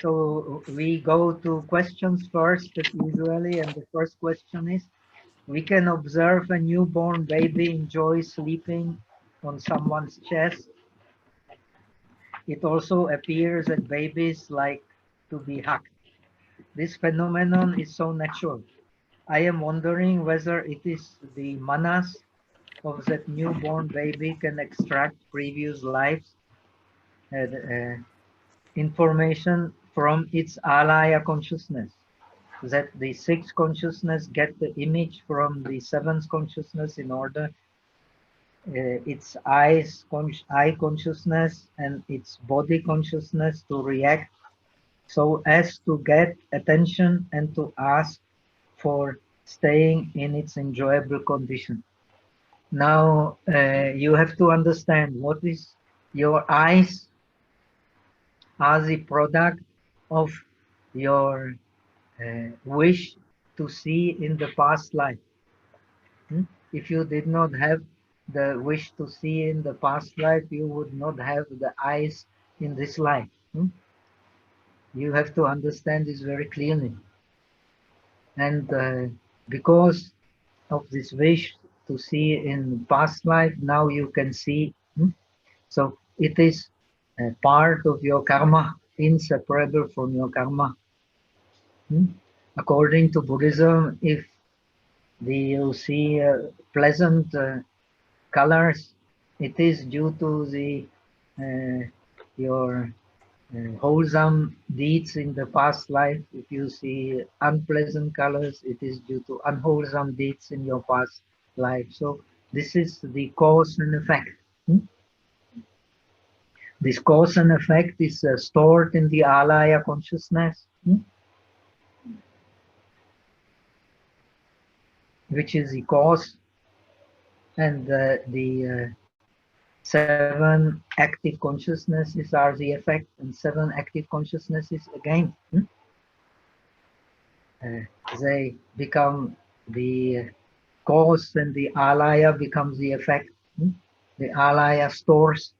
So we go to questions first, as usually, and the first question is, we can observe a newborn baby enjoy sleeping on someone's chest. It also appears that babies like to be hugged. This phenomenon is so natural. I am wondering whether it is the manas of that newborn baby can extract previous lives information from its alaya consciousness, that the sixth consciousness get the image from the seventh consciousness in order its eye consciousness and its body consciousness to react so as to get attention and to ask for staying in its enjoyable condition. Now you have to understand what is your eyes are the product of your wish to see in the past life. If you did not have the wish to see in the past life, you would not have the eyes in this life. You have to understand this very clearly. And because of this wish to see in past life, now you can see. So it is a part of your karma, inseparable from your karma. According to Buddhism, if you see pleasant colors, it is due to the your wholesome deeds in the past life. If you see unpleasant colors, it is due to unwholesome deeds in your past life. So this is the cause and effect. This cause and effect is stored in the alaya consciousness, which is the cause, and the seven active consciousnesses are the effect, and seven active consciousnesses again they become the cause, and the alaya becomes the effect. The alaya stores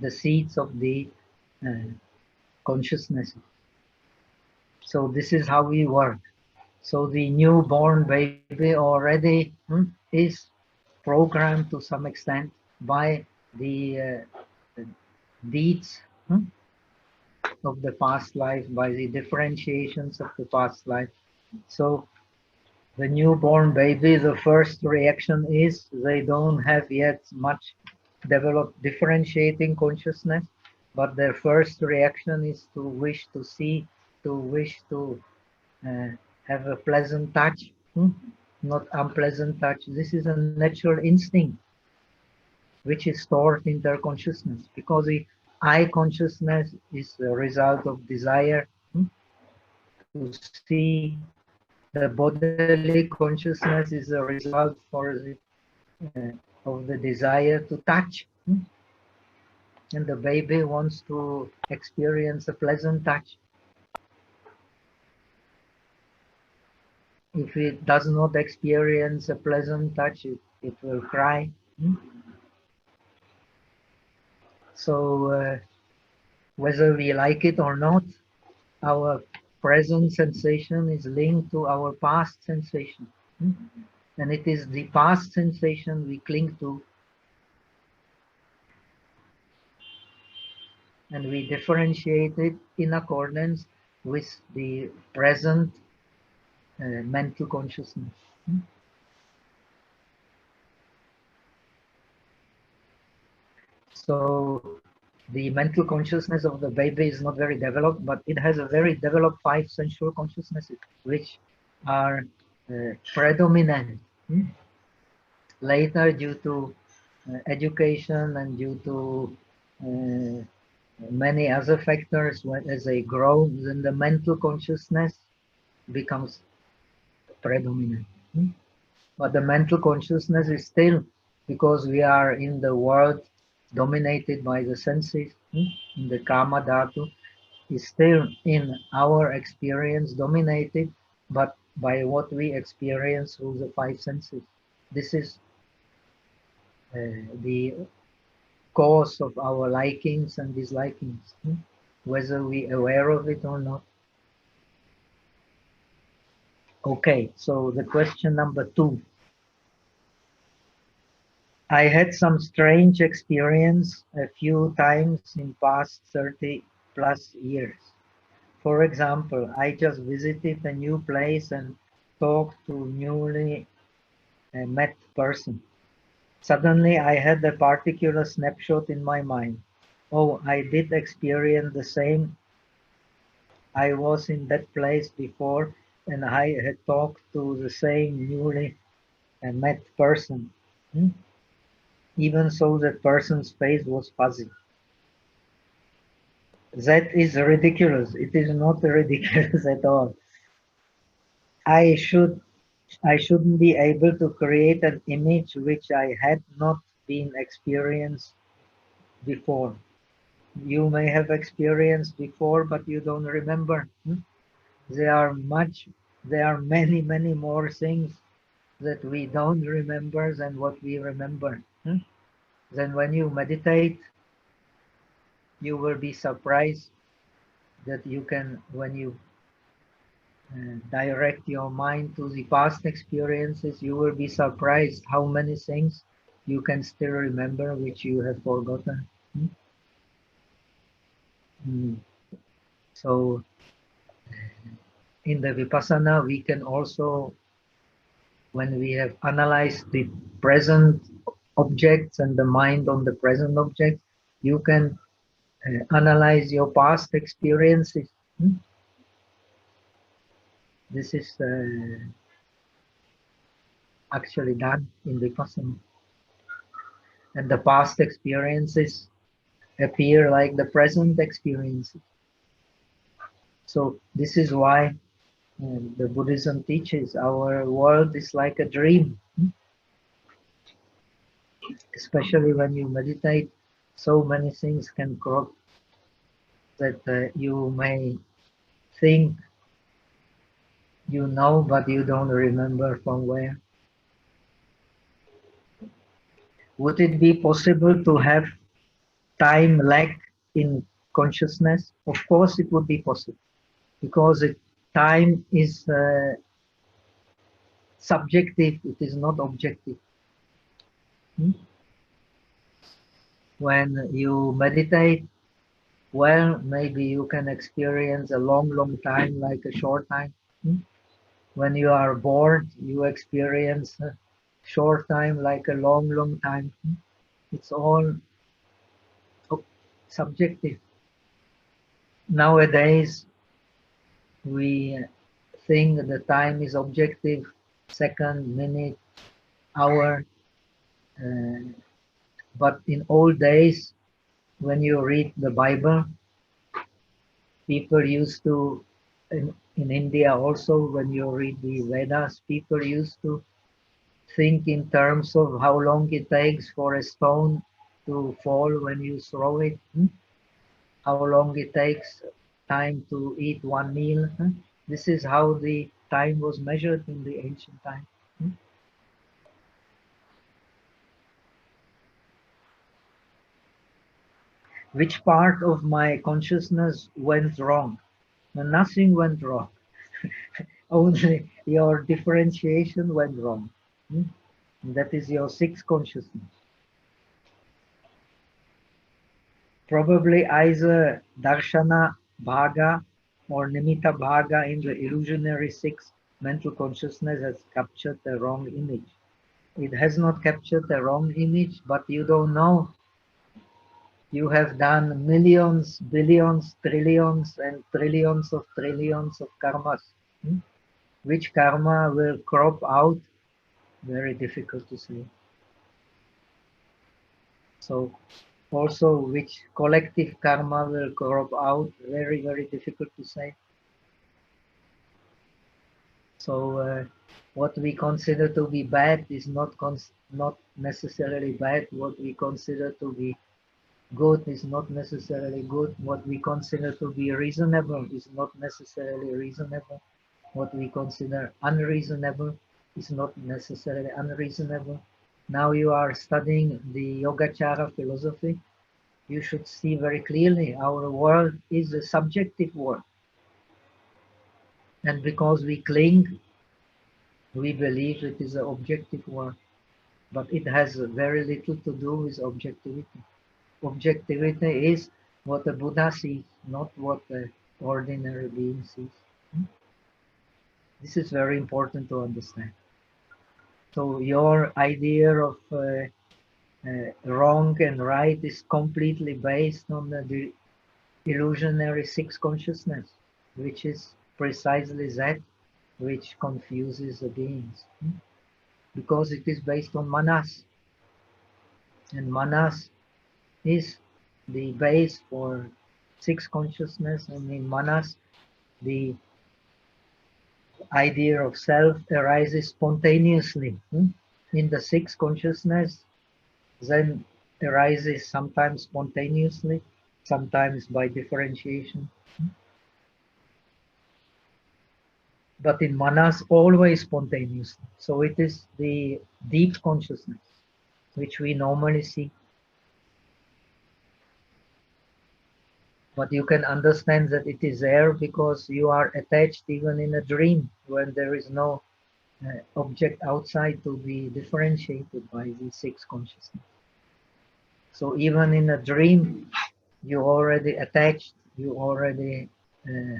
the seeds of the consciousness. So this is how we work. So the newborn baby already is programmed to some extent by the deeds of the past life, by the differentiations of the past life. So the newborn baby, the first reaction is they don't have yet much developed differentiating consciousness, but their first reaction is to wish to see, to wish to have a pleasant touch, not unpleasant touch. This is a natural instinct which is stored in their consciousness, because the eye consciousness is the result of desire to see. The bodily consciousness is a result of the desire to touch. And the baby wants to experience a pleasant touch. If it does not experience a pleasant touch, it will cry. So whether we like it or not, our present sensation is linked to our past sensation. And it is the past sensation we cling to. And we differentiate it in accordance with the present mental consciousness. So the mental consciousness of the baby is not very developed, but it has a very developed 5 sensual consciousnesses, which are predominant. Later, due to education and due to many other factors, as they grow, then the mental consciousness becomes predominant. But the mental consciousness is still, because we are in the world dominated by the senses, in the kama dhatu, is still in our experience dominated, but by what we experience through the 5 senses. This is the cause of our likings and dislikings, whether we are aware of it or not. Okay, so the question number 2. I had some strange experience a few times in past 30 plus years. For example, I just visited a new place and talked to newly met person. Suddenly I had a particular snapshot in my mind. Oh, I did experience the same. I was in that place before and I had talked to the same newly met person. Even so, that person's face was fuzzy. That is ridiculous. It is not ridiculous at all. I shouldn't be able to create an image which I had not been experienced before. You may have experienced before, but you don't remember. There are many, many more things that we don't remember than what we remember. Then when you meditate, you will be surprised that you can, when you direct your mind to the past experiences, you will be surprised how many things you can still remember which you have forgotten. So in the Vipassana, we can also, when we have analyzed the present objects and the mind on the present object, you can analyze your past experiences. This is actually done in Vipassana. And the past experiences appear like the present experiences. So this is why the Buddhism teaches our world is like a dream. Especially when you meditate, so many things can crop that you may think you know, but you don't remember from where. Would it be possible to have time lag in consciousness? Of course it would be possible, because time is subjective, it is not objective. When you meditate, well, maybe you can experience a long time like a short time. When you are bored, you experience a short time like a long time. It's all subjective. Nowadays, we think the time is objective, second, minute, hour. But in old days, when you read the Bible, people used to, in India also, when you read the Vedas, people used to think in terms of how long it takes for a stone to fall when you throw it, how long it takes time to eat one meal. This is how the time was measured in the ancient time. Which part of my consciousness went wrong? No, nothing went wrong. Only your differentiation went wrong. That is your sixth consciousness. Probably either darshana bhaga or nimitta bhaga in the illusionary sixth mental consciousness has captured the wrong image. It has not captured the wrong image, but you don't know. You have done millions, billions, trillions, and trillions of karmas. Which karma will crop out? Very difficult to say. So also which collective karma will crop out? Very, very difficult to say. So what we consider to be bad is not necessarily bad. What we consider to be good is not necessarily good. What we consider to be reasonable is not necessarily reasonable. What we consider unreasonable is not necessarily unreasonable. Now you are studying the Yogacara philosophy. you should see very clearly our world is a subjective world. And because we cling, we believe it is an objective world. But it has very little to do with objectivity. Objectivity is what a Buddha sees, not what an ordinary being sees. This is very important to understand. So your idea of wrong and right is completely based on the illusionary sixth consciousness, which is precisely that which confuses the beings. Because it is based on manas. And manas is the base for sixth consciousness, and in manas, the idea of self arises spontaneously. In the sixth consciousness, then arises sometimes spontaneously, sometimes by differentiation. But in manas, always spontaneously. So it is the deep consciousness, which we normally see. But you can understand that it is there because you are attached even in a dream when there is no object outside to be differentiated by the sixth consciousness. So even in a dream, you already attached, you already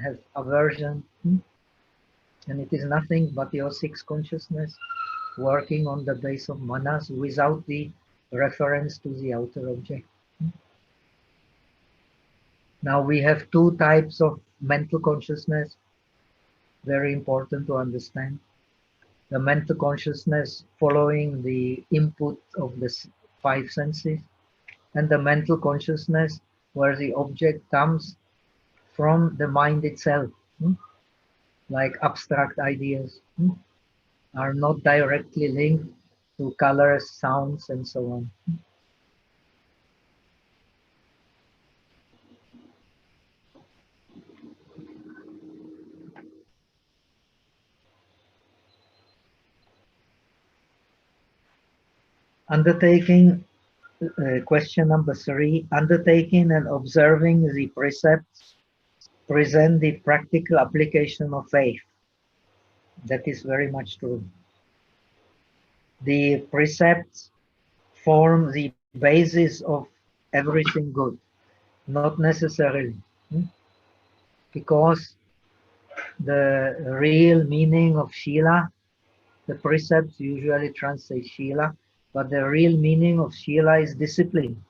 have aversion, and it is nothing but your sixth consciousness working on the base of manas without the reference to the outer object. Now we have two types of mental consciousness, very important to understand. The mental consciousness following the input of the five senses, and the mental consciousness where the object comes from the mind itself, like abstract ideas, are not directly linked to colors, sounds, and so on. Undertaking, question number 3, undertaking and observing the precepts present the practical application of faith. That is very much true. The precepts form the basis of everything good, not necessarily, because the real meaning of Shila, the precepts usually translate Shila, but the real meaning of Shila is discipline.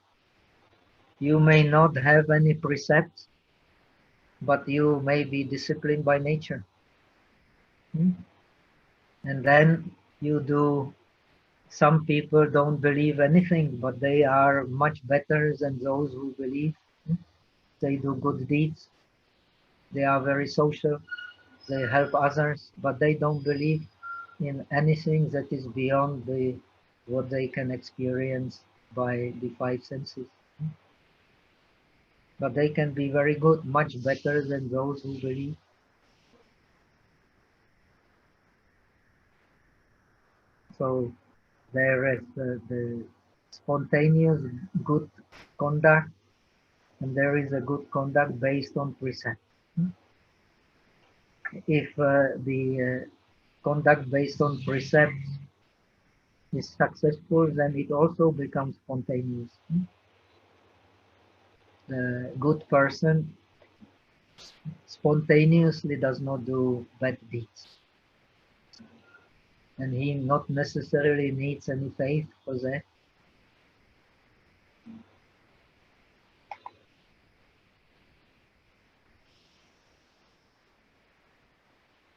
You may not have any precepts, but you may be disciplined by nature. And then you do, some people don't believe anything, but they are much better than those who believe. They do good deeds. They are very social. They help others, but they don't believe in anything that is beyond what they can experience by the five senses. But they can be very good, much better than those who believe. So there is the spontaneous good conduct, and there is a good conduct based on precept. If the conduct based on precepts is successful, then it also becomes spontaneous. The good person spontaneously does not do bad deeds, and he not necessarily needs any faith for that.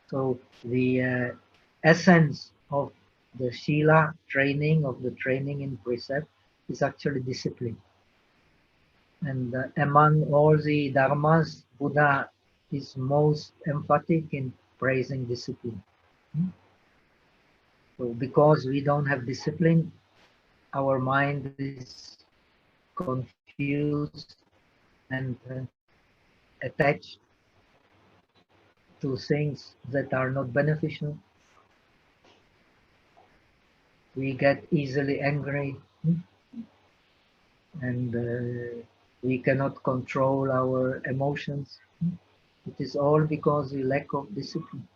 So the essence of the Shila training, of the training in precept, is actually discipline. And among all the dharmas, Buddha is most emphatic in praising discipline. So because we don't have discipline, our mind is confused and attached to things that are not beneficial. We get easily angry, and We cannot control our emotions. It is all because of the lack of discipline.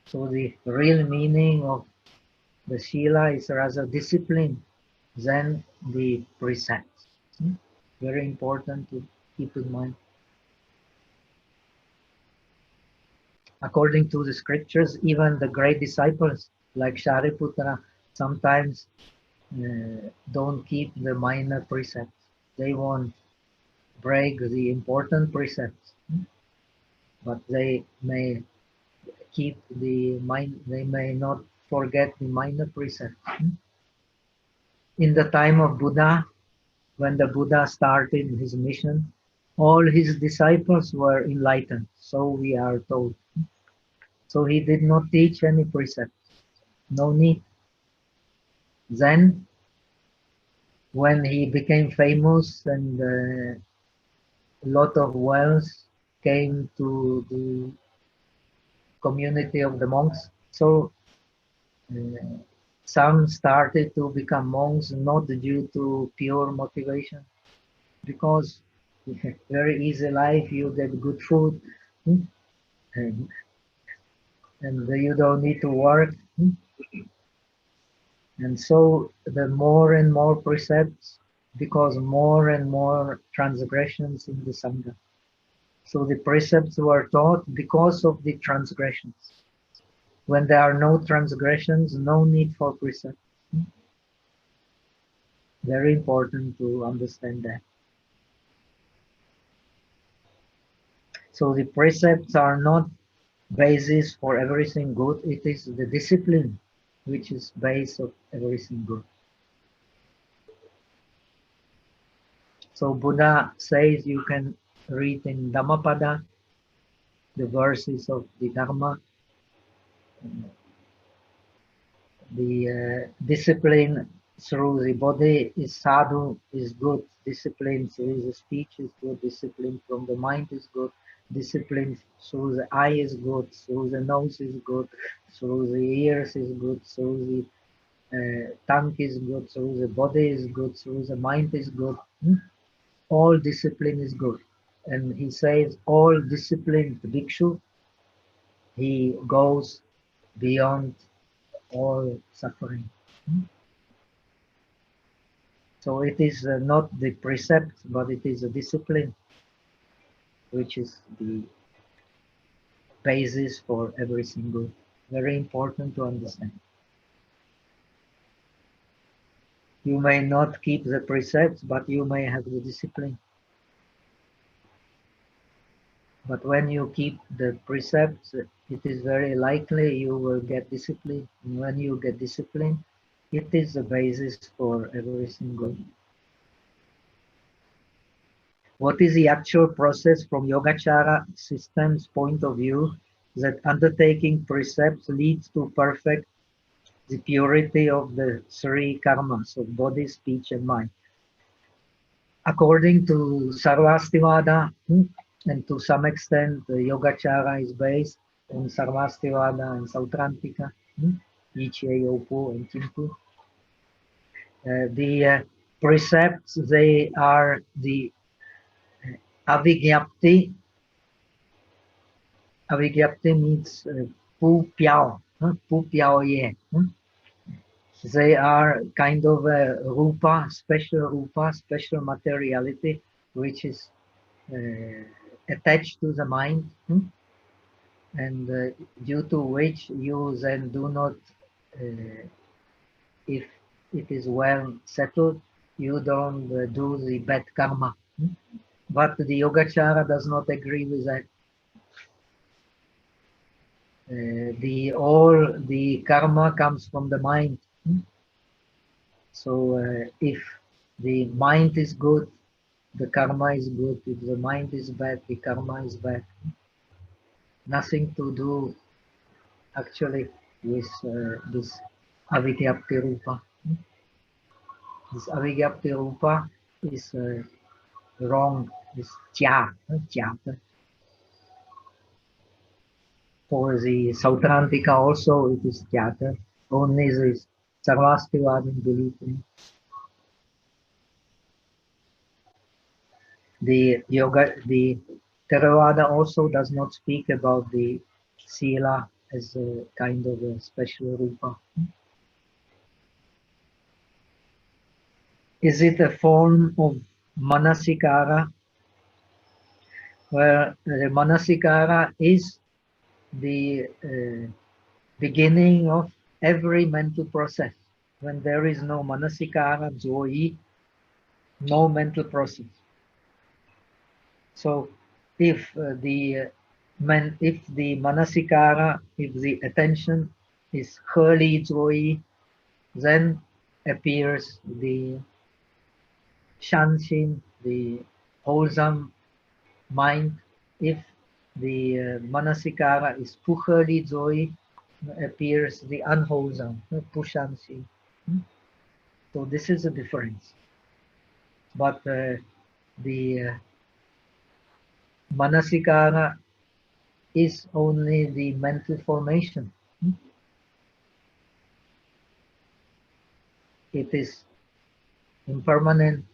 So the real meaning of the Shila is rather discipline than the precepts. Very important to keep in mind. According to the scriptures, even the great disciples like Shariputra sometimes don't keep the minor precepts. They won't break the important precepts, but they may keep the mind. They may not forget the minor precepts. In the time of Buddha, when the Buddha started his mission, all his disciples were enlightened, so we are told. So he did not teach any precepts, no need. Then, when he became famous and a lot of wealth came to the community of the monks, so some started to become monks not due to pure motivation, because very easy life, you get good food, and you don't need to work. And so the more and more precepts, because more and more transgressions in the Sangha. So the precepts were taught because of the transgressions. When there are no transgressions, no need for precepts. Very important to understand that. So the precepts are not basis for everything good. It is the discipline which is base of everything good. So Buddha says you can read in Dhammapada the verses of the Dharma. The discipline through the body is sadhu, is good. Discipline through the speech is good. Discipline from the mind is good. Discipline through the eye is good. Through the nose is good. Through the ears is good. Through the tongue is good. Through the body is good. Through the mind is good. All discipline is good. And he says all discipline, the bhikshu, he goes beyond all suffering. So it is not the precept, but it is a discipline, which is the basis for everything good. Very important to understand. You may not keep the precepts, but you may have the discipline. But when you keep the precepts, it is very likely you will get discipline. And when you get discipline, it is the basis for everything good. What is the actual process from Yogacara system's point of view that undertaking precepts leads to perfect the purity of the three karmas of body, speech, and mind? According to Sarvastivada, and to some extent, the Yogacara is based on Sarvastivada and Sautrantika, Ichie, Yopo, and Timpu. The precepts, they are the avigyapti. Avigyapti means pu piao, pu piao ye. They are kind of a rupa, special materiality, which is attached to the mind, and due to which you then do not, if it is well settled, you don't do the bad karma. But the Yogacara does not agree with that. All the karma comes from the mind. So if the mind is good, the karma is good. If the mind is bad, the karma is bad. Nothing to do actually with this avigyapti rupa. This avigyapti rupa is wrong, is jia. For the Sautrantika also it is jata. Only this Sarvastivadin belief in. the yoga, the Theravada also does not speak about the sila as a kind of a special rupa. Is it a form of manasikara? Where the manasikara is the beginning of every mental process. When there is no manasikara, joyi, no mental process. So if the manasikara, if the attention is wholly joyi, then appears the shanshin, the wholesome mind. If the manasikara is pukhali joy, appears the unwholesome, pushansi. So this is a difference. But the manasikara is only the mental formation. It is impermanent.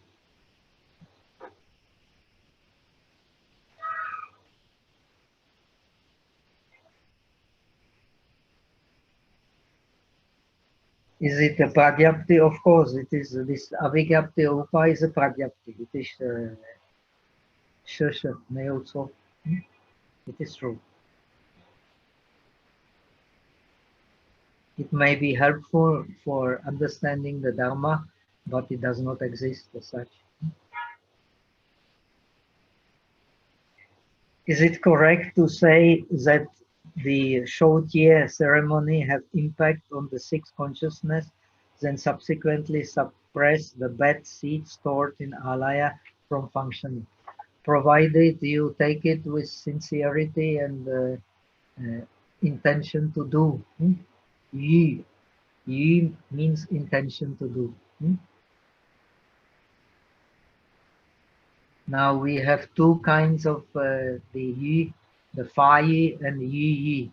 Is it a pradyapti? Of course, it is. This avigyapti upa is a pradyapti. It is shasha, neotso. It is true. It may be helpful for understanding the Dharma, but it does not exist as such. Is it correct to say that the Shoutie ceremony have impact on the sixth consciousness, then subsequently suppress the bad seed stored in Alaya from functioning, provided you take it with sincerity and intention to do? Yi means intention to do. Now we have two kinds of the yi, the fa yi and yi.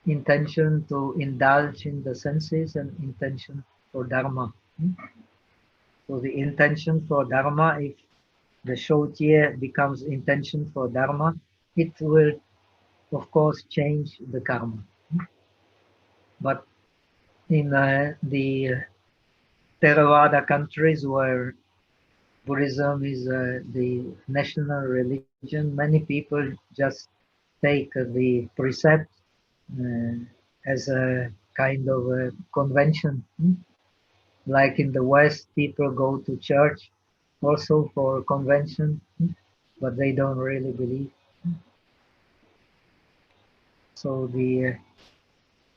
Intention to indulge in the senses and intention for dharma. So the intention for dharma, if the shoutie becomes intention for dharma, it will of course change the karma. But in the Theravada countries where Buddhism is the national religion, many people just take the precept as a kind of a convention. Like in the West, people go to church also for convention, but they don't really believe. So the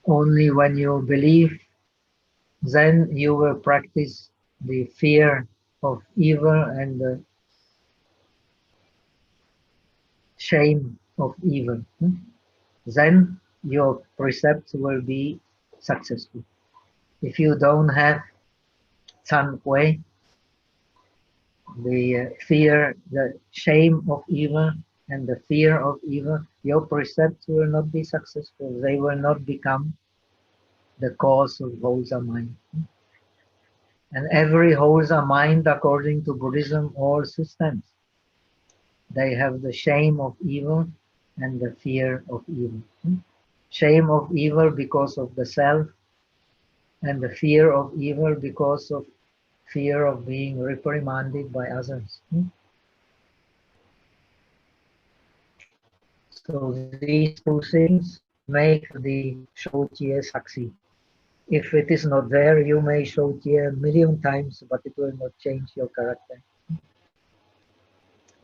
only when you believe, then you will practice the fear of evil and the shame of evil. Then your precepts will be successful. If you don't have San Hui, the fear, the shame of evil and the fear of evil, your precepts will not be successful. They will not become the cause of wholesome mind. And every wholesome mind, according to Buddhism, all systems, they have the shame of evil and the fear of evil. Shame of evil because of the self, and the fear of evil because of fear of being reprimanded by others. So these two things make the shoutie succeed. If it is not there, you may shoutie a million times, but it will not change your character.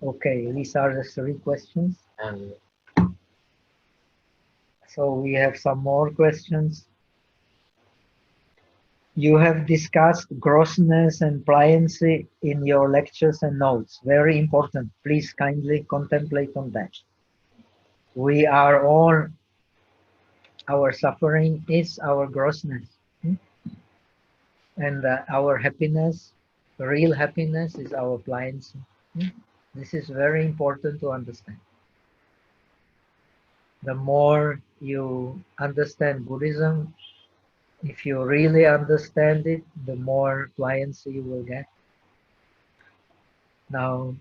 Okay, these are the three questions. So we have some more questions. You have discussed grossness and pliancy in your lectures and notes. Very important. Please kindly contemplate on that. We are all, our suffering is our grossness. And our happiness, real happiness, is our pliancy. This is very important to understand. The more you understand Buddhism, if you really understand it, the more pliancy you will get. Now,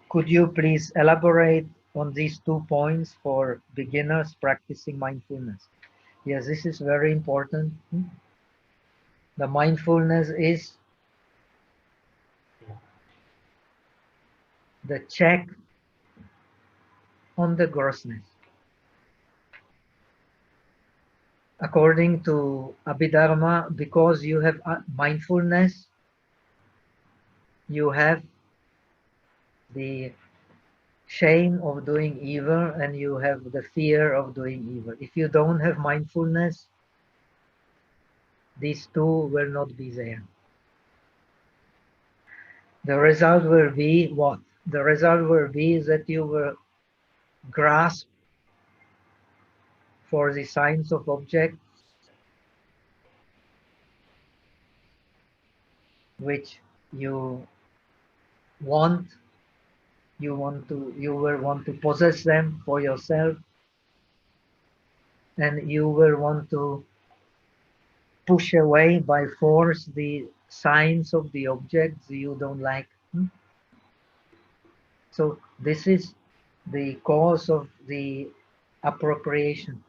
Could you please elaborate on these 2 points for beginners practicing mindfulness? Yes, this is very important. The mindfulness is the check on the grossness. According to Abhidharma, because you have mindfulness, you have the shame of doing evil and you have the fear of doing evil. If you don't have mindfulness, these two will not be there. The result will be what? The result will be that you will grasp for the signs of objects which you want. You will want to possess them for yourself, and you will want to push away by force the signs of the objects you don't like. So this is the cause of the appropriation.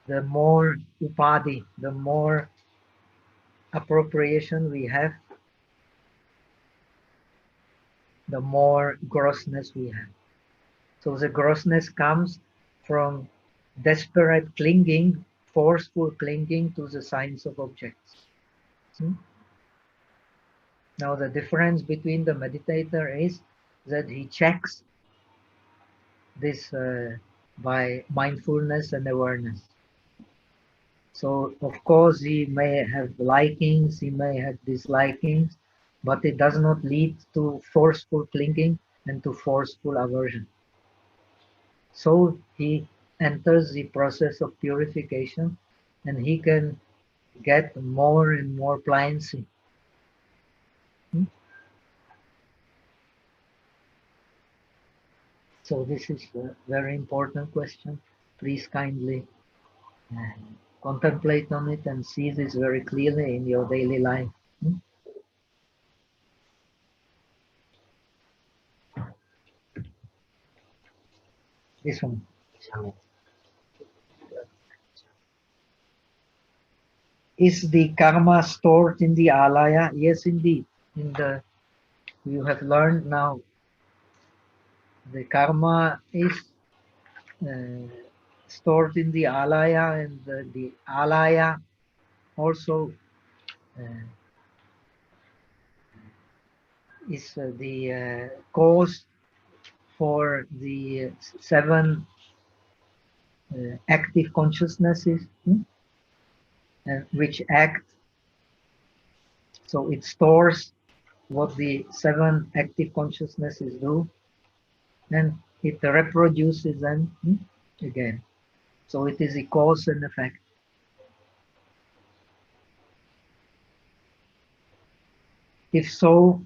The more upadhi, the more appropriation we have, the more grossness we have. So the grossness comes from desperate clinging, forceful clinging to the signs of objects. Now the difference between the meditator is that he checks this by mindfulness and awareness. So of course he may have likings, he may have dislikings, but it does not lead to forceful clinging and to forceful aversion. So he enters the process of purification and he can get more and more pliancy. So this is a very important question. Please kindly contemplate on it and see this very clearly in your daily life. This one. Is the karma stored in the alaya? Yes, indeed. You have learned now. The karma is stored in the alaya, and the alaya also is the cause for the 7 active consciousnesses which act. So it stores what the 7 active consciousnesses do, and it reproduces them again. So it is a cause and effect. If so,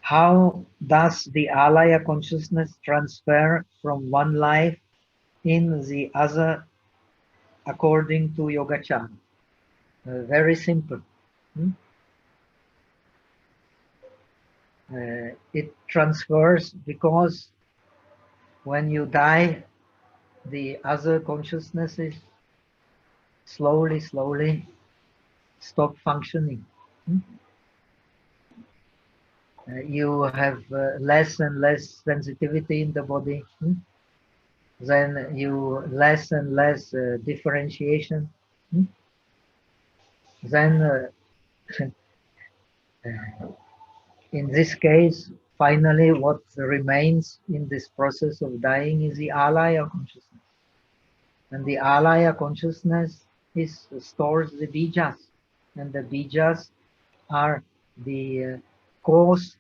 how does the alaya consciousness transfer from one life in the other according to Yogacara? Very simple. It transfers because when you die, the other consciousnesses slowly stop functioning. You have less and less sensitivity in the body. Then you less and less differentiation. Then in this case, finally what remains in this process of dying is the alaya consciousness. And the alaya consciousness stores the bijas, and the bijas are the cause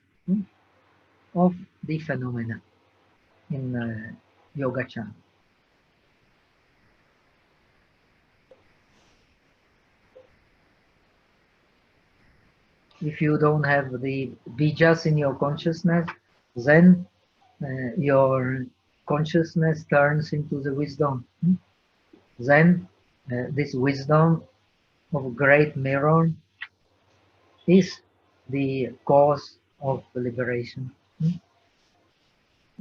of the phenomena in Yogacara. If you don't have the bijas in your consciousness, then your consciousness turns into the wisdom. Then this wisdom of great mirror is the cause of liberation.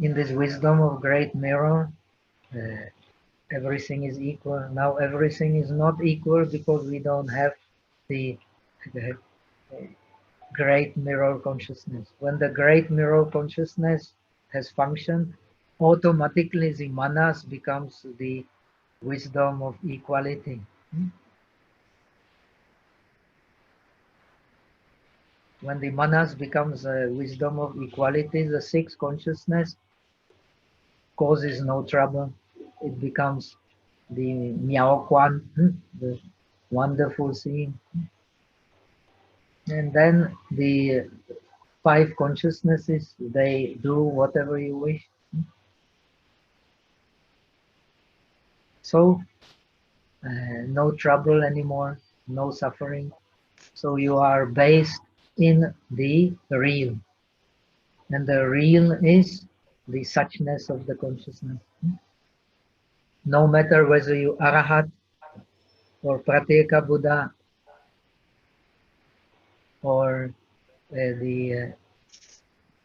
In this wisdom of great mirror, everything is equal. Now everything is not equal because we don't have the great mirror consciousness. When the great mirror consciousness has functioned, automatically the manas becomes the wisdom of equality. When the manas becomes a wisdom of equality, the sixth consciousness causes no trouble. It becomes the Miao Quan, the wonderful seeing. And then the five consciousnesses, they do whatever you wish. So, no trouble anymore, no suffering. So you are based in the real. And the real is the suchness of the consciousness. No matter whether you arahat or pratyeka Buddha or the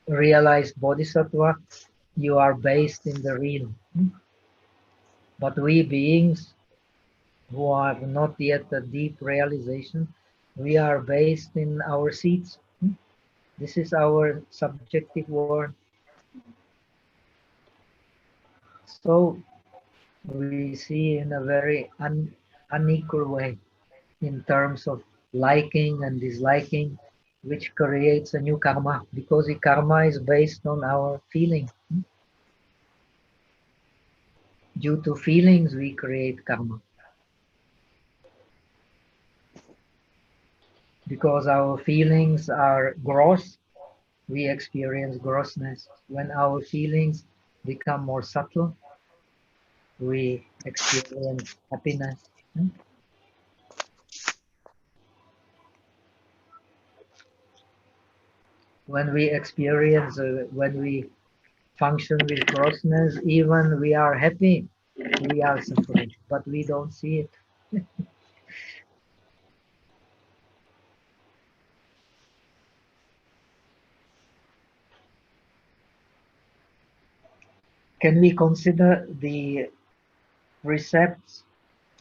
realized bodhisattva, you are based in the real. But we beings who have not yet a deep realization, we are based in our seats. This is our subjective world. So we see in a very unequal way in terms of liking and disliking, which creates a new karma, because the karma is based on our feeling. Due to feelings, we create karma. Because our feelings are gross, we experience grossness. When our feelings become more subtle, we experience happiness. When we experience, when we function with grossness, even we are happy, we are suffering, but we don't see it. Can we consider the precepts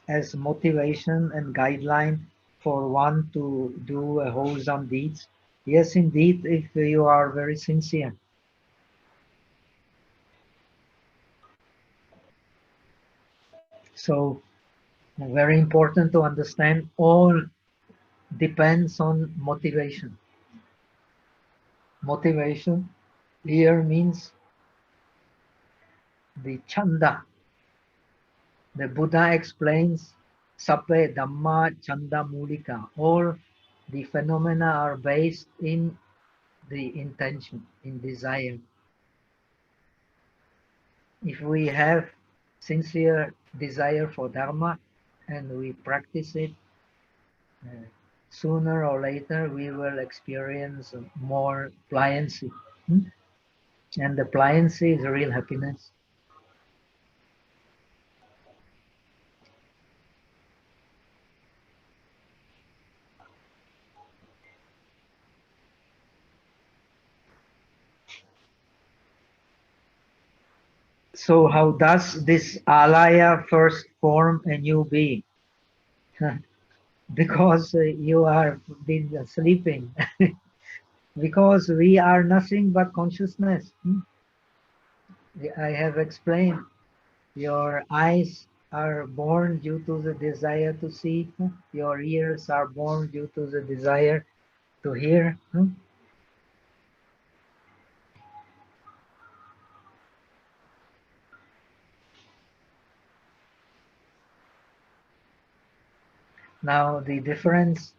as motivation and guideline for one to do a wholesome deeds? Yes, indeed, if you are very sincere. So, very important to understand, all depends on motivation. Motivation here means the chanda. The Buddha explains, Sape Dhamma Chanda Mulika. All the phenomena are based in the intention, in desire. If we have sincere desire for Dharma and we practice it, sooner or later we will experience more pliancy. And the pliancy is real happiness. So how does this Alaya first form a new being? Because you are been sleeping. Because we are nothing but consciousness. I have explained, your eyes are born due to the desire to see. Your ears are born due to the desire to hear. Now the difference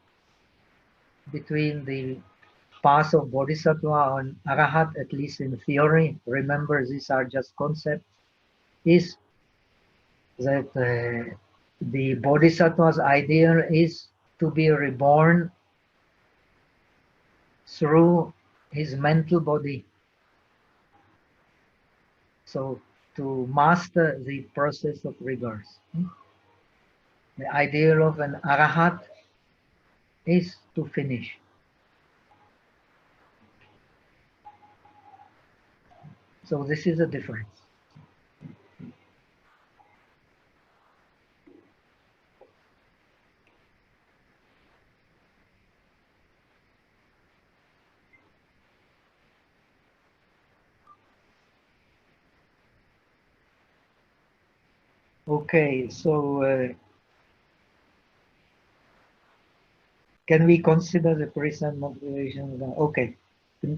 between the path of bodhisattva and arahat, at least in theory, remember these are just concepts, is that the bodhisattva's ideal is to be reborn through his mental body. So to master the process of rebirth. The ideal of an arahat is to finish. So this is a difference. Okay, so can we consider the present motivation? Okay,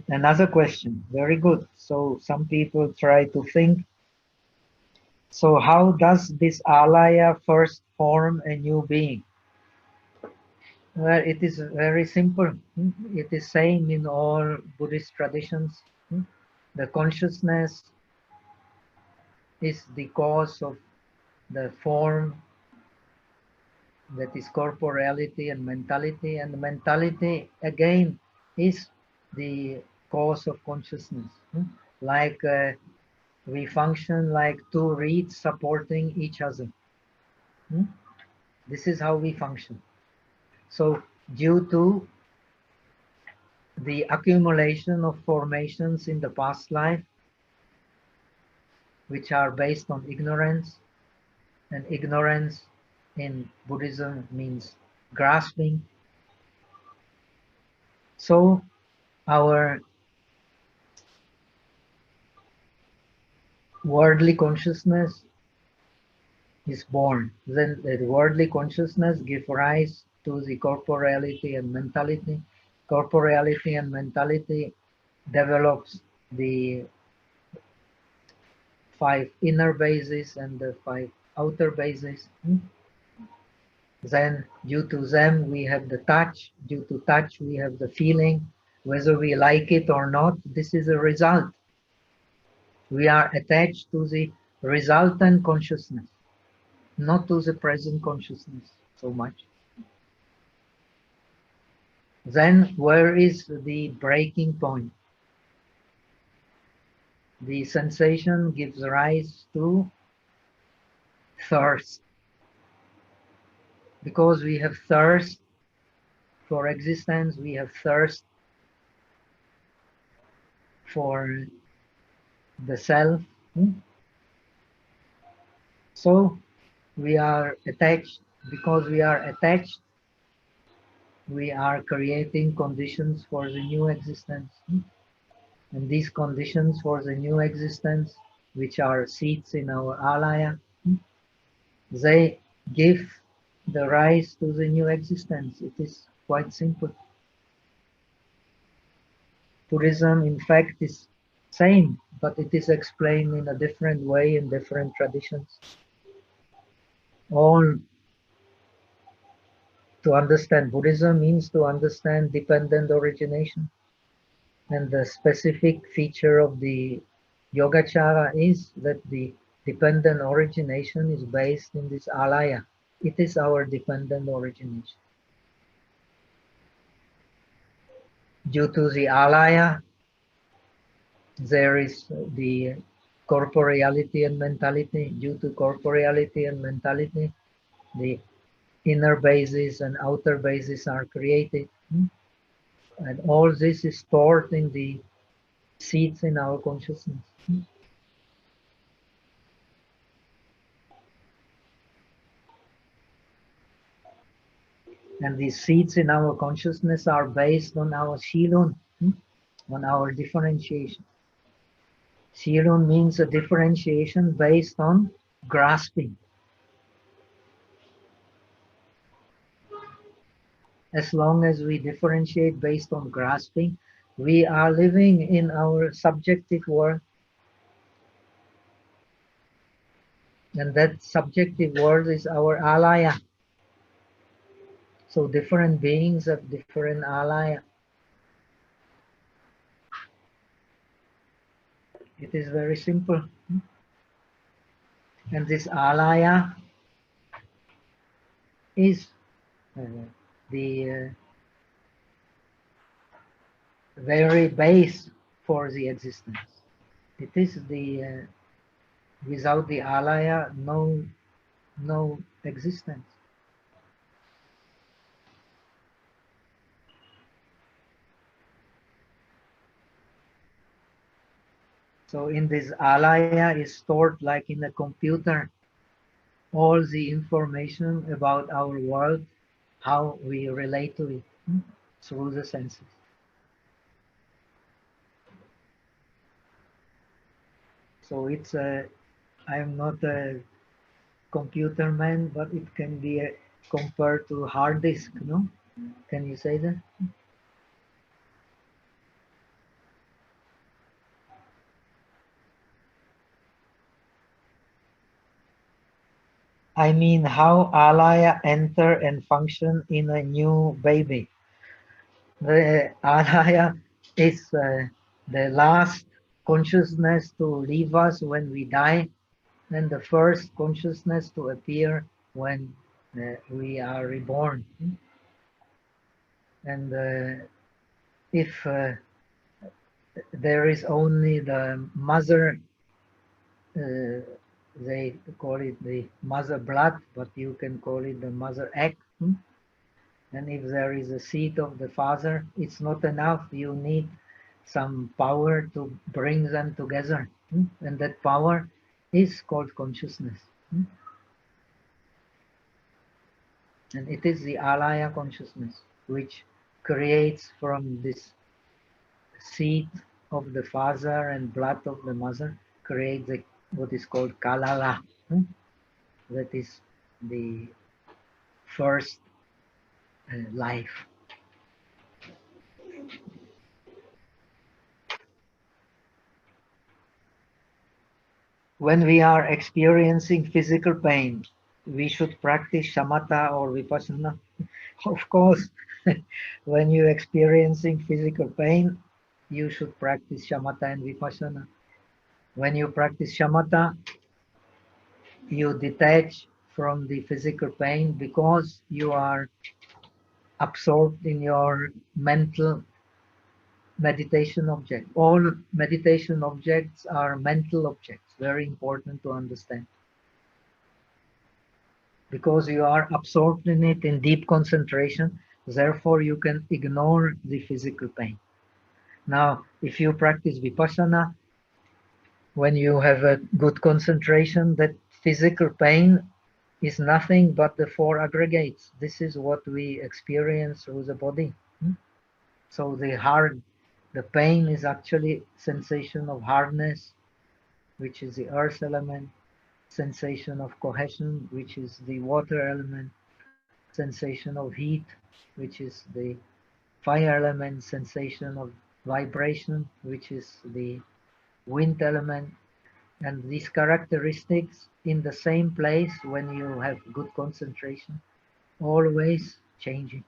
another question. Very good. So some people try to think, so how does this Alaya first form a new being? Well, it is very simple. It is same in all Buddhist traditions. The consciousness is the cause of the form, that is corporeality and mentality, and the mentality again is the cause of consciousness. Like we function like two reeds supporting each other. This is how we function. So due to the accumulation of formations in the past life, which are based on ignorance, and ignorance in Buddhism means grasping. So our worldly consciousness is born. Then the worldly consciousness gives rise to the corporeality and mentality. Corporeality and mentality develops the 5 inner bases and the 5 outer bases. Then due to them we have the touch. Due to touch we have the feeling. Whether we like it or not, this is a result. We are attached to the resultant consciousness, not to the present consciousness so much. Then where is the breaking point? The sensation gives rise to thirst. Because we have thirst for existence, we have thirst for the self. So we are attached. Because we are attached, we are creating conditions for the new existence. And these conditions for the new existence, which are seeds in our Alaya, they give the rise to the new existence. It is quite simple. Buddhism, in fact, is same, but it is explained in a different way in different traditions. All to understand Buddhism means to understand dependent origination. And the specific feature of the Yogacara is that the dependent origination is based in this Alaya. It is our dependent origination. Due to the Alaya, there is the corporeality and mentality. Due to corporeality and mentality, the inner bases and outer bases are created. And all this is stored in the seeds in our consciousness. And these seeds in our consciousness are based on our shilun, on our differentiation. Shilun means a differentiation based on grasping. As long as we differentiate based on grasping, we are living in our subjective world. And that subjective world is our Alaya. So different beings have different Alaya. It is very simple. And this Alaya is the very base for the existence. It is the without the Alaya, no existence. So in this Alaya is stored like in a computer, all the information about our world, how we relate to it through the senses. So it's I'm not a computer man, but it can be compared to hard disk, no? Can you say that? I mean, how Alaya enter and function in a new baby. The Alaya is the last consciousness to leave us when we die, and the first consciousness to appear when we are reborn. And if there is only the mother, they call it the mother blood, but you can call it the mother egg. And if there is a seed of the father, it's not enough. You need some power to bring them together. And that power is called consciousness. And it is the Alaya consciousness which creates from this seed of the father and blood of the mother, creates what is called Kalala. That is the first life. When we are experiencing physical pain, we should practice shamatha or vipassana. Of course, when you're experiencing physical pain, you should practice shamatha and vipassana. When you practice shamatha, you detach from the physical pain because you are absorbed in your mental meditation object. All meditation objects are mental objects, very important to understand. Because you are absorbed in it in deep concentration, therefore you can ignore the physical pain. Now, if you practice vipassana, when you have a good concentration, that physical pain is nothing but the four aggregates. This is what we experience through the body. So the pain is actually sensation of hardness, which is the earth element, sensation of cohesion, which is the water element, sensation of heat, which is the fire element, sensation of vibration, which is the wind element, and these characteristics in the same place when you have good concentration, always changing,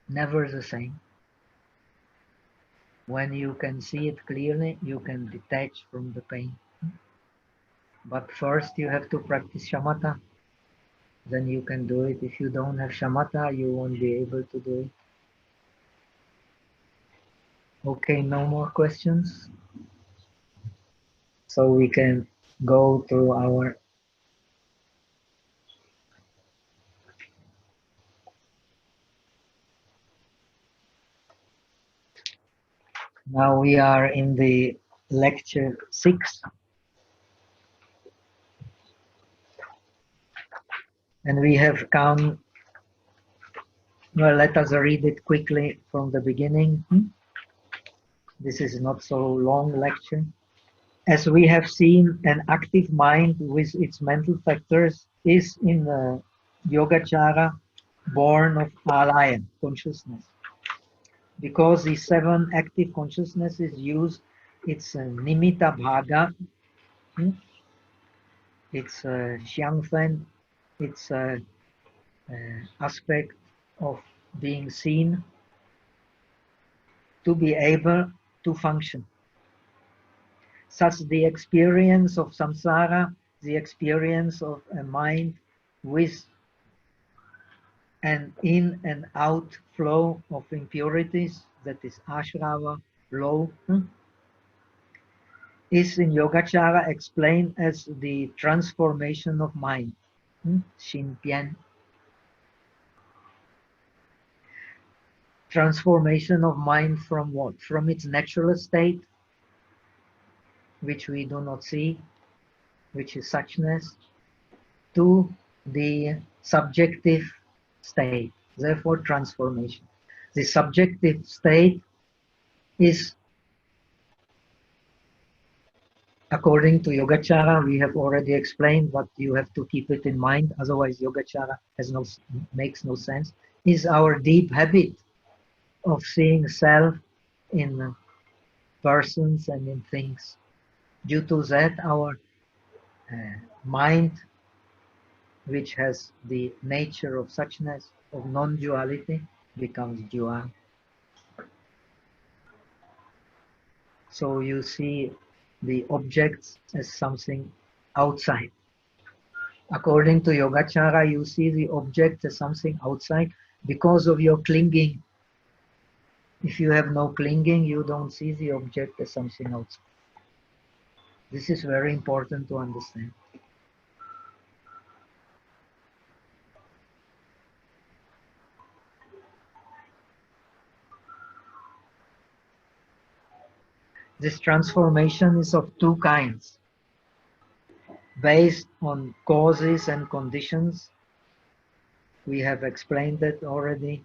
never the same. When you can see it clearly, you can detach from the pain. But first you have to practice shamatha, then you can do it. If you don't have shamatha, you won't be able to do it. Okay, no more questions. So we can go to our now we are in the lecture 6, and we have come, well, let us read it quickly from the beginning. This is not so long lecture. As we have seen, an active mind with its mental factors is in the Yogacara born of Alaya consciousness. Because the 7 active consciousnesses use its nimitta bhaga, its xiangfen, its aspect of being seen, to be able to function. Such the experience of samsara, the experience of a mind with an in and out flow of impurities, that is ashrava, flow, is in Yogacara explained as the transformation of mind, Shinpian. Transformation of mind from what? From its natural state, which we do not see, which is suchness, to the subjective state, therefore transformation. The subjective state is, according to Yogacara, we have already explained, but you have to keep it in mind, otherwise Yogacara makes no sense, is our deep habit of seeing self in persons and in things. Due to that, our mind, which has the nature of suchness, of non-duality, becomes dual. So you see the objects as something outside. According to Yogacara, you see the object as something outside because of your clinging. If you have no clinging, you don't see the object as something outside. This is very important to understand. This transformation is of two kinds, based on causes and conditions. We have explained that already.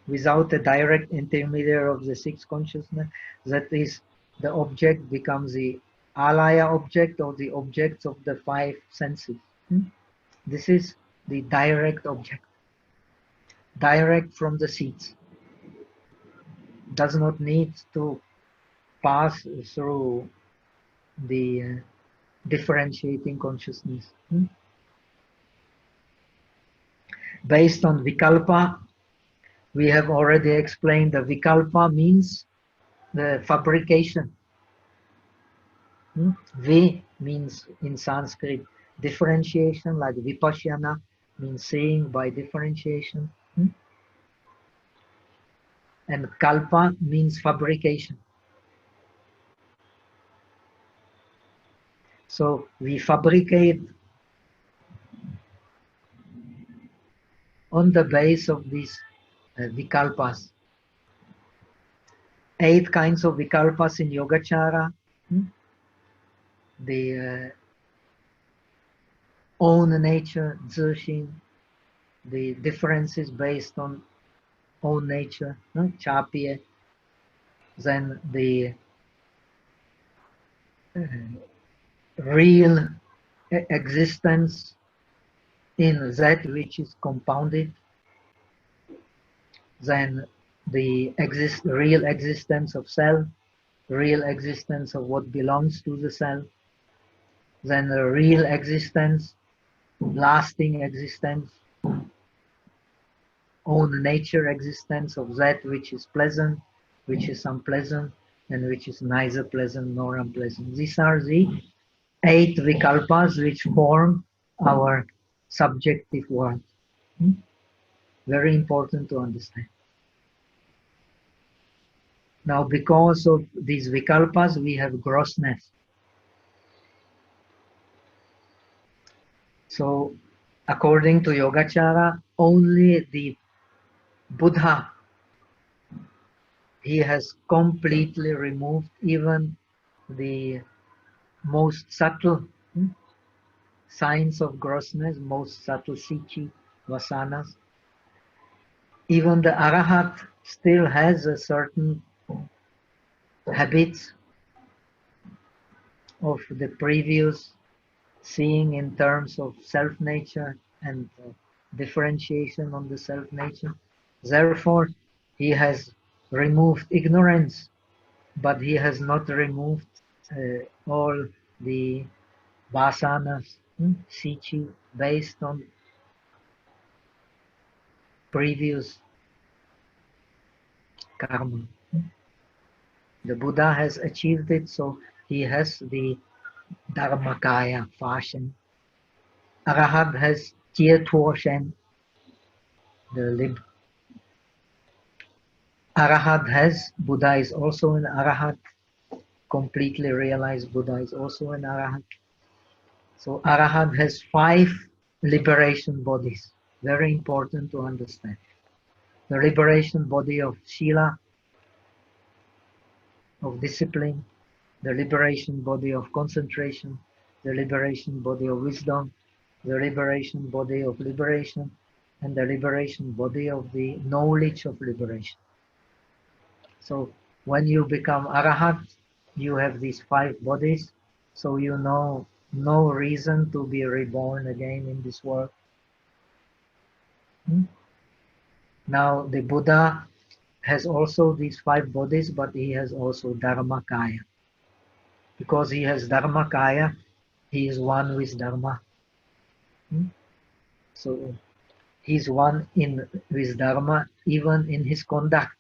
Without a direct intermediary of the sixth consciousness, that is, the object becomes the Alaya object or the objects of the five senses. This is the direct object, direct from the seeds. Does not need to pass through the differentiating consciousness. Based on Vikalpa, we have already explained that Vikalpa means the fabrication. Vi means in Sanskrit differentiation, like Vipassana means seeing by differentiation. And Kalpa means fabrication. So we fabricate on the base of these Vikalpas. 8 kinds of Vikalpas in Yogacara. The own nature, Zishin, the differences based on own nature, Chapye, then the real existence in that which is compounded, then the real existence of self, real existence of what belongs to the self, then the real existence, lasting existence, own nature existence of that which is pleasant, which is unpleasant, and which is neither pleasant nor unpleasant. These are the 8 Vikalpas which form our subjective world. Very important to understand. Now, because of these Vikalpas, we have grossness. So, according to Yogacara, only the Buddha, he has completely removed even the most subtle signs of grossness, most subtle sichi, vasanas. Even the arahat still has a certain habits of the previous seeing in terms of self-nature and differentiation on the self-nature. Therefore, he has removed ignorance, but he has not removed all the vasanas, sichi, based on previous karma. The Buddha has achieved it, so he has the Dharmakaya fashion. Arahat has Tietoshen, the lib. Arahat has, Buddha is also an Arahat, completely realized Buddha is also an Arahat. So Arahat has 5 liberation bodies, very important to understand. The liberation body of Sila, of discipline, the liberation body of concentration, the liberation body of wisdom, the liberation body of liberation, and the liberation body of the knowledge of liberation. So when you become arahat, you have these 5 bodies, so you know no reason to be reborn again in this world. Now the Buddha has also these 5 bodies, but he has also Dharmakaya. Because he has Dharmakaya, he is one with Dharma. So he's one with Dharma even in his conduct.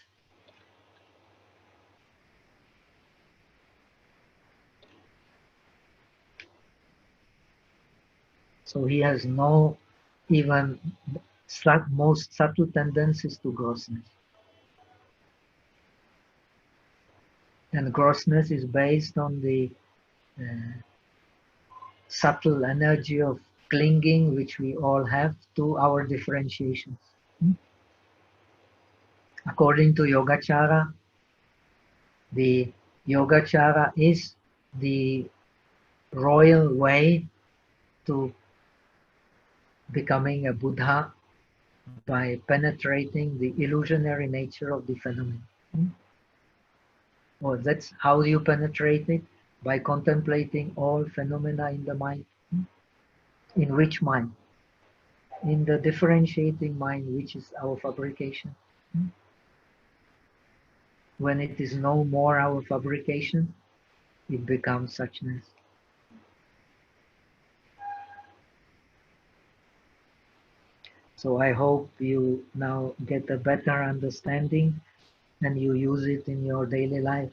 So he has no even most subtle tendencies to grossness. And grossness is based on the subtle energy of clinging which we all have to our differentiations. According to Yogacara, the Yogacara is the royal way to becoming a Buddha by penetrating the illusionary nature of the phenomenon. Or that's how you penetrate it, by contemplating all phenomena in the mind. In which mind? In the differentiating mind, which is our fabrication. When it is no more our fabrication, it becomes suchness. So I hope you now get a better understanding and you use it in your daily life.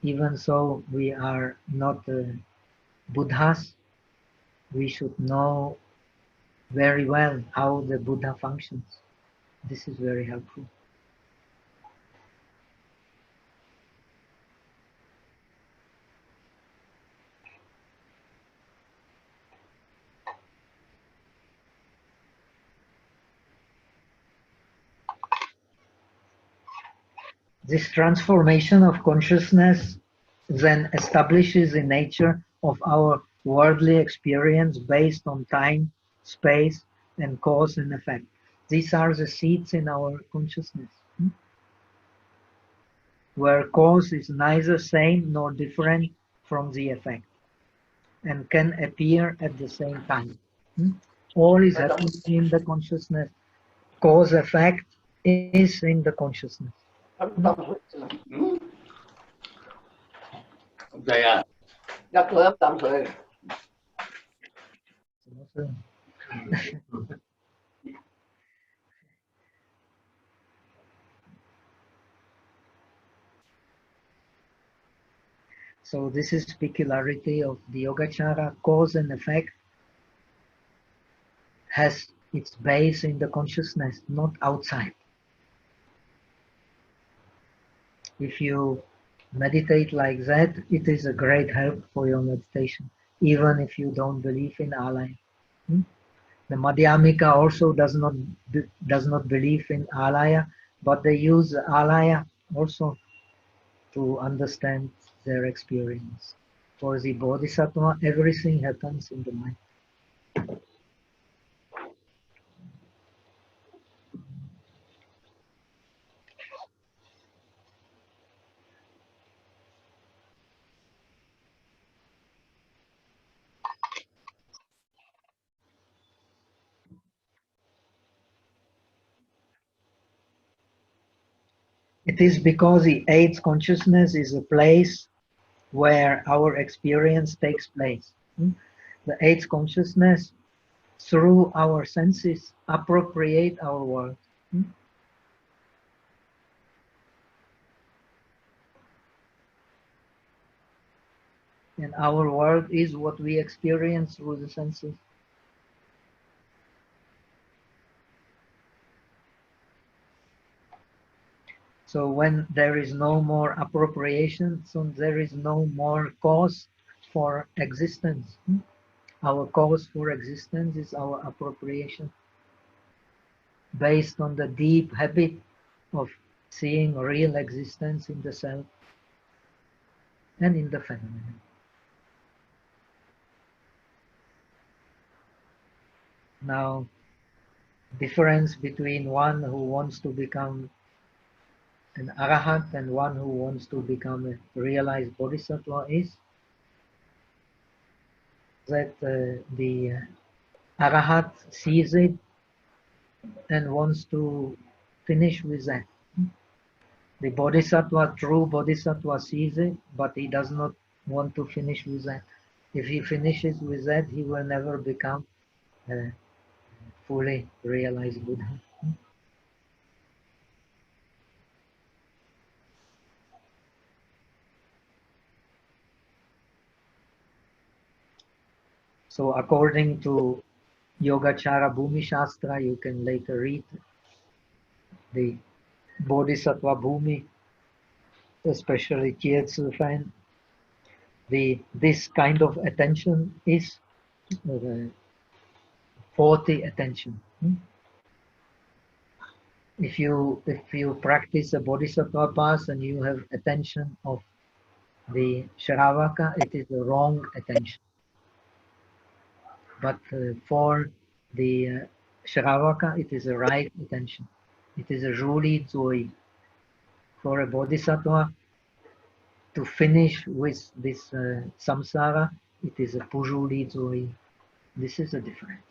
Even so, we are not Buddhas. We should know very well how the Buddha functions. This is very helpful. This transformation of consciousness then establishes the nature of our worldly experience based on time, space, and cause and effect. These are the seeds in our consciousness, where cause is neither same nor different from the effect, and can appear at the same time. All is happening in the consciousness. Cause effect is in the consciousness. Vậy à, nhắc tôi ấp tạm thời. So this is peculiarity of the Yogacara. Cause and effect has its base in the consciousness, not outside. If you meditate like that, it is a great help for your meditation, even if you don't believe in Alaya. The Madhyamika also does not believe in Alaya, but they use Alaya also to understand their experience. For the bodhisattva, everything happens in the mind. It is because the eighth consciousness is a place where our experience takes place. The eighth consciousness, through our senses, appropriate our world. And our world is what we experience through the senses. So when there is no more appropriation, so there is no more cause for existence. Our cause for existence is our appropriation, based on the deep habit of seeing real existence in the self. and in the phenomenon. Now, difference between one who wants to become an arahat and one who wants to become a realized bodhisattva is that the arahat sees it and wants to finish with that. The bodhisattva, true bodhisattva, sees it, but he does not want to finish with that. If he finishes with that, he will never become a fully realized Buddha. So according to Yogacara Bhumi Shastra, you can later read the Bodhisattva Bhumi, especially Chietsu Fan. This kind of attention is 40 attention. If you practice a Bodhisattva path and you have attention of the Shravaka, it is the wrong attention. But for the Shravaka, it is a right attention. It is a Juli Zoi. For a Bodhisattva to finish with this samsara, it is a Pujuli Zoi. This is a difference.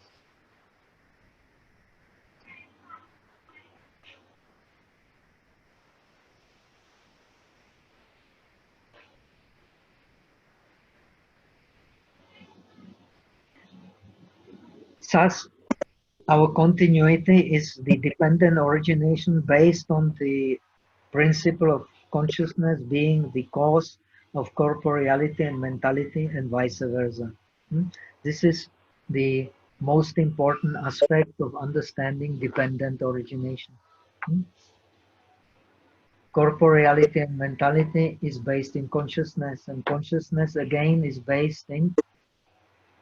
Thus, our continuity is the dependent origination based on the principle of consciousness being the cause of corporeality and mentality and vice versa. This is the most important aspect of understanding dependent origination. Corporeality and mentality is based in consciousness, and consciousness again is based in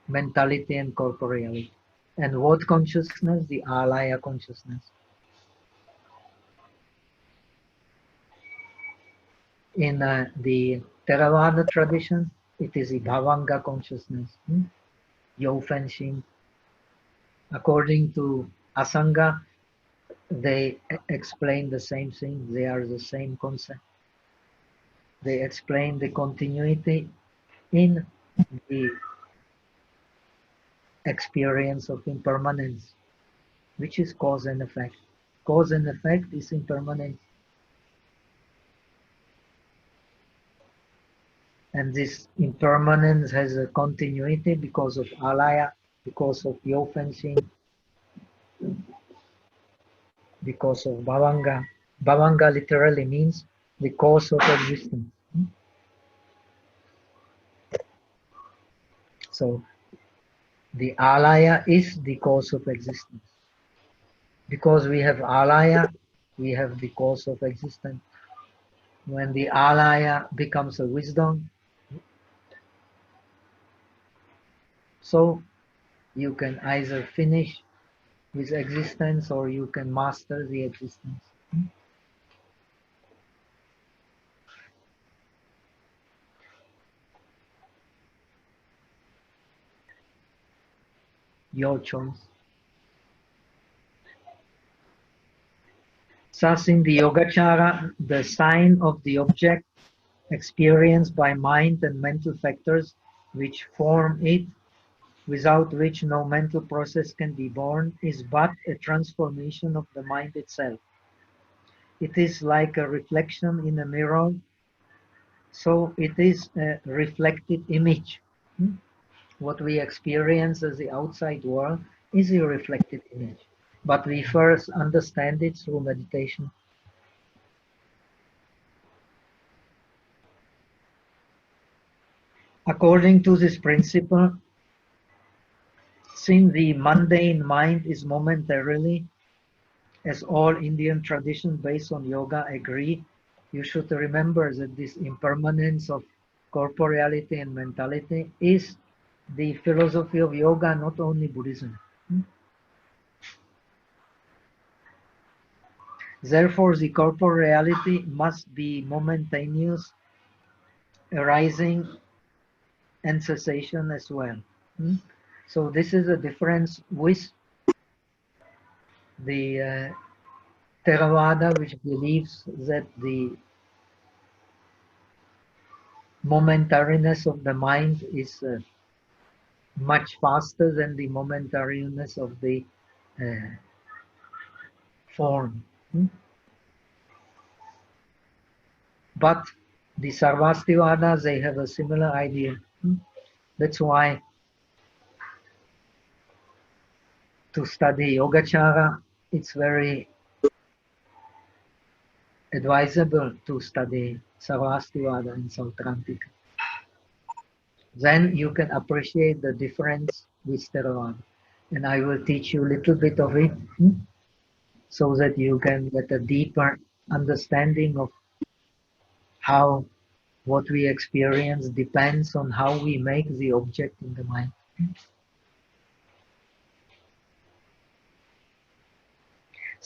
mentality and corporeality. And what consciousness? The Alaya consciousness. In the Theravada tradition, it is the Bhavanga consciousness, Yo-Fenshin. According to Asanga, they explain the same thing. They are the same concept. They explain the continuity in the experience of impermanence, which is cause and effect. Cause and effect is impermanence. And this impermanence has a continuity because of Alaya, because of Yo-Fenshin, because of Bhavanga. Bhavanga literally means the cause of existence. So the Alaya is the cause of existence. Because we have Alaya, we have the cause of existence. When the Alaya becomes a wisdom, so you can either finish with existence or you can master the existence. Your choice. Thus in the Yogacara, the sign of the object experienced by mind and mental factors which form it, without which no mental process can be born, is but a transformation of the mind itself. It is like a reflection in a mirror, so it is a reflected image. What we experience as the outside world is a reflected image, but we first understand it through meditation. According to this principle, since the mundane mind is momentarily, as all Indian traditions based on yoga agree, you should remember that this impermanence of corporeality and mentality is the philosophy of yoga, not only Buddhism. Therefore, the corporeality must be momentaneous arising and cessation as well. So this is a difference with the Theravada, which believes that the momentariness of the mind is much faster than the momentariness of the form. But the Sarvastivada, they have a similar idea. That's why to study Yogacara, it's very advisable to study Sarvastivada and Sautrantika. Then you can appreciate the difference with Theravada. And I will teach you a little bit of it so that you can get a deeper understanding of how what we experience depends on how we make the object in the mind.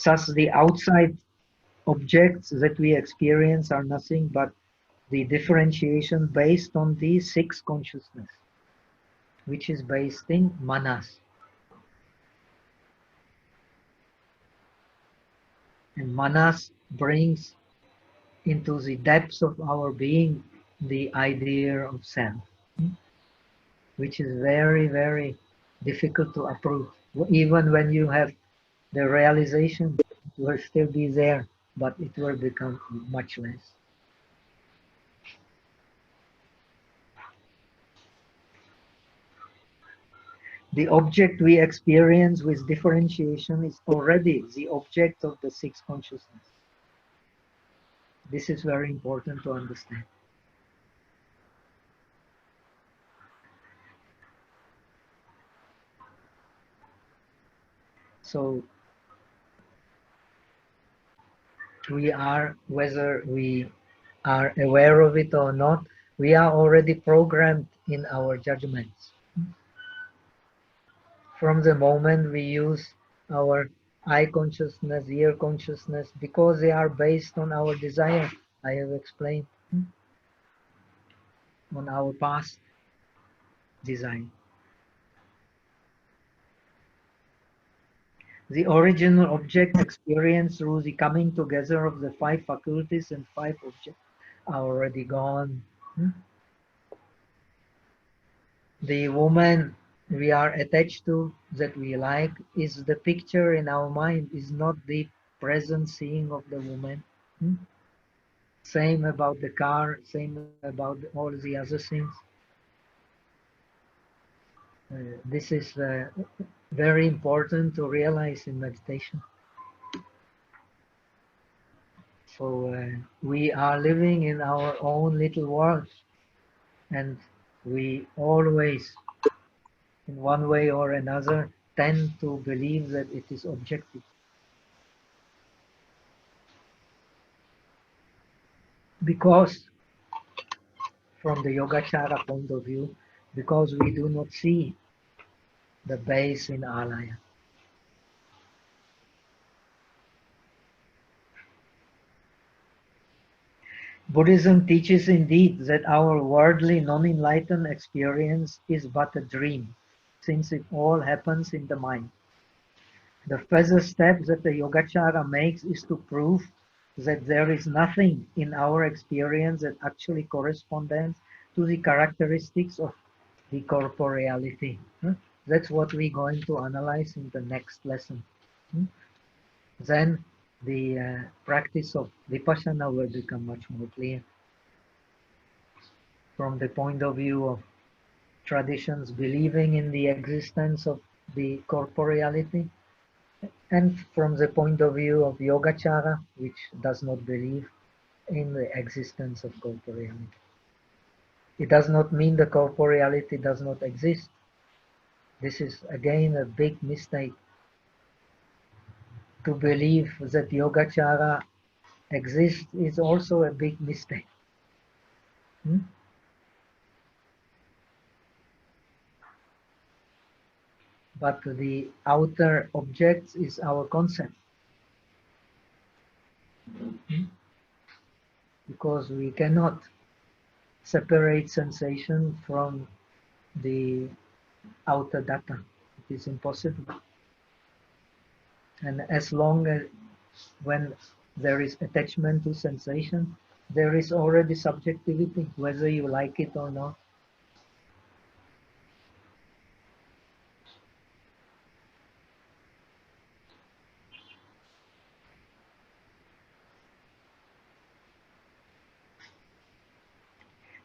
Thus, the outside objects that we experience are nothing but the differentiation based on the six consciousness, which is based in manas. And manas brings into the depths of our being the idea of self, which is very, very difficult to approve. Even when you have the realization, it will still be there, but it will become much less. The object we experience with differentiation is already the object of the six consciousness. This is very important to understand. So we are, whether we are aware of it or not, we are already programmed in our judgments. From the moment we use our eye consciousness, ear consciousness, because they are based on our desire, I have explained, on our past design. The original object experience through the coming together of the five faculties and five objects are already gone. The woman we are attached to, that we like, is the picture in our mind, is not the present seeing of the woman. Same about the car, same about all the other things. This is very important to realize in meditation. So we are living in our own little world, and we always, in one way or another, tend to believe that it is objective. Because from the Yogacara point of view, because we do not see the base in Alaya. Buddhism teaches indeed that our worldly non-enlightened experience is but a dream, since it all happens in the mind. The first step that the Yogacara makes is to prove that there is nothing in our experience that actually corresponds to the characteristics of the corporeality. That's what we're going to analyze in the next lesson. Then the practice of Vipassana will become much more clear. From the point of view of traditions believing in the existence of the corporeality, and from the point of view of Yogacara, which does not believe in the existence of corporeality. It does not mean the corporeality does not exist. This is again a big mistake. To believe that Yogacara exists is also a big mistake. But the outer object is our concept. Because we cannot separate sensation from the outer data. It is impossible. And as long as when there is attachment to sensation, there is already subjectivity, whether you like it or not.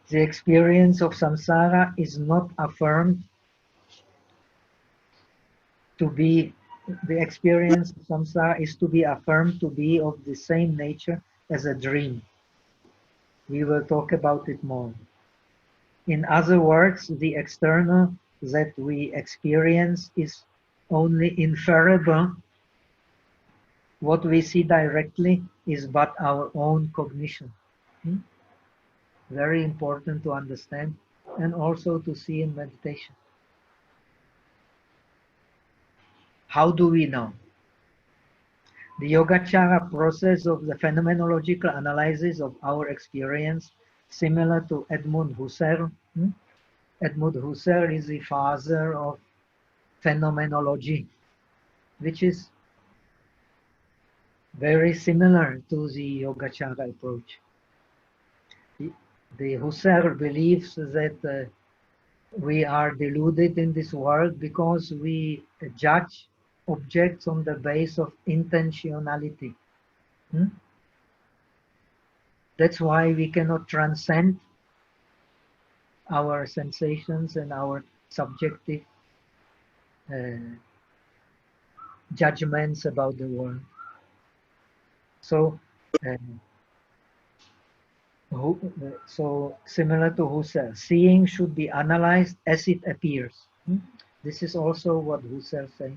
The experience of samsara is not affirmed to be, the experience of samsara is to be affirmed to be of the same nature as a dream. We will talk about it more. In other words, the external that we experience is only inferable. What we see directly is but our own cognition. Very important to understand and also to see in meditation. How do we know? The Yogacara process of the phenomenological analysis of our experience, similar to Edmund Husserl. Edmund Husserl is the father of phenomenology, which is very similar to the Yogacara approach. The Husserl believes that we are deluded in this world because we judge objects on the basis of intentionality. That's why we cannot transcend our sensations and our subjective judgments about the world. So, similar to Husserl, seeing should be analyzed as it appears. This is also what Husserl says.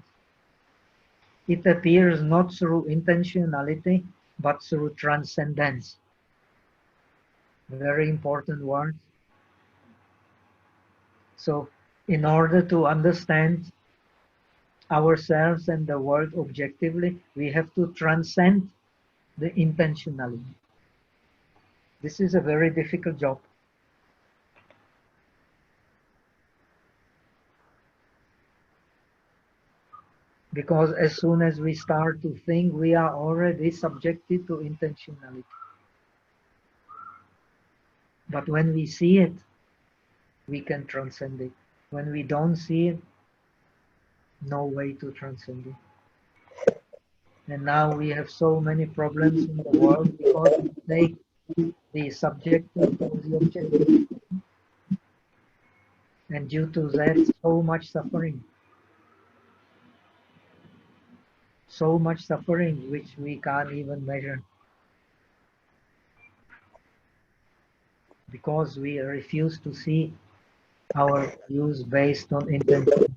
It appears not through intentionality, but through transcendence. Very important word. So, in order to understand ourselves and the world objectively, we have to transcend the intentionality. This is a very difficult job. Because as soon as we start to think, we are already subjected to intentionality. But when we see it, we can transcend it. When we don't see it, no way to transcend it. And now we have so many problems in the world because we take the subjective for the objective. And due to that, so much suffering. So much suffering which we can't even measure. Because we refuse to see our views based on intention.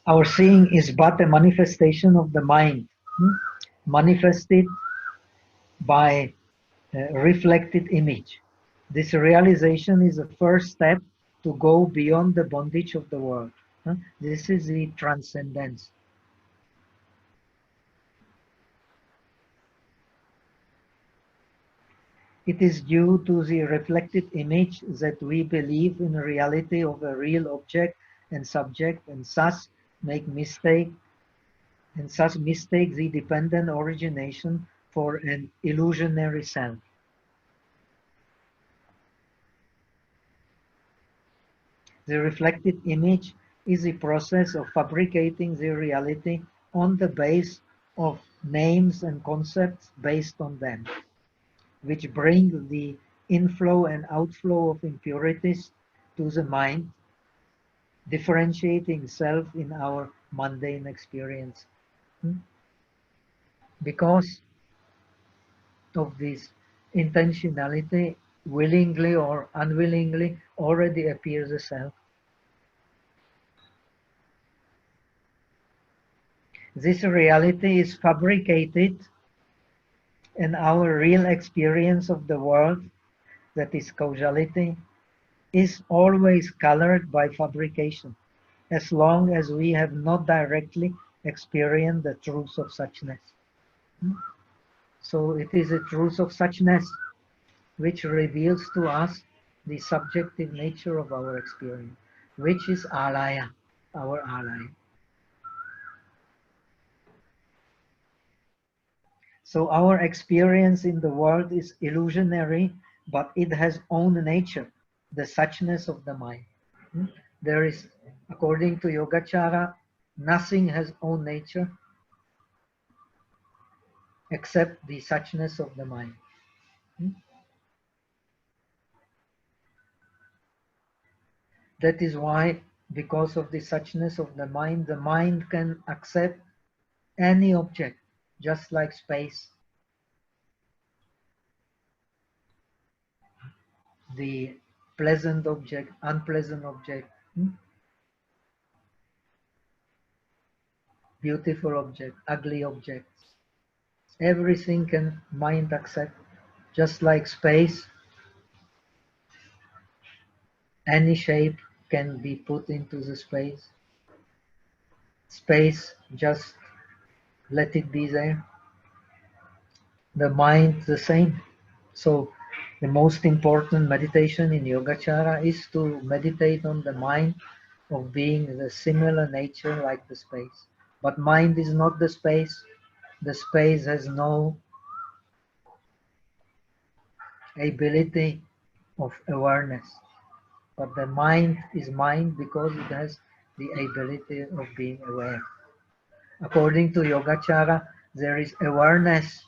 Our seeing is but a manifestation of the mind, manifested by a reflected image. This realization is the first step to go beyond the bondage of the world. This is the transcendence. It is due to the reflected image that we believe in the reality of a real object and subject, and thus make mistake, and thus mistake the dependent origination for an illusionary self. The reflected image is the process of fabricating the reality on the base of names and concepts based on them, which bring the inflow and outflow of impurities to the mind, differentiating self in our mundane experience. Because of this intentionality, willingly or unwillingly, already appears a self. This reality is fabricated And our real experience of the world, that is causality, is always colored by fabrication, as long as we have not directly experienced the truth of suchness. So it is a truth of suchness which reveals to us the subjective nature of our experience, which is Alaya, our Alaya. So our experience in the world is illusionary, but it has own nature, the suchness of the mind. There is, according to Yogacara, nothing has own nature except the suchness of the mind. That is why, because of the suchness of the mind can accept any object, just like space. The pleasant object, unpleasant object, beautiful object, ugly objects. Everything can mind accept, just like space. Any shape can be put into the space. Space, just let it be there. The mind, the same. So the most important meditation in Yogacara is to meditate on the mind of being the similar nature like the space. But mind is not the space. The space has no ability of awareness. But the mind is mind because it has the ability of being aware. According to Yogacara, there is awareness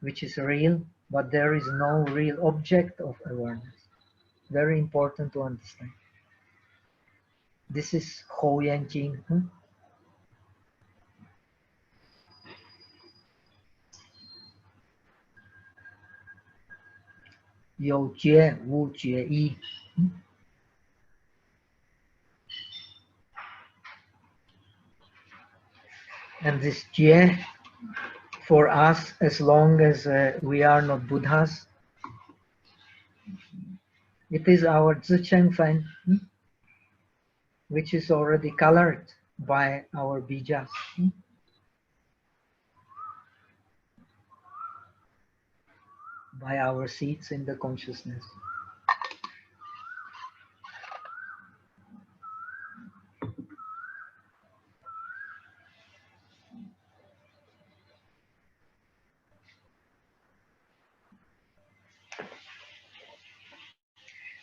which is real, but there is no real object of awareness. Very important to understand. This is Ho Yan Jing. 有觉无觉一。And this jie, for us, as long as we are not Buddhas, it is our zicheng fan, which is already colored by our bijas. By our seeds in the consciousness.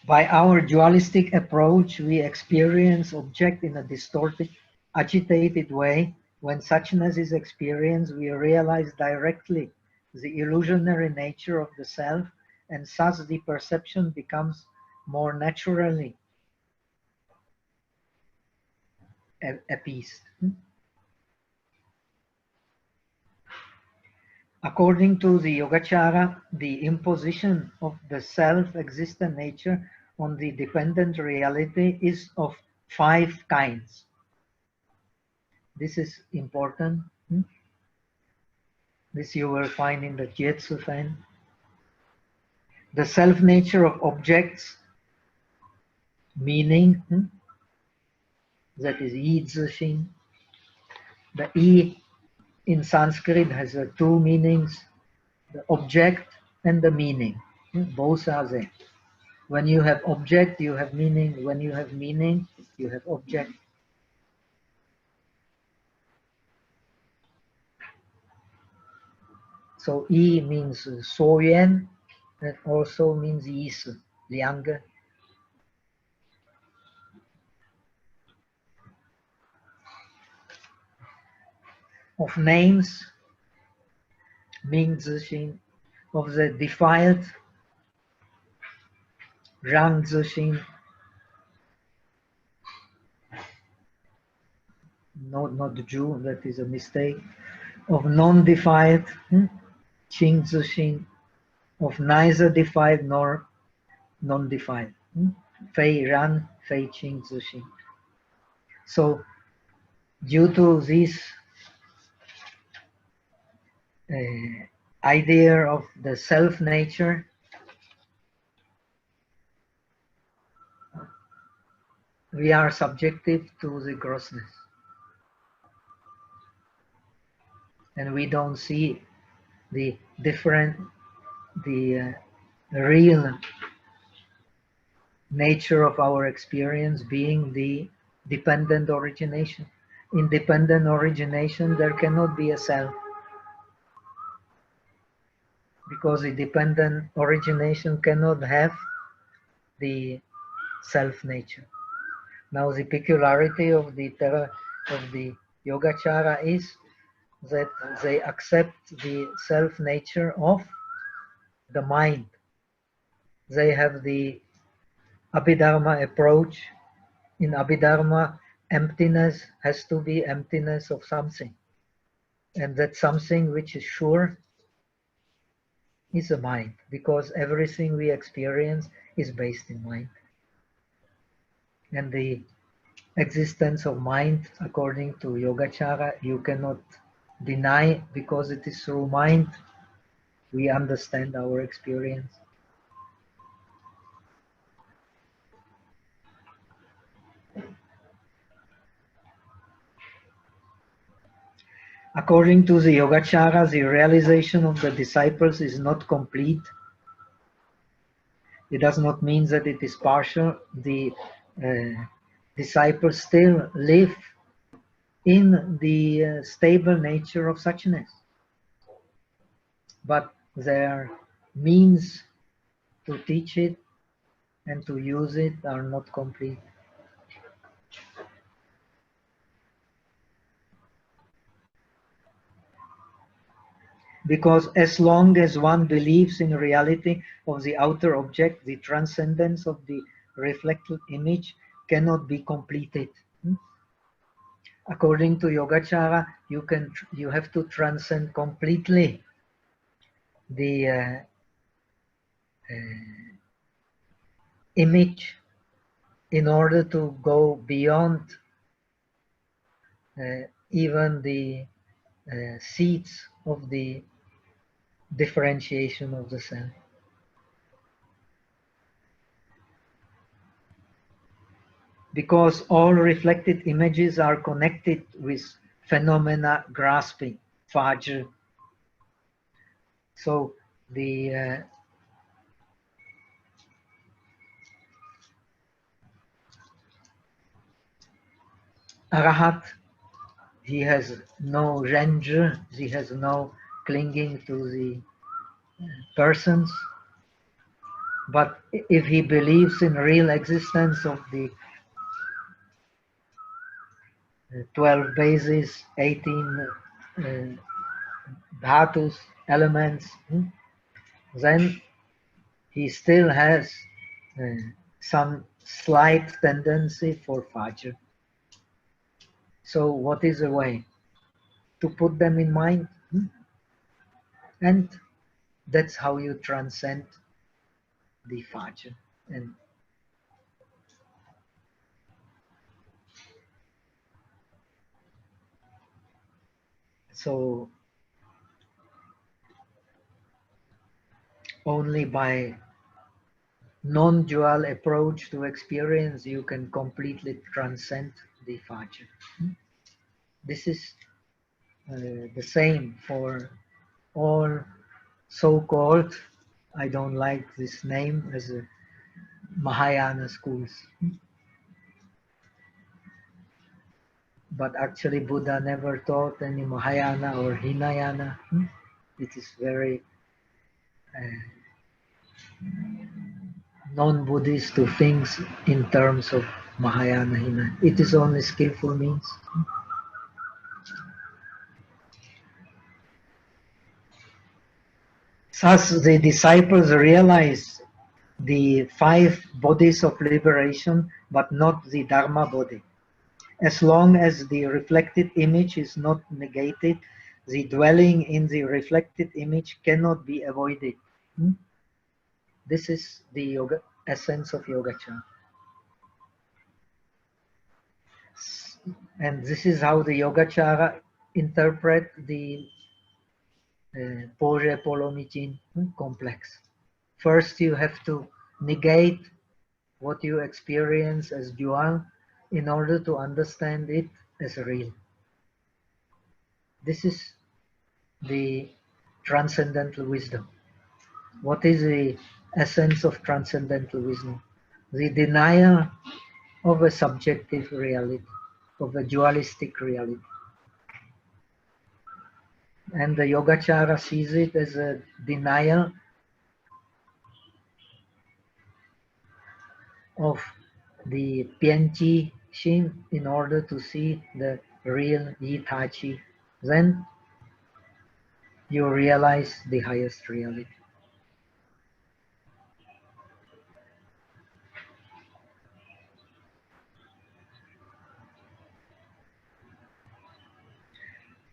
By our dualistic approach, we experience object in a distorted, agitated way. When suchness is experienced, we realize directly the illusionary nature of the self, and thus the perception becomes more naturally appeased. According to the Yogacara, the imposition of the self-existent nature on the dependent reality is of 5 kinds. This is important. This you will find in the Jietsu Fan. The self-nature of objects, meaning, that is Yi Zixing. The Yi in Sanskrit has 2 meanings, the object and the meaning. Both are there. When you have object, you have meaning. When you have meaning, you have object. So Yi means 所缘, and also means 意思, 两个. Of names, 名字心, of the defiled, 让自心, not Jew, that is a mistake, of non-defiled, 清自心, of neither defiled nor non-defiled, 非然非清自心. So due to these idea of the self nature, we are subjective to the grossness. And we don't see the different, the real nature of our experience being the dependent origination. In dependent origination, there cannot be a self, because the dependent origination cannot have the self nature. Now, the peculiarity of the Yogacara is that they accept the self nature of the mind. They have the Abhidharma approach. In Abhidharma, emptiness has to be emptiness of something. And that something which is sure is the mind, because everything we experience is based in mind. And the existence of mind, according to Yogacara, you cannot deny, because it is through mind we understand our experience. According to the Yogacara, the realization of the disciples is not complete. It does not mean that it is partial. The disciples still live in the stable nature of suchness, but their means to teach it and to use it are not complete. Because as long as one believes in reality of the outer object, the transcendence of the reflected image cannot be completed. According to Yogacara, you have to transcend completely the image in order to go beyond even the seeds of the differentiation of the self. Because all reflected images are connected with phenomena grasping, fajr. So the arahat, he has no renju, he has no clinging to the persons. But if he believes in real existence of the 12 bases, 18 dhatus, elements, then he still has some slight tendency for fajr. So what is the way? To put them in mind, and that's how you transcend the fajr. And so only by non-dual approach to experience you can completely transcend the fajr. This is the same for all so-called, I don't like this name, as a Mahayana schools. But actually Buddha never taught any Mahayana or Hinayana. It is very non-Buddhist to think in terms of Mahayana, Hinayana. It is only skillful means. Thus the disciples realize the 5 bodies of liberation, but not the Dharma body. As long as the reflected image is not negated, the dwelling in the reflected image cannot be avoided. This is the essence of Yogacara. And this is how the Yogacara interpret the Poje Polomichin complex. First, you have to negate what you experience as dual in order to understand it as real. This is the transcendental wisdom. What is the essence of transcendental wisdom? The denial of a subjective reality, of a dualistic reality. And the Yogacara sees it as a denial of the Pianchi Shin in order to see the real Yitachi. Then you realize the highest reality.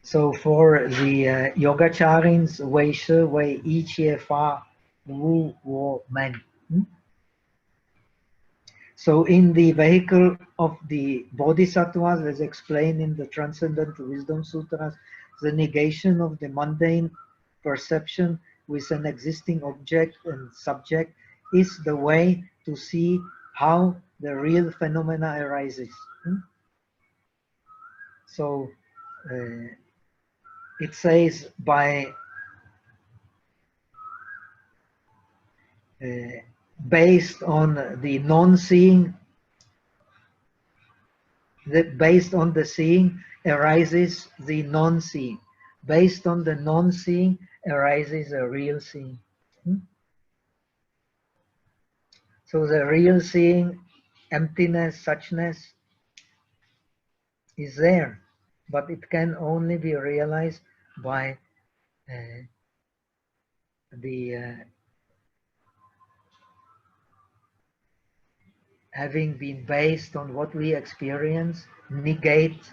So for the Yogacharins, Wei Shi Wei Yi Qie Fa Wu Wo Men. So in the vehicle of the bodhisattvas, as explained in the Transcendental Wisdom Sutras, the negation of the mundane perception with an existing object and subject is the way to see how the real phenomena arises. So it says by based on the non-seeing, based on the seeing arises the non-seeing. Based on the non-seeing arises a real seeing. So the real seeing, emptiness, suchness is there, but it can only be realized by having been based on what we experience, negate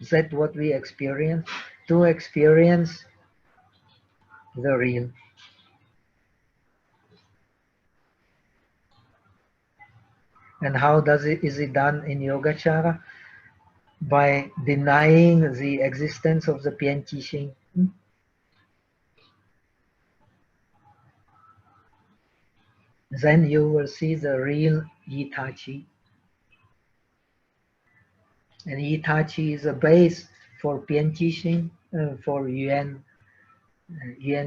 that what we experience to experience the real. And how is it done in Yogacara? By denying the existence of the Pianchi Shin. Then you will see the real Yitachi. And Yitachi is a base for Pianchi Shin, for Yuan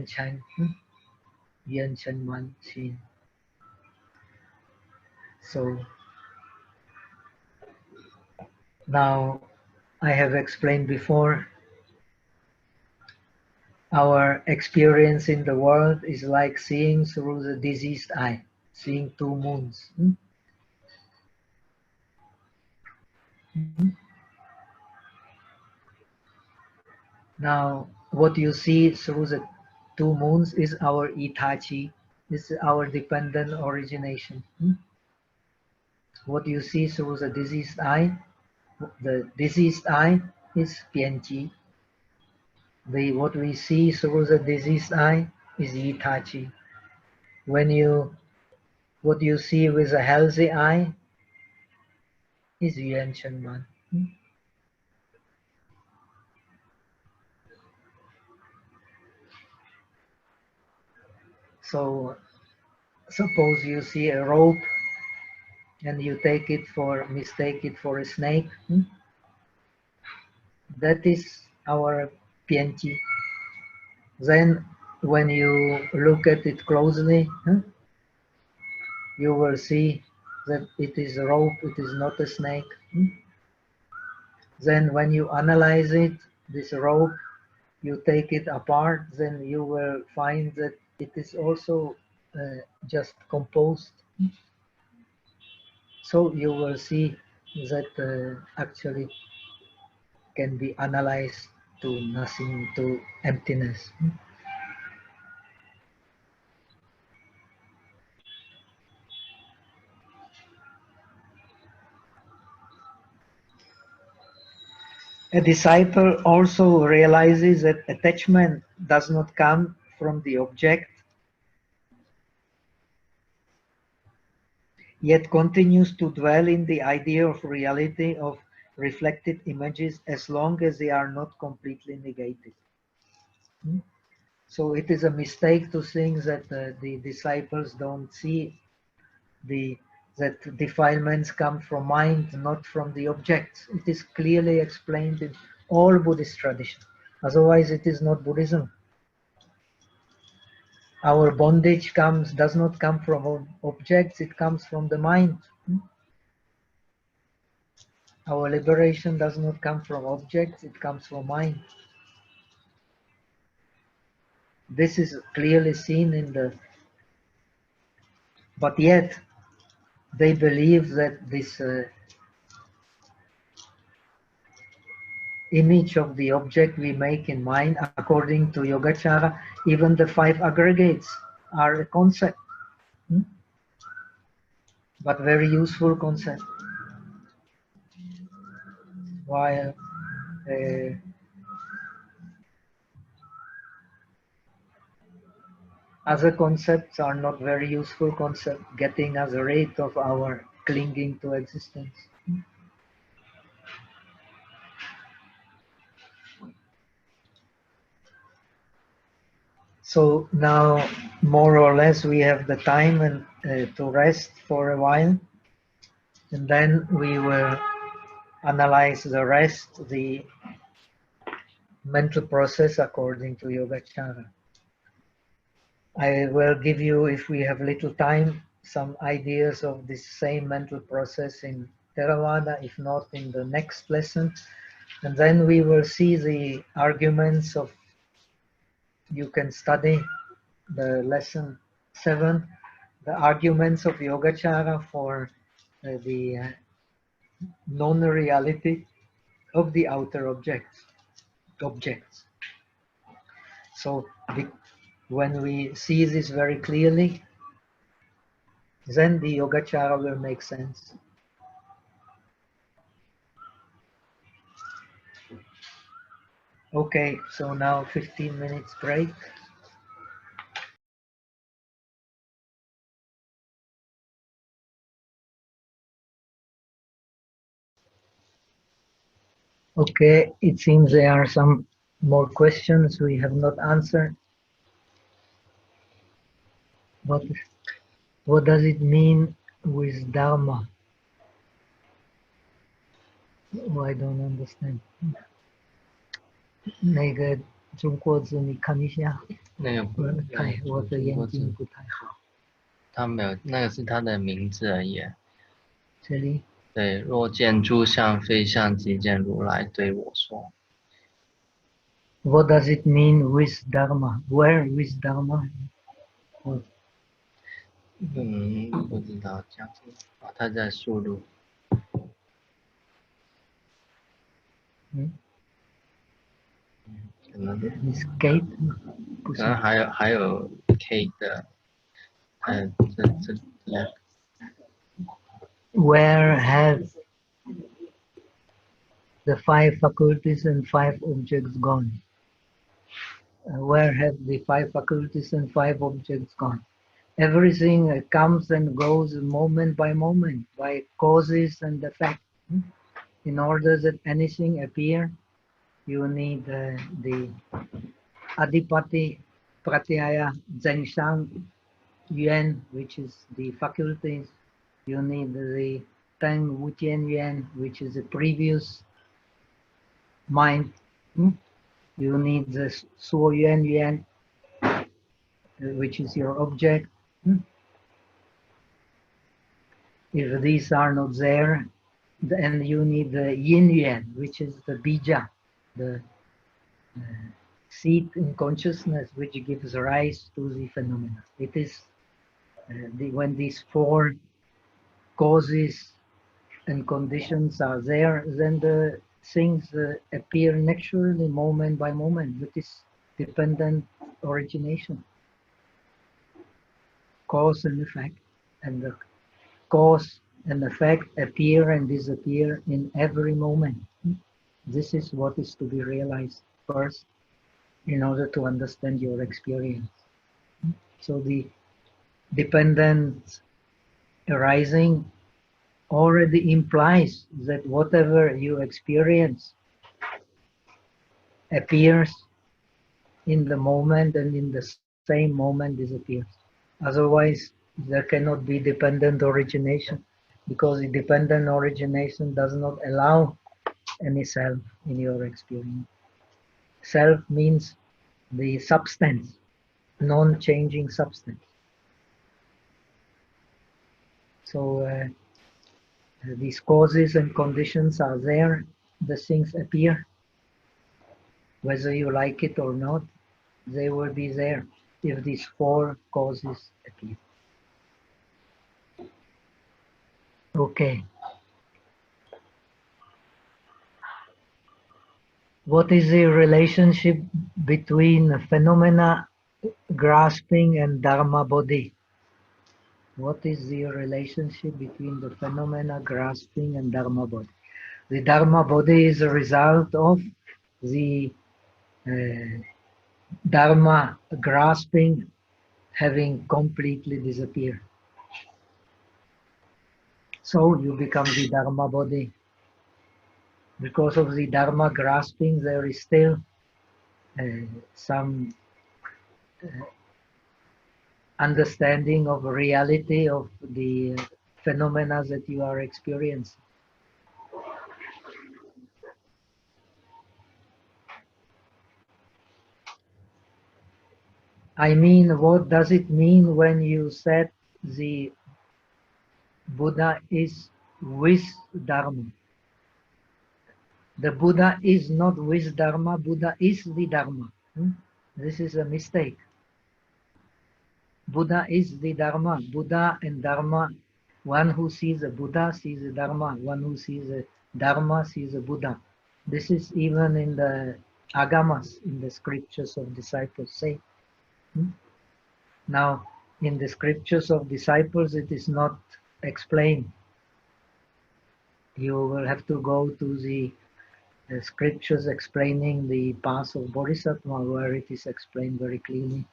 Chen, Yuan Chen Man Shin. So now I have explained before, our experience in the world is like seeing through the diseased eye, seeing two moons. Now, what you see through the two moons is our Itachi, is our dependent origination. What you see through the diseased eye is Pianchi. What we see through the diseased eye is Itachi. What you see with a healthy eye is Yuan Chen Man. So suppose you see a rope and you mistake it for a snake. That is our Pianchi. Then when you look at it closely, you will see that it is a rope, it is not a snake. Then when you analyze it, this rope, you take it apart, then you will find that it is also just composed. So you will see that actually can be analyzed to nothing, to emptiness. A disciple also realizes that attachment does not come from the object, yet continues to dwell in the idea of reality of reflected images as long as they are not completely negated. So it is a mistake to think that the disciples don't see that defilements come from mind, not from the objects. It is clearly explained in all Buddhist traditions. Otherwise, it is not Buddhism. Our bondage does not come from objects, it comes from the mind. Our liberation does not come from objects, it comes from mind. This is clearly seen in the... But yet, they believe that this image of the object we make in mind, according to Yogacara, even the 5 aggregates are a concept. But very useful concept. While other concepts are not very useful concepts, getting us rid of our clinging to existence. So now, more or less, we have the time and to rest for a while, and then we will analyze the rest, the mental process according to Yogacara. I will give you, if we have little time, some ideas of this same mental process in Theravada, if not in the next lesson. And then we will see the arguments of, you can study the lesson 7, the arguments of Yogacara for the non-reality of the outer objects. So when we see this very clearly, then the Yogacara will make sense. Okay, so now 15 minutes break. Okay, it seems there are some more questions we have not answered. What does it mean with Dharma? Oh, I don't understand. 那个中国字你看一下。那个不太，我的眼睛不太好。他没有，那个是他的名字而已。这里。对，若见诸相非相，即见如来对我说。What does it mean with Dharma? Where with Dharma? 不知道这样子。他在输入。可能 Escape 可能还有 K 的，Where has the 5 faculties and 5 objects gone? Where have the 5 faculties and 5 objects gone? Everything comes and goes moment by moment, by causes and effects. In order that anything appear, you need the Adipati Pratyaya Zhengshang Yuan, which is the faculties. You need the Teng Wutian Yuan, which is the previous mind. You need the Suo Yuan Yuan, which is your object. If these are not there, then you need the Yin Yuan, which is the Bija, the seat in consciousness which gives rise to the phenomena. It is when these 4 causes and conditions are there, then the things appear naturally moment by moment. That is dependent origination. Cause and effect. And the cause and effect appear and disappear in every moment. This is what is to be realized first in order to understand your experience. So the dependence arising already implies that whatever you experience appears in the moment and in the same moment disappears. Otherwise, there cannot be dependent origination, because the dependent origination does not allow any self in your experience. Self means the substance, non-changing substance. So these causes and conditions are there, the things appear. Whether you like it or not, they will be there if these four causes appear. Okay. What is the relationship between phenomena grasping and Dharma body? What is the relationship between the phenomena grasping and Dharma body? The Dharma body is a result of the Dharma grasping having completely disappeared. So you become the Dharma body. Because of the Dharma grasping, there is still some understanding of reality of the phenomena that you are experiencing. I mean, what does it mean when you said the Buddha is with Dharma? The Buddha is not with Dharma, Buddha is the Dharma. This is a mistake. Buddha is the Dharma. Buddha and Dharma, one who sees a Buddha sees a Dharma, one who sees a Dharma sees a Buddha. This is even in the Agamas, in the scriptures of disciples say. Now, in the scriptures of disciples, it is not explained. You will have to go to the scriptures explaining the path of bodhisattva, where it is explained very clearly.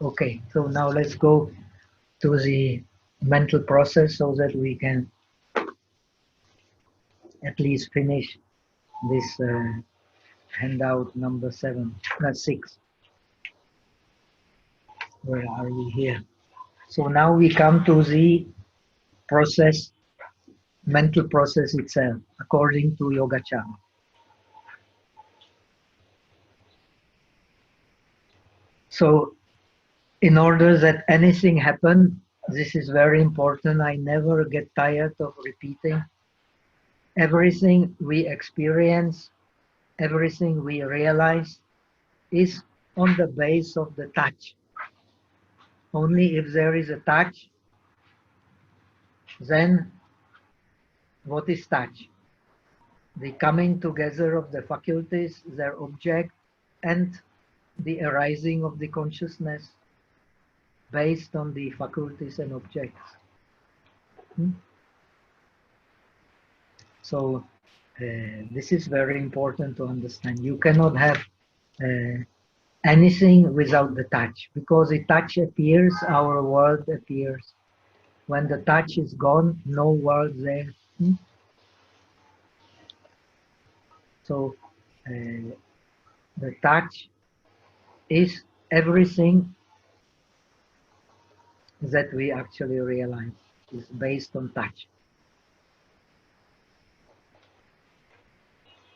Okay, so now let's go to the mental process so that we can at least finish this handout number 6. Where are we here? So now we come to the process, mental process itself, according to Yogacara. So in order that anything happen, this is very important. I never get tired of repeating. Everything we experience, everything we realize is on the base of the touch. Only if there is a touch, then what is touch? The coming together of the faculties, their object, and the arising of the consciousness based on the faculties and objects. So this is very important to understand. You cannot have anything without the touch, because the touch appears, our world appears. When the touch is gone, no world there. So the touch is everything that we actually realize is based on touch.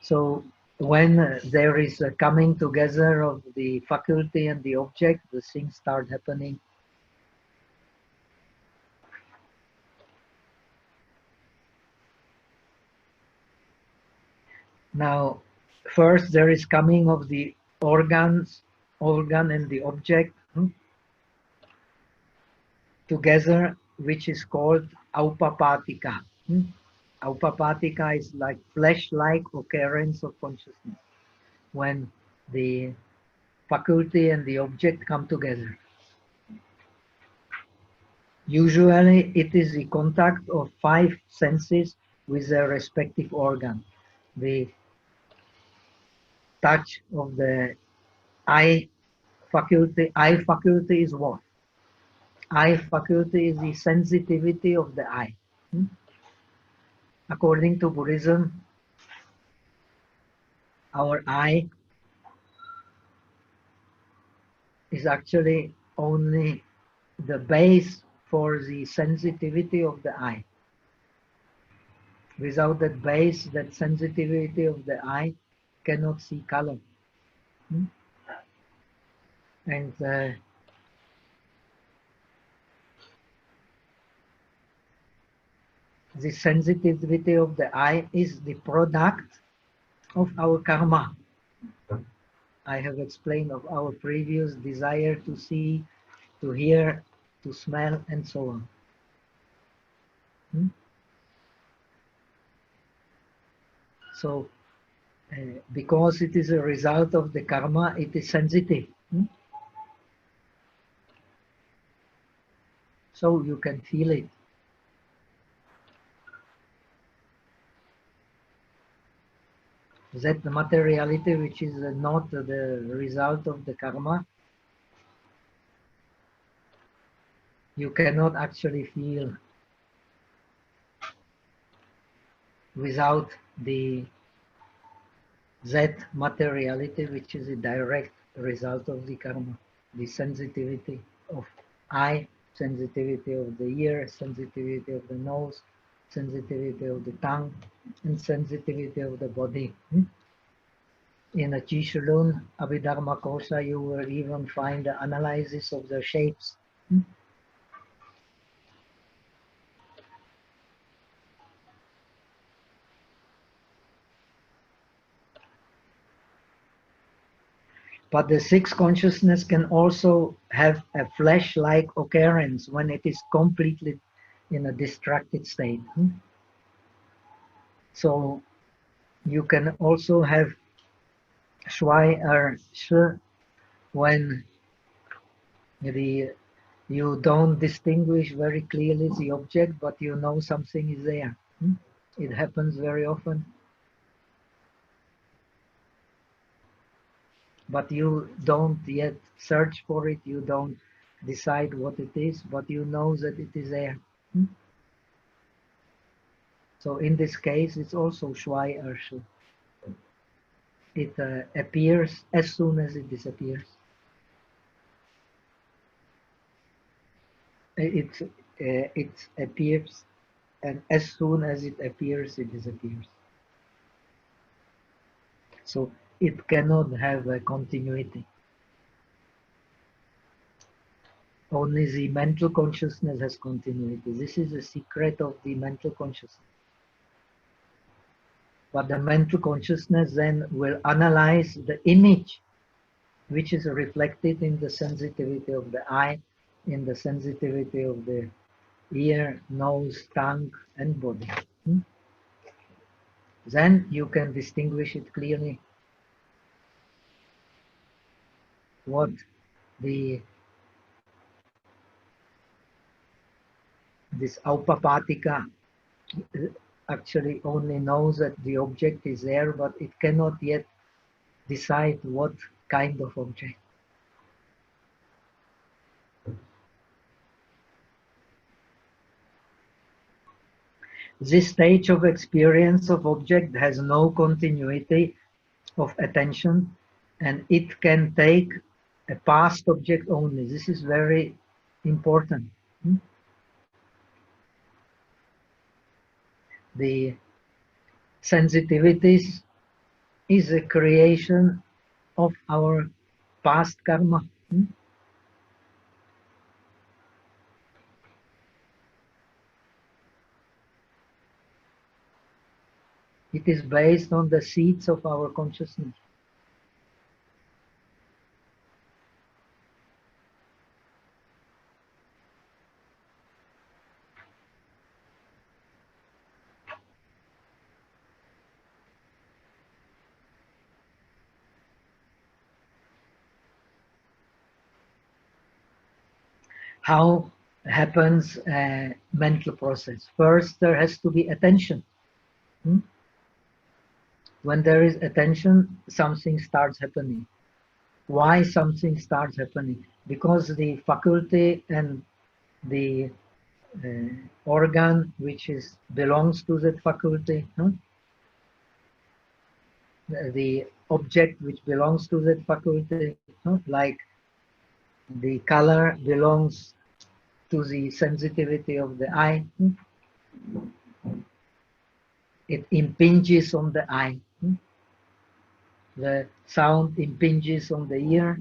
So when there is a coming together of the faculty and the object, the things start happening. Now, first there is coming of the organ and the object together, which is called aupapatika. Aupapatika is like flesh-like occurrence of consciousness, when the faculty and the object come together. Usually it is the contact of 5 senses with their respective organ. The touch of the eye faculty is what? Eye faculty is the sensitivity of the eye. According to Buddhism, our eye is actually only the base for the sensitivity of the eye. Without that base, that sensitivity of the eye cannot see color. And the sensitivity of the eye is the product of our karma. I have explained of our previous desire to see, to hear, to smell, and so on. So, because it is a result of the karma, it is sensitive. So you can feel it. That materiality which is not the result of the karma, you cannot actually feel without that materiality which is a direct result of the karma, the sensitivity of eye, sensitivity of the ear, sensitivity of the nose, sensitivity of the tongue, and sensitivity of the body. In a Jishulun, Abhidharma Kosha, you will even find the analysis of the shapes. But the sixth consciousness can also have a flash-like occurrence when it is completely in a distracted state. So you can also have Shuai or Shi when you don't distinguish very clearly the object, but you know something is there. It happens very often. But you don't yet search for it, you don't decide what it is, but you know that it is there. So in this case, it's also Shuai or Shi. It appears as soon as it disappears. It appears, and as soon as it appears, it disappears. So it cannot have a continuity. Only the mental consciousness has continuity. This is the secret of the mental consciousness. But the mental consciousness then will analyze the image which is reflected in the sensitivity of the eye, in the sensitivity of the ear, nose, tongue, and body. Then you can distinguish it clearly what this aupapatika actually only knows that the object is there, but it cannot yet decide what kind of object. This stage of experience of object has no continuity of attention, and it can take a past object only. This is very important. The sensitivities is a creation of our past karma. It is based on the seeds of our consciousness. How happens a mental process? First, there has to be attention. When there is attention, something starts happening. Why something starts happening? Because the faculty and the organ which belongs to that faculty, the object which belongs to that faculty, like the color belongs to the sensitivity of the eye. It impinges on the eye. The sound impinges on the ear.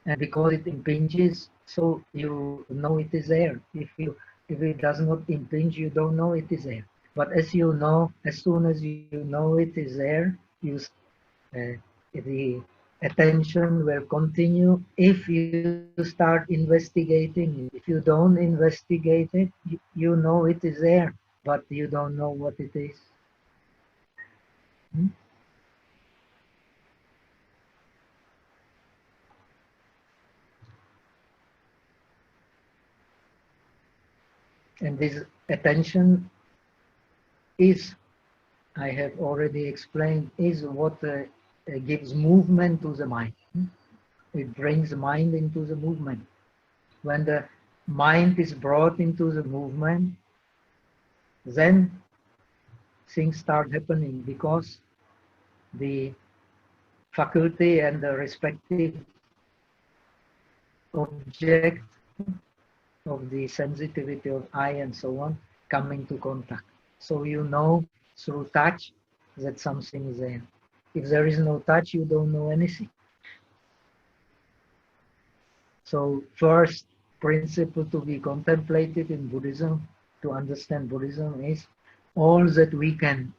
And because it impinges, so you know it is there. If it does not impinge, you don't know it is there. But as you know, as soon as you know it is there, the attention will continue. If you start investigating, if you don't investigate it, you know it is there, but you don't know what it is. And this attention is, I have already explained, is what gives movement to the mind. It brings the mind into the movement. When the mind is brought into the movement, then things start happening, because the faculty and the respective object of the sensitivity of eye and so on come into contact. So you know through touch that something is there. If there is no touch, you don't know anything. So first principle to be contemplated in Buddhism, to understand Buddhism, is all that we can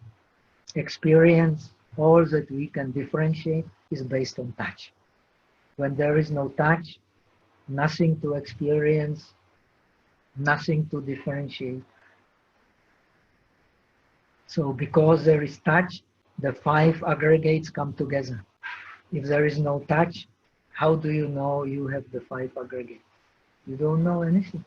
experience, all that we can differentiate is based on touch. When there is no touch, nothing to experience, nothing to differentiate. So because there is touch, the five aggregates come together. If there is no touch, how do you know you have the five aggregates? You don't know anything.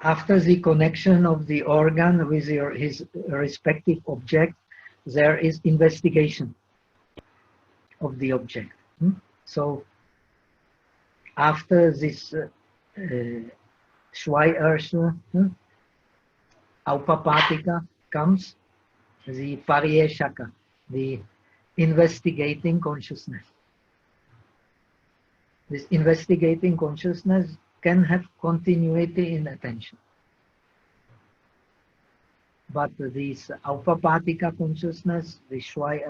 After the connection of the organ with his respective object, there is investigation of the object. So after this Shwai Aupapatika comes the Pariyeshaka, the investigating consciousness. This investigating consciousness can have continuity in attention. But this Aupapatika consciousness, the Shwai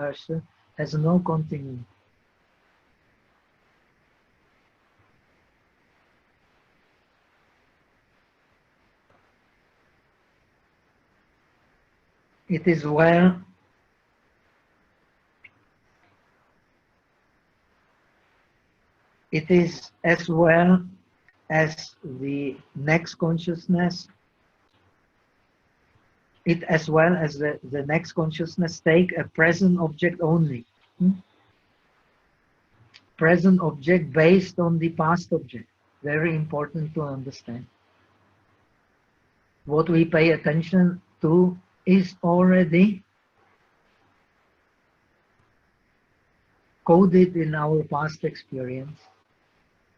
has no continuity. It is well it is as well as the next consciousness, it as well as the next consciousness take a present object only. Present object based on the past object. Very important to understand. What we pay attention to is already coded in our past experience.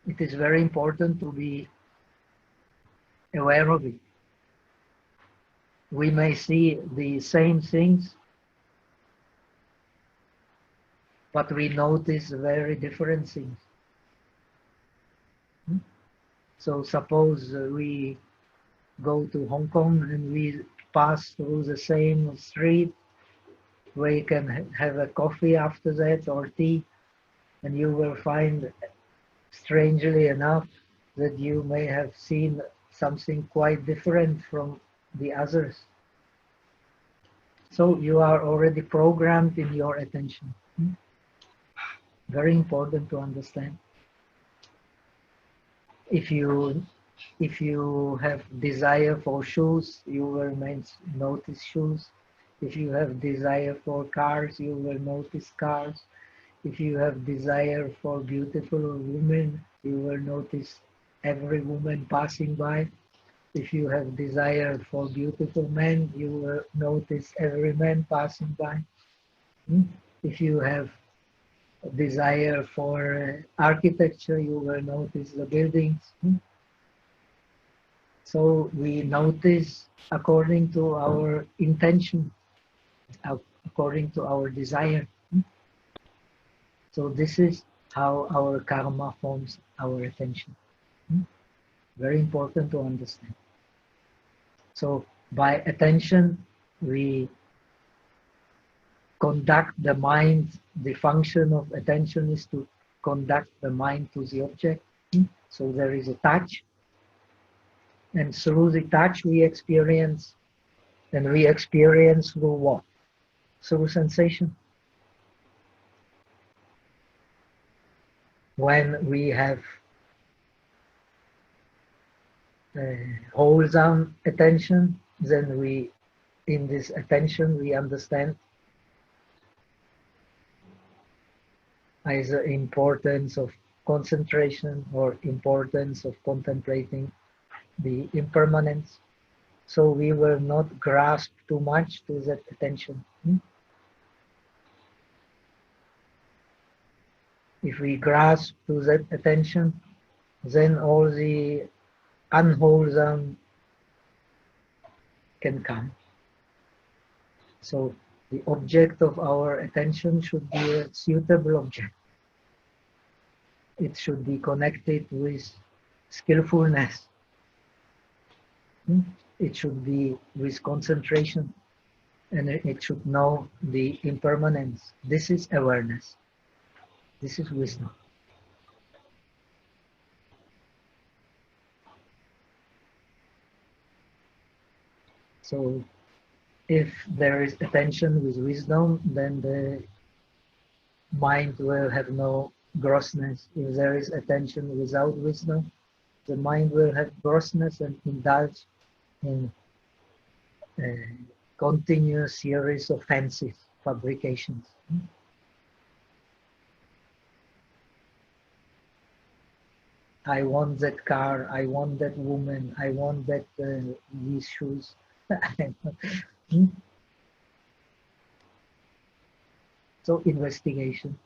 It is very important to be aware of it. We may see the same things, but we notice very different things. So suppose we go to Hong Kong and we pass through the same street, we can have a coffee after that or tea, and you will find, strangely enough, that you may have seen something quite different from the others. So you are already programmed in your attention. Very important to understand. If you have desire for shoes, you will notice shoes. If you have desire for cars, you will notice cars. If you have desire for beautiful women, you will notice every woman passing by. If you have desire for beautiful men, you will notice every man passing by. If you have a desire for architecture, you will notice the buildings. So we notice according to our intention, according to our desire. So this is how our karma forms our attention. Very important to understand. So by attention, we conduct the mind. The function of attention is to conduct the mind to the object. So there is a touch. And through the touch we experience, and we experience through what? Through sensation. When we have wholesome attention, then we, in this attention, we understand either importance of concentration or importance of contemplating the impermanence. So we will not grasp too much to that attention. If we grasp to that attention, then all the unwholesome can come. So the object of our attention should be a suitable object. It should be connected with skillfulness. It should be with concentration, and it should know the impermanence. This is awareness. This is wisdom. So if there is attention with wisdom, then the mind will have no grossness. If there is attention without wisdom, the mind will have grossness and indulge in a continuous series of fancies, fabrications. I want that car, I want that woman, I want that these shoes. So investigation.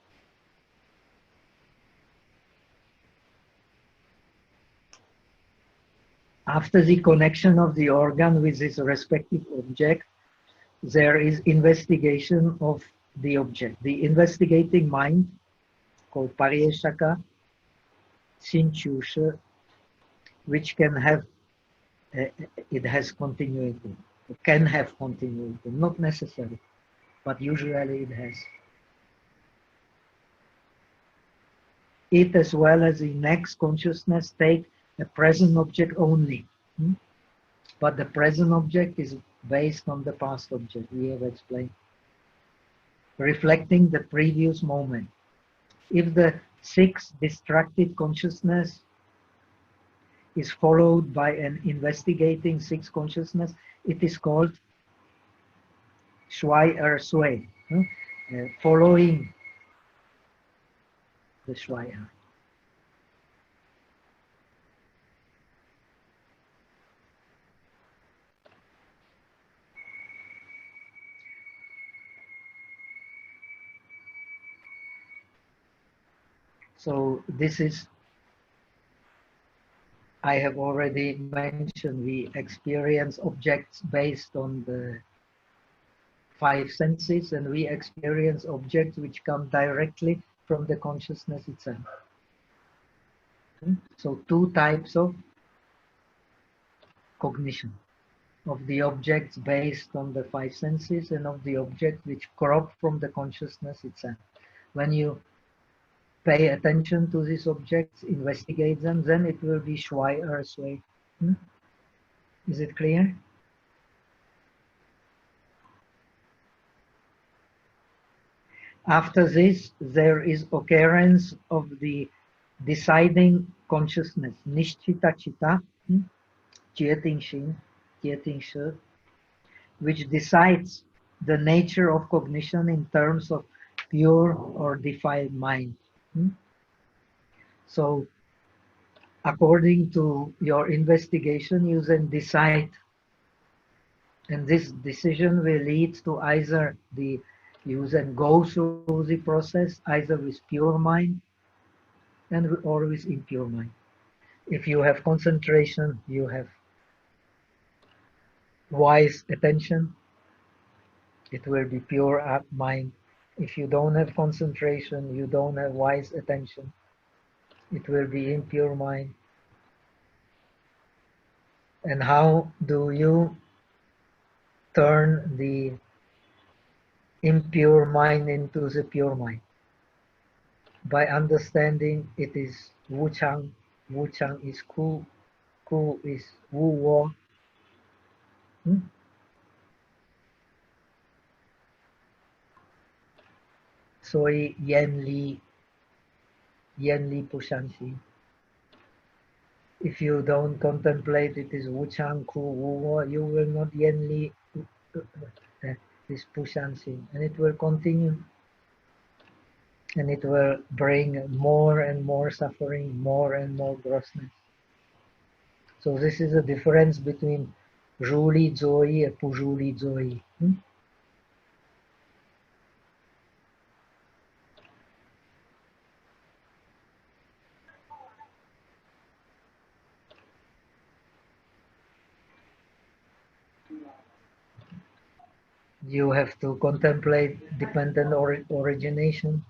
After the connection of the organ with its respective object, there is investigation of the object. The investigating mind, called Pariyeshaka, Shinchusha, which can have, it has continuity. It can have continuity, not necessary, but usually it has. It, as well as the next consciousness, take a present object only. But the present object is based on the past object, we have explained. Reflecting the previous moment. If the sixth distracted consciousness is followed by an investigating sixth consciousness, it is called Shui Er Sui, following the Shui Er. So this is, I have already mentioned, we experience objects based on the five senses, and we experience objects which come directly from the consciousness itself. So two types of cognition, of the objects based on the five senses and of the objects which crop from the consciousness itself. When you pay attention to these objects, investigate them, then it will be Shui Er Sui. Is it clear? After this, there is occurrence of the deciding consciousness, Nishchita Chitta, Jieting Shin, Jieting Shi, which decides the nature of cognition in terms of pure or defiled mind. So according to your investigation, you then decide. And this decision will lead to either you then go through the process either with pure mind or with impure mind. If you have concentration, you have wise attention, it will be pure mind. If you don't have concentration, you don't have wise attention, it will be impure mind. And how do you turn the impure mind into the pure mind? By understanding it is Wu Chang. Wu Chang is Ku. Ku is Wu Wo. Soi Yen Li Pu Shan Xi. If you don't contemplate it is Wu Chang, Ku, Wu Wo, you will not Yen Li this Pu Shan Xi. And it will continue. And it will bring more and more suffering, more and more grossness. So this is the difference between Juli Zoi and Pujuli Zoi. You have to contemplate dependent origination.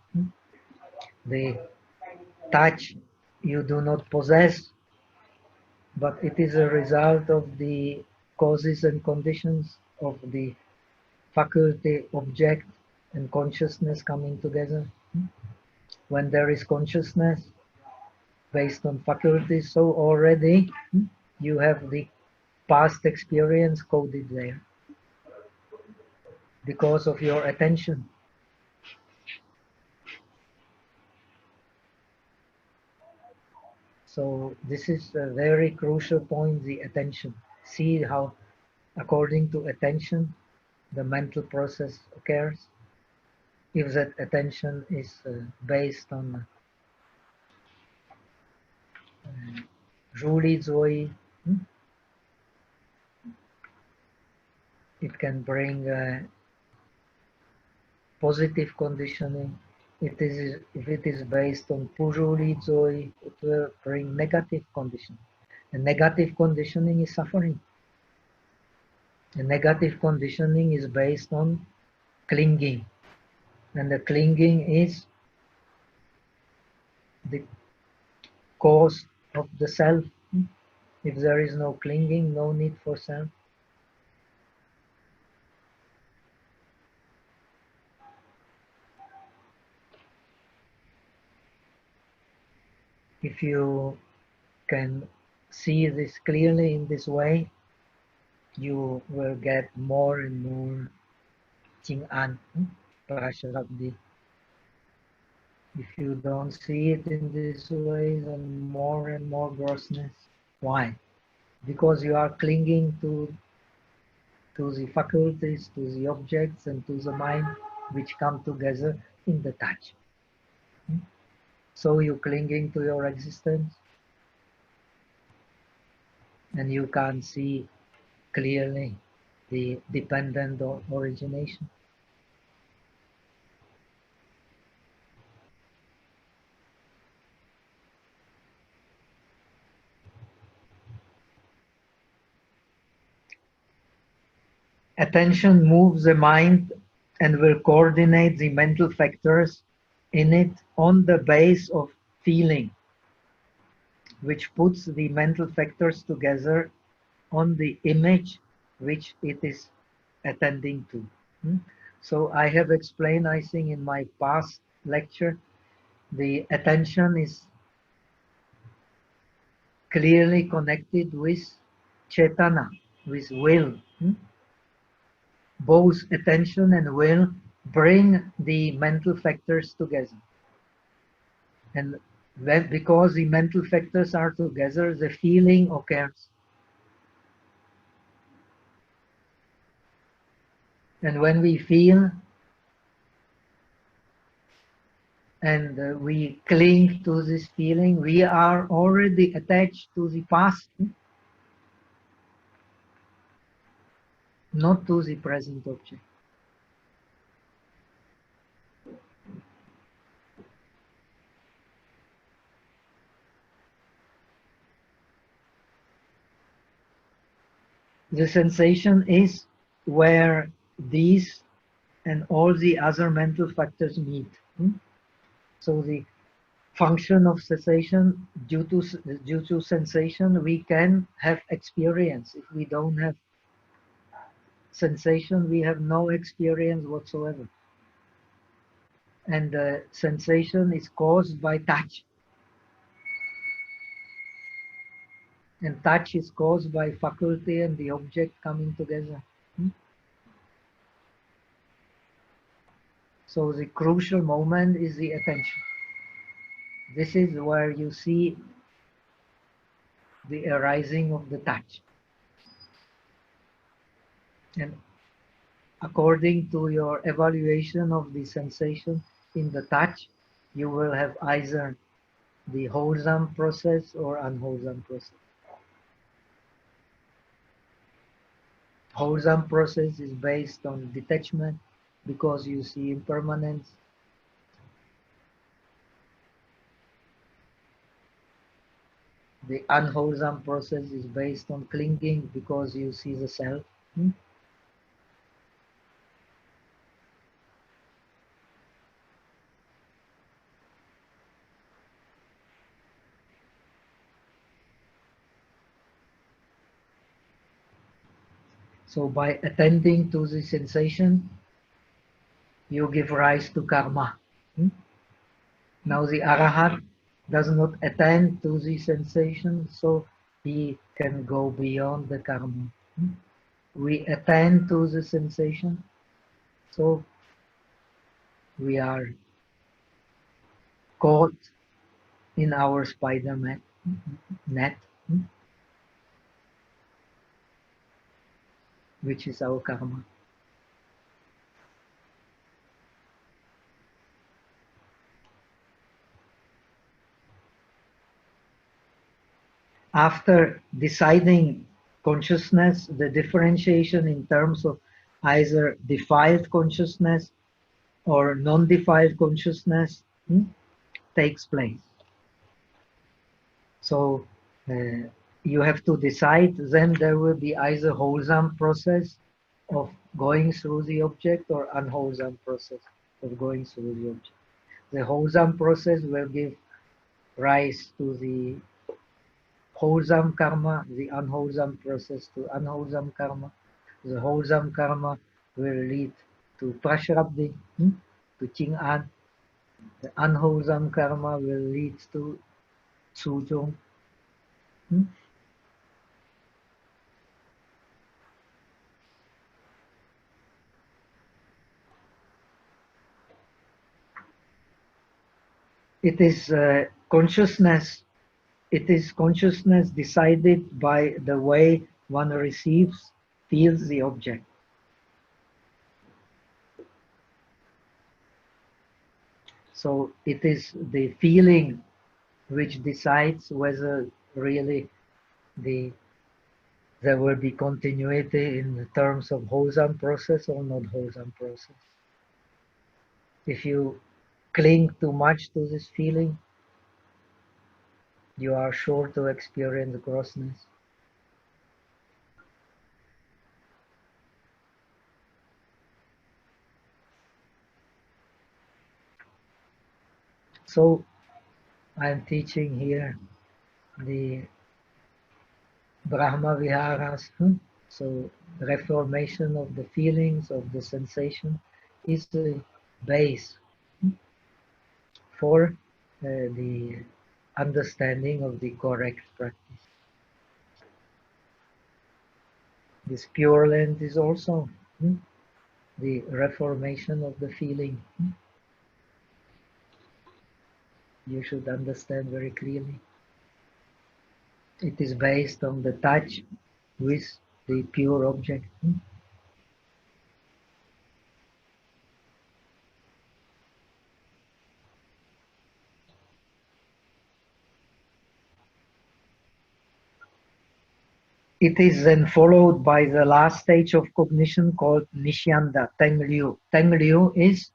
The touch you do not possess, but it is a result of the causes and conditions of the faculty, object, and consciousness coming together. When there is consciousness based on faculties, so already you have the past experience coded there because of your attention. So this is a very crucial point, the attention. See how according to attention the mental process occurs. If that attention is based on Juli Zoi, it can bring positive conditioning. If it is based on Pujuli Zoi, it will bring negative conditioning. And negative conditioning is suffering. And negative conditioning is based on clinging. And the clinging is the cause of the self. If there is no clinging, no need for self. If you can see this clearly in this way, you will get more and more Jing'an, Prasharabdi. If you don't see it in this way, then more and more grossness. Why? Because you are clinging to the faculties, to the objects, and to the mind which come together in the touch. So you're clinging to your existence, and you can't see clearly the dependent origination. Attention moves the mind and will coordinate the mental factors in it on the base of feeling, which puts the mental factors together on the image which it is attending to. So I have explained, I think, in my past lecture, the attention is clearly connected with Chetana, with will. Both attention and will bring the mental factors together. And because the mental factors are together, the feeling occurs. And when we feel, and we cling to this feeling, we are already attached to the past, not to the present object. The sensation is where these and all the other mental factors meet. So the function of cessation, due to sensation, we can have experience. If we don't have sensation, we have no experience whatsoever. And the sensation is caused by touch. And touch is caused by faculty and the object coming together. So the crucial moment is the attention. This is where you see the arising of the touch. And according to your evaluation of the sensation in the touch, you will have either the wholesome process or unwholesome process. Wholesome process is based on detachment because you see impermanence. The unwholesome process is based on clinging because you see the self. So by attending to the sensation, you give rise to karma. Now the arahat does not attend to the sensation, so he can go beyond the karma. We attend to the sensation, so we are caught in our spider net, which is our karma. After deciding consciousness, the differentiation in terms of either defiled consciousness or non-defiled consciousness takes place. So you have to decide, then there will be either wholesome process of going through the object or unwholesome process of going through the object. The wholesome process will give rise to the wholesome karma, the unwholesome process to unwholesome karma. The wholesome karma will lead to prashrabdi, to Ching-an. The unwholesome karma will lead to Suzhong. It is consciousness. It is consciousness decided by the way one receives, feels the object. So it is the feeling which decides whether really there will be continuity in terms of wholesome process or not wholesome process. If you cling too much to this feeling, you are sure to experience grossness. So I am teaching here the Brahma Viharas. So reformation of the feelings, of the sensation, is the base for the understanding of the correct practice. This Pure Land is also the reformation of the feeling. You should understand very clearly. It is based on the touch with the pure object. It is then followed by the last stage of cognition called Nishyanda, Tengliu. Tengliu is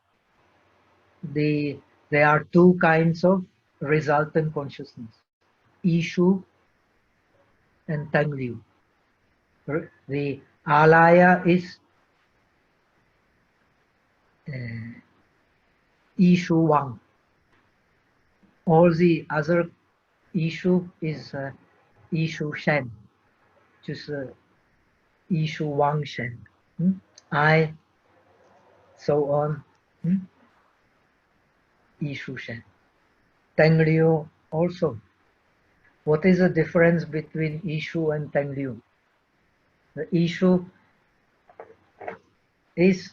there are two kinds of resultant consciousness, Ishu and Tengliu. The Alaya is Ishu Wang. All the other Ishu is Ishu Shen, just Ishu Wang Shen. I, so on. Ishu Shen. Tengliu also. What is the difference between Ishu and Tengliu? The Ishu is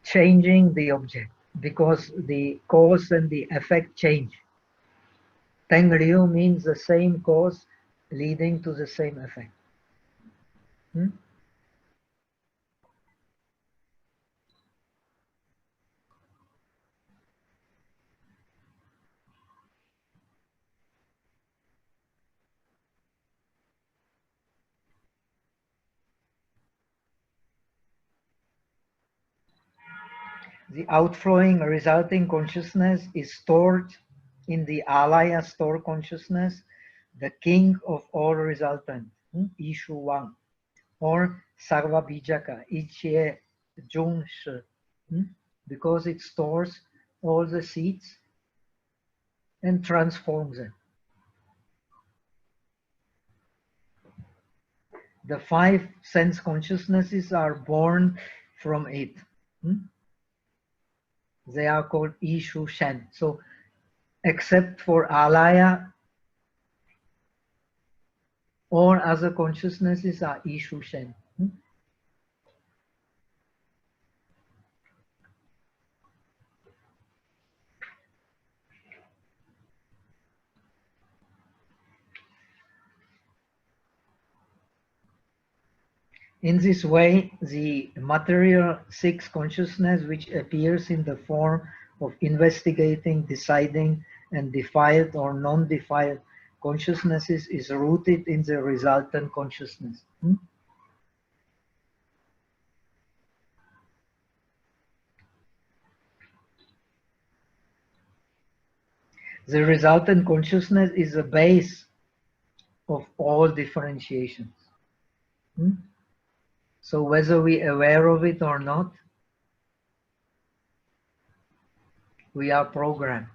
changing the object because the cause and the effect change. Tengliu means the same cause leading to the same effect. The outflowing resulting consciousness is stored in the Alaya store consciousness, the king of all resultant, Ishu Wang, or Sarva Bijaka, Ichie Zhong Shi, because it stores all the seeds and transforms them. The five sense consciousnesses are born from it. They are called Ishu Shen. So, except for Alaya, all other consciousnesses are Ishu Shen. In this way, the material six consciousness, which appears in the form of investigating, deciding, and defiled or non-defiled consciousnesses, is rooted in the resultant consciousness. The resultant consciousness is the base of all differentiations. So whether we are aware of it or not, we are programmed.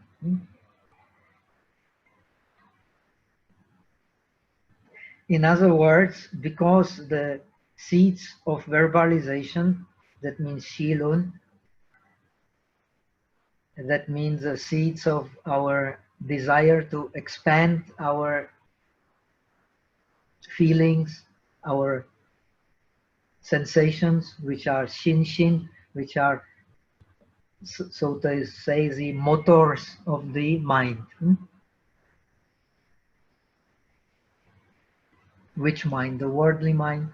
In other words, because the seeds of verbalization, that means shilun, that means the seeds of our desire to expand our feelings, our sensations, which are shin, which are, so to say, the motors of the mind. Which mind? The worldly mind.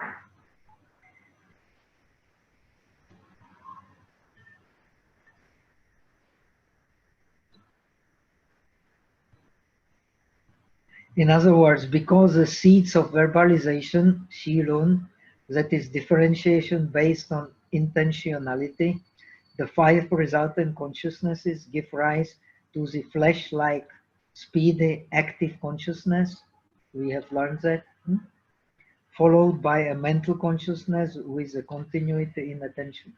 In other words, because the seeds of verbalization, shilun, that is differentiation based on intentionality, the five resultant consciousnesses give rise to the flesh-like, speedy, active consciousness. We have learned that. Followed by a mental consciousness with a continuity in attention.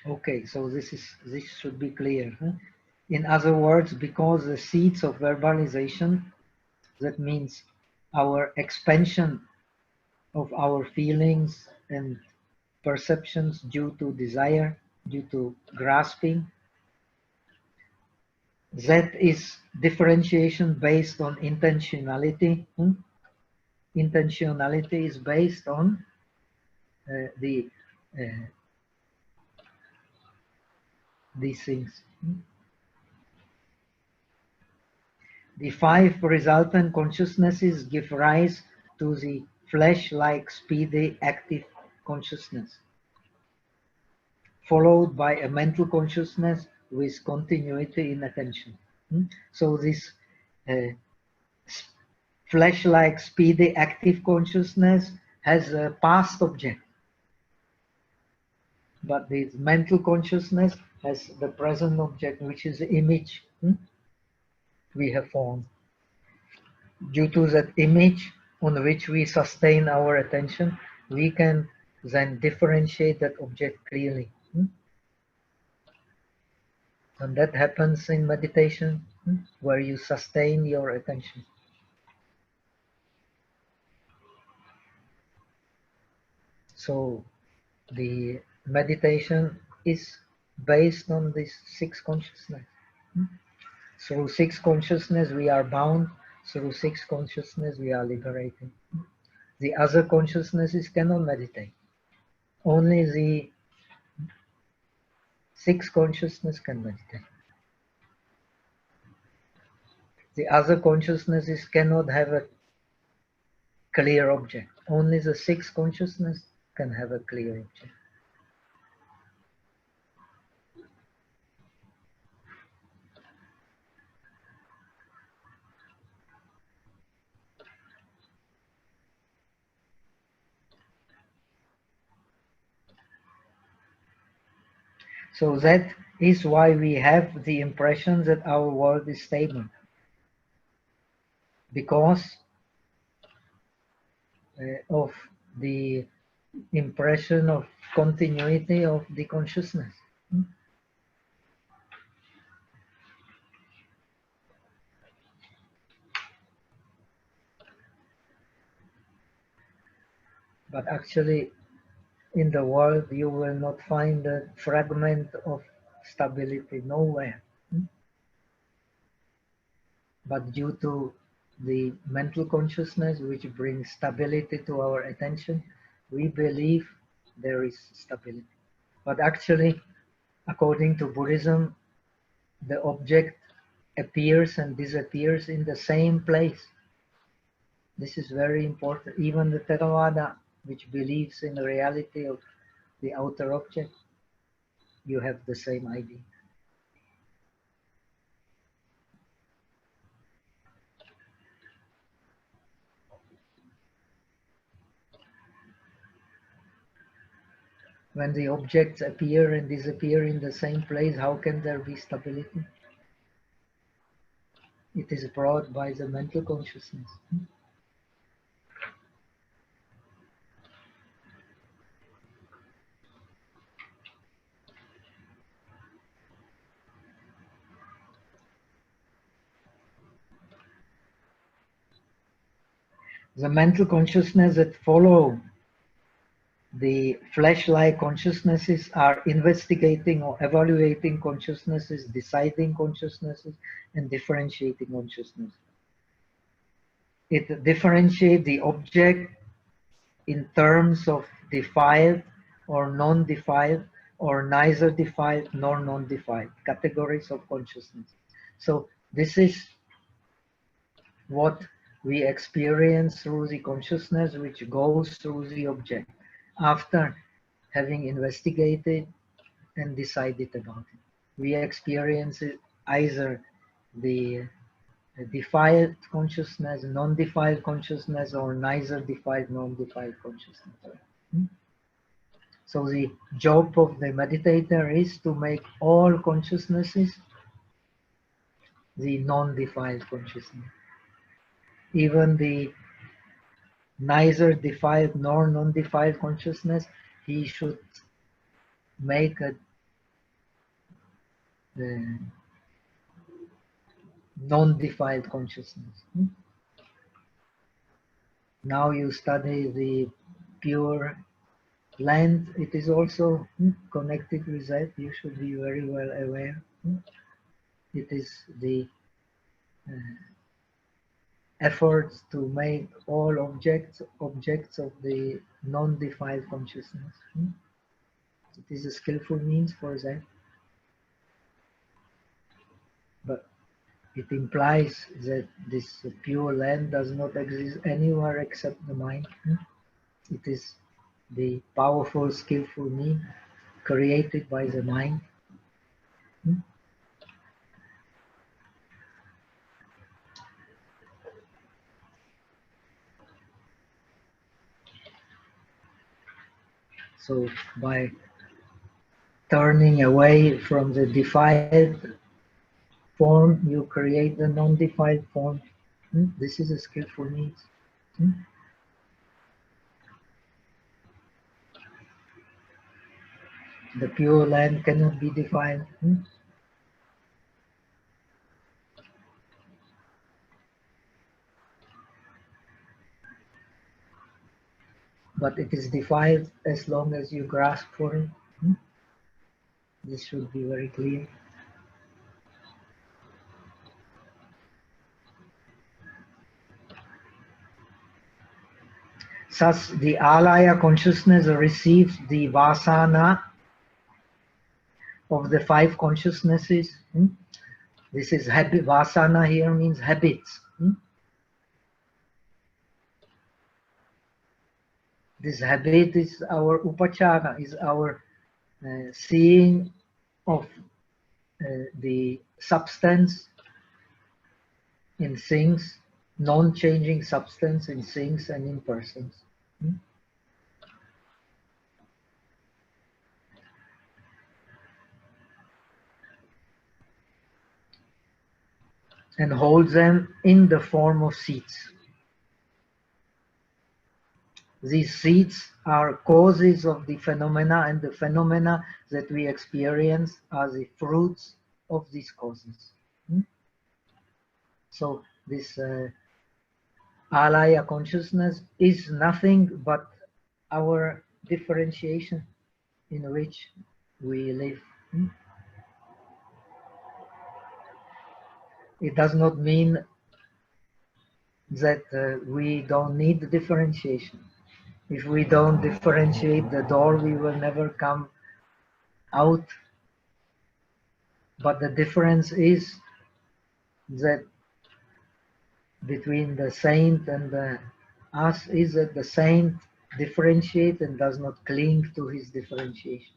Okay, so this should be clear. In other words, because the seeds of verbalization, that means our expansion of our feelings and perceptions due to desire, due to grasping, that is differentiation based on intentionality. Intentionality is based on these things. The five resultant consciousnesses give rise to the flesh-like, speedy, active consciousness. followed by a mental consciousness with continuity in attention. So this flash-like, speedy, active consciousness has a past object, but the mental consciousness has the present object, which is the image we have formed. Due to that image on which we sustain our attention, we can then differentiate that object clearly. And that happens in meditation, where you sustain your attention. So the meditation is based on this six consciousness. Through six consciousness we are bound, through six consciousness we are liberated. The other consciousnesses cannot meditate. Only the six consciousness can meditate. The other consciousnesses cannot have a clear object. Only the six consciousness can have a clear object. So that is why we have the impression that our world is stable. Because of the impression of continuity of the consciousness. But actually, in the world, you will not find a fragment of stability nowhere. But due to the mental consciousness, which brings stability to our attention, we believe there is stability. But actually, according to Buddhism, the object appears and disappears in the same place. This is very important. Even the Theravada, which believes in the reality of the outer object, you have the same idea. When the objects appear and disappear in the same place, how can there be stability? It is brought by the mental consciousness. The mental consciousness that follow the flesh-like consciousnesses are investigating or evaluating consciousnesses, deciding consciousnesses, and differentiating consciousness. It differentiates the object in terms of defiled or non-defiled, or neither defiled nor non-defiled categories of consciousness. So this is what we experience through the consciousness which goes through the object after having investigated and decided about it. We experience it either the defiled consciousness, non-defiled consciousness, or neither defiled, non-defiled consciousness. So the job of the meditator is to make all consciousnesses the non-defiled consciousness. Even the neither defiled nor non-defiled consciousness, he should make a non-defiled consciousness. Now you study the pure land, it is also connected with that. You should be very well aware. It is the efforts to make all objects of the non-defiled consciousness. It is a skillful means for that. But it implies that this pure land does not exist anywhere except the mind. It is the powerful, skillful means created by the mind. So by turning away from the defiled form, you create the non-defiled form. This is a skillful means. The pure land cannot be defiled. But it is defiled as long as you grasp for it. This should be very clear. Thus, the Alaya consciousness receives the vasana of the five consciousnesses. This is habit. Vasana here means habits. This habit is our upachara, is our seeing of the substance in things, non-changing substance in things and in persons. And holds them in the form of seeds. These seeds are causes of the phenomena, and the phenomena that we experience are the fruits of these causes. So this Alaya consciousness is nothing but our differentiation in which we live. It does not mean that we don't need differentiation. If we don't differentiate the door, we will never come out. But the difference is that between the saint and us is that the saint differentiates and does not cling to his differentiation.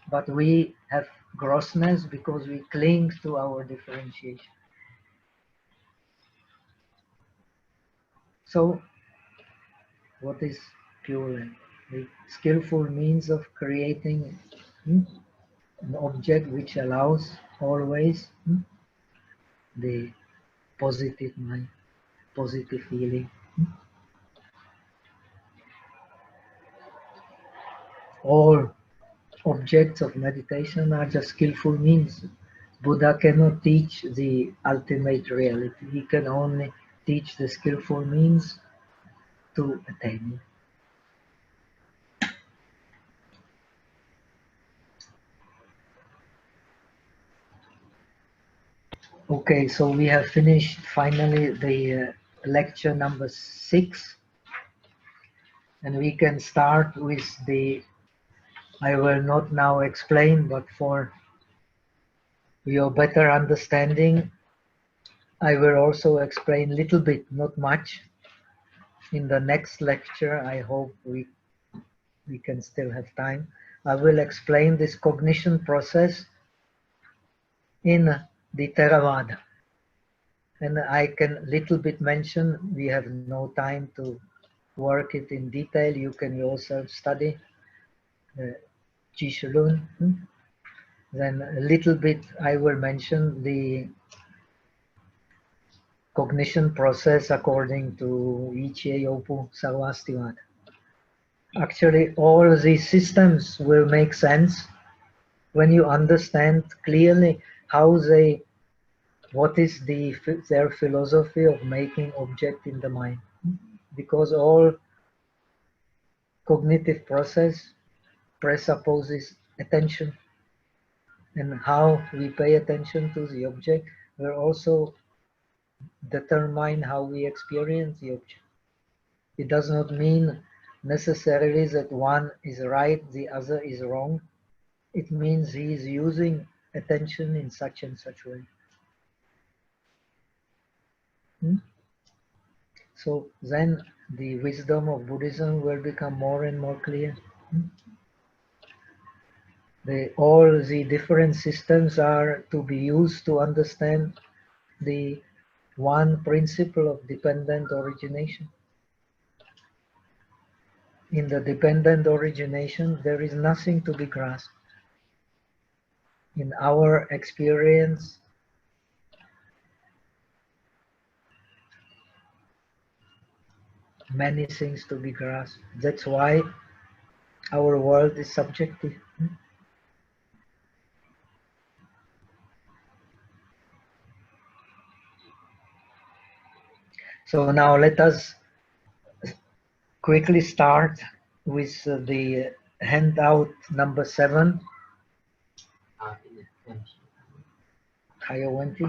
But we have grossness because we cling to our differentiation. So, what is pure land? The skillful means of creating an object which allows always the positive mind, positive feeling. All objects of meditation are just skillful means. Buddha cannot teach the ultimate reality. He can only teach the skillful means to attain it. Okay, so we have finished finally the lecture number 6, and we can start with the, I will not now explain, but for your better understanding, I will also explain a little bit, not much. In the next lecture, I hope we can still have time. I will explain this cognition process in the Theravada. And I can little bit mention, we have no time to work it in detail. You can yourself study Jishalun. Then a little bit I will mention the cognition process according to Ichie Yopu Sarvastivada. Actually, all these systems will make sense when you understand clearly how they, what is their philosophy of making object in the mind. Because all cognitive process presupposes attention, and how we pay attention to the object will also determine how we experience the object. It does not mean necessarily that one is right, the other is wrong. It means he is using attention in such and such way. So then the wisdom of Buddhism will become more and more clear. all the different systems are to be used to understand the one principle of dependent origination. In the dependent origination, there is nothing to be grasped. In our experience, many things to be grasped. That's why our world is subjective. So now let us quickly start with the handout number 7. 还有问题?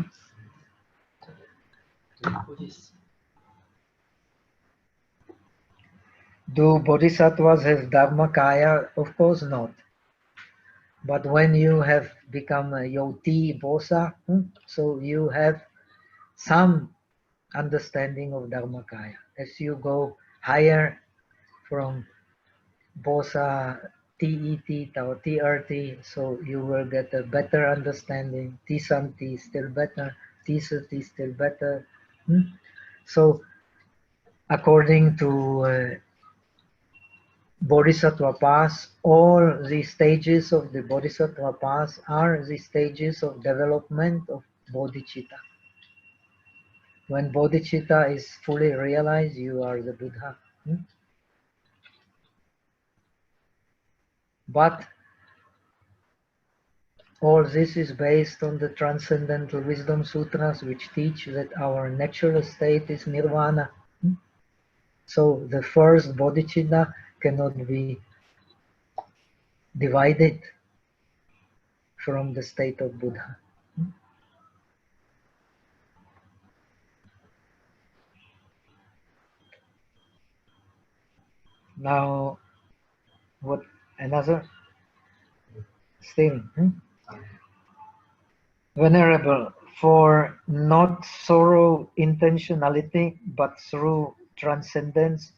Do bodhisattvas have dharmakaya? Of course not. But when you have become a yoti bosa, so you have some understanding of dharmakaya. As you go higher from bosa TET or TRT, so you will get a better understanding. T-santi still better, T-sati still better. So according to Bodhisattva path, all the stages of the Bodhisattva path are the stages of development of bodhicitta. When bodhicitta is fully realized, you are the Buddha. But all this is based on the Transcendental Wisdom Sutras, which teach that our natural state is nirvana. So the first bodhicitta cannot be divided from the state of Buddha. Now, what another thing? Venerable, for not thorough intentionality, but through transcendence,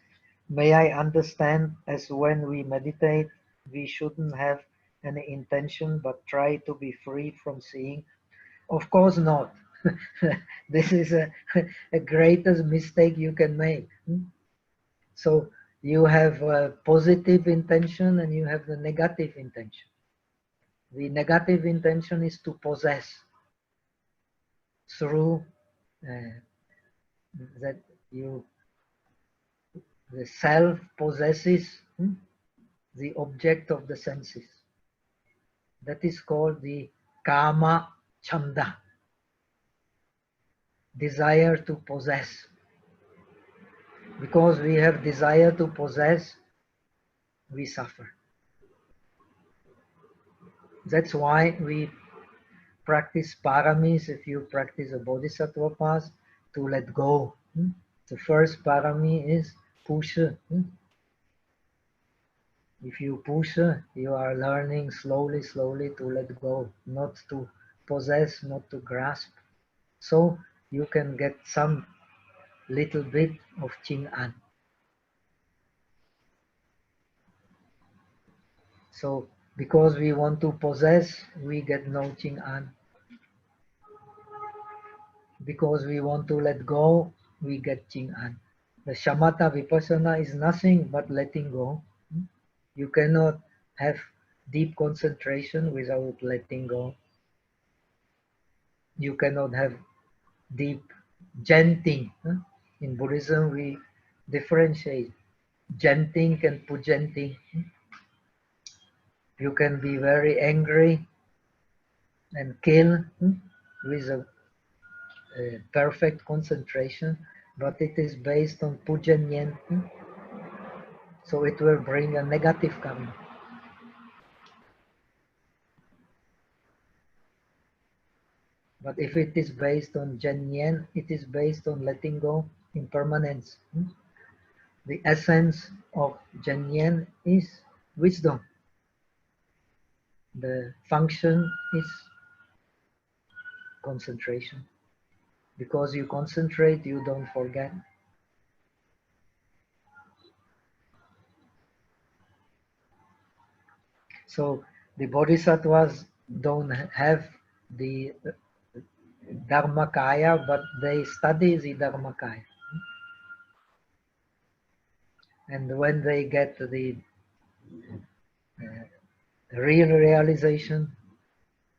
may I understand as when we meditate, we shouldn't have any intention, but try to be free from seeing? Of course not. This is a greatest mistake you can make. So you have a positive intention and you have the negative intention. The negative intention is to possess through that the self possesses the object of the senses. That is called the kama chanda, desire to possess. Because we have desire to possess, we suffer. That's why we practice paramis. If you practice a bodhisattva path, to let go. The first parami is pusha. If you push, you are learning slowly to let go, not to possess, not to grasp. So you can get some little bit of Jing'an. So because we want to possess, we get no Jing'an. Because we want to let go, we get Jing'an. The shamatha vipassana is nothing but letting go. You cannot have deep concentration without letting go. You cannot have deep chanting. In Buddhism, we differentiate chanting and pujanting. You can be very angry and kill with a perfect concentration, but it is based on pujanyen. So it will bring a negative karma. But if it is based on Janyen, it is based on letting go, impermanence. The essence of Janyen is wisdom. The function is concentration. Because you concentrate, you don't forget. So the bodhisattvas don't have the Dharmakaya, but they study the Dharmakaya. And when they get the real realization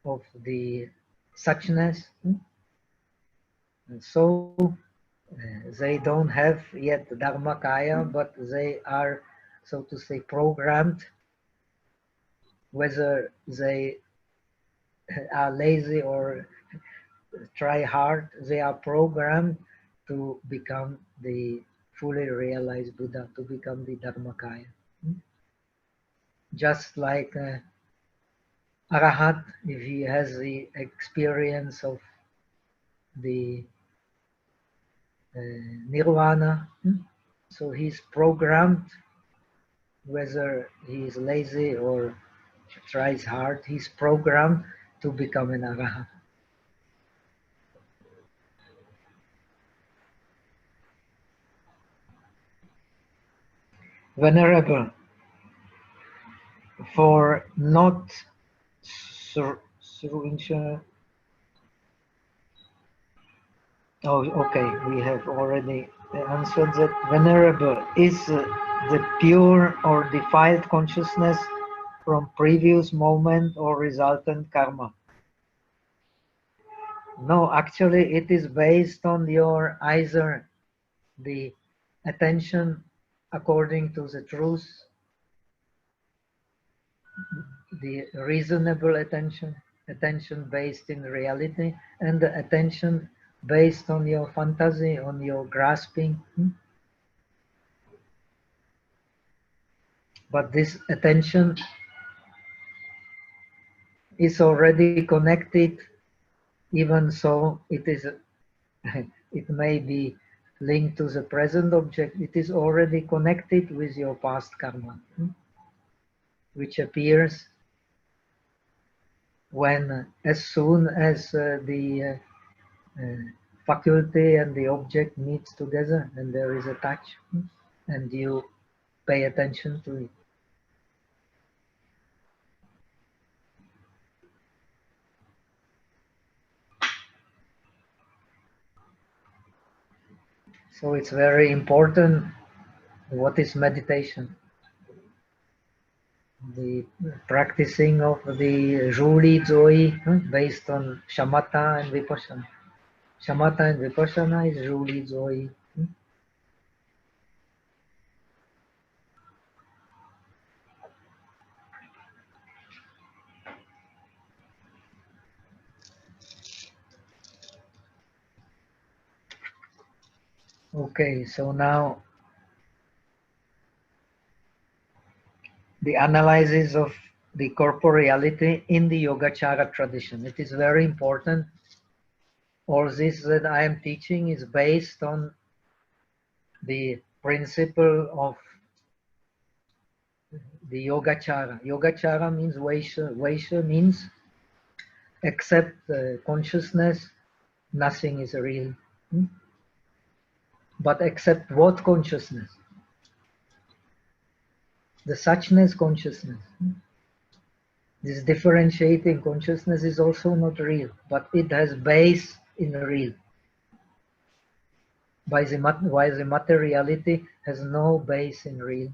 of the suchness, and so they don't have yet Dharmakaya, but they are, so to say, programmed, whether they are lazy or try hard, they are programmed to become the fully realized Buddha, to become the Dharmakaya. Just like arahat, if he has the experience of the nirvana, so he's programmed, whether he is lazy or tries hard, he's programmed to become an arahat. Venerable, for not oh, okay, we have already answered that. Venerable, is the pure or defiled consciousness from previous moment or resultant karma? No, actually it is based on your either the attention according to the truth, the reasonable attention, attention based in reality, and the attention based on your fantasy, on your grasping. But this attention is already connected, even so it is it may be linked to the present object. It is already connected with your past karma, which appears when, as soon as the faculty and the object meets together and there is a touch, and you pay attention to it. So it's very important. What is meditation? The practicing of the Juli Zoi based on Shamatha and Vipassana. Shamatha and Vipassana is Juli Zoi. Okay, so now the analysis of the corporeality in the Yogacara tradition. It is very important. All this that I am teaching is based on the principle of the Yogacara. Yogacara means Vaisha. Vaisha means except consciousness, nothing is real. But except what consciousness? The suchness consciousness. This differentiating consciousness is also not real, but it has base in real. While the materiality has no base in real.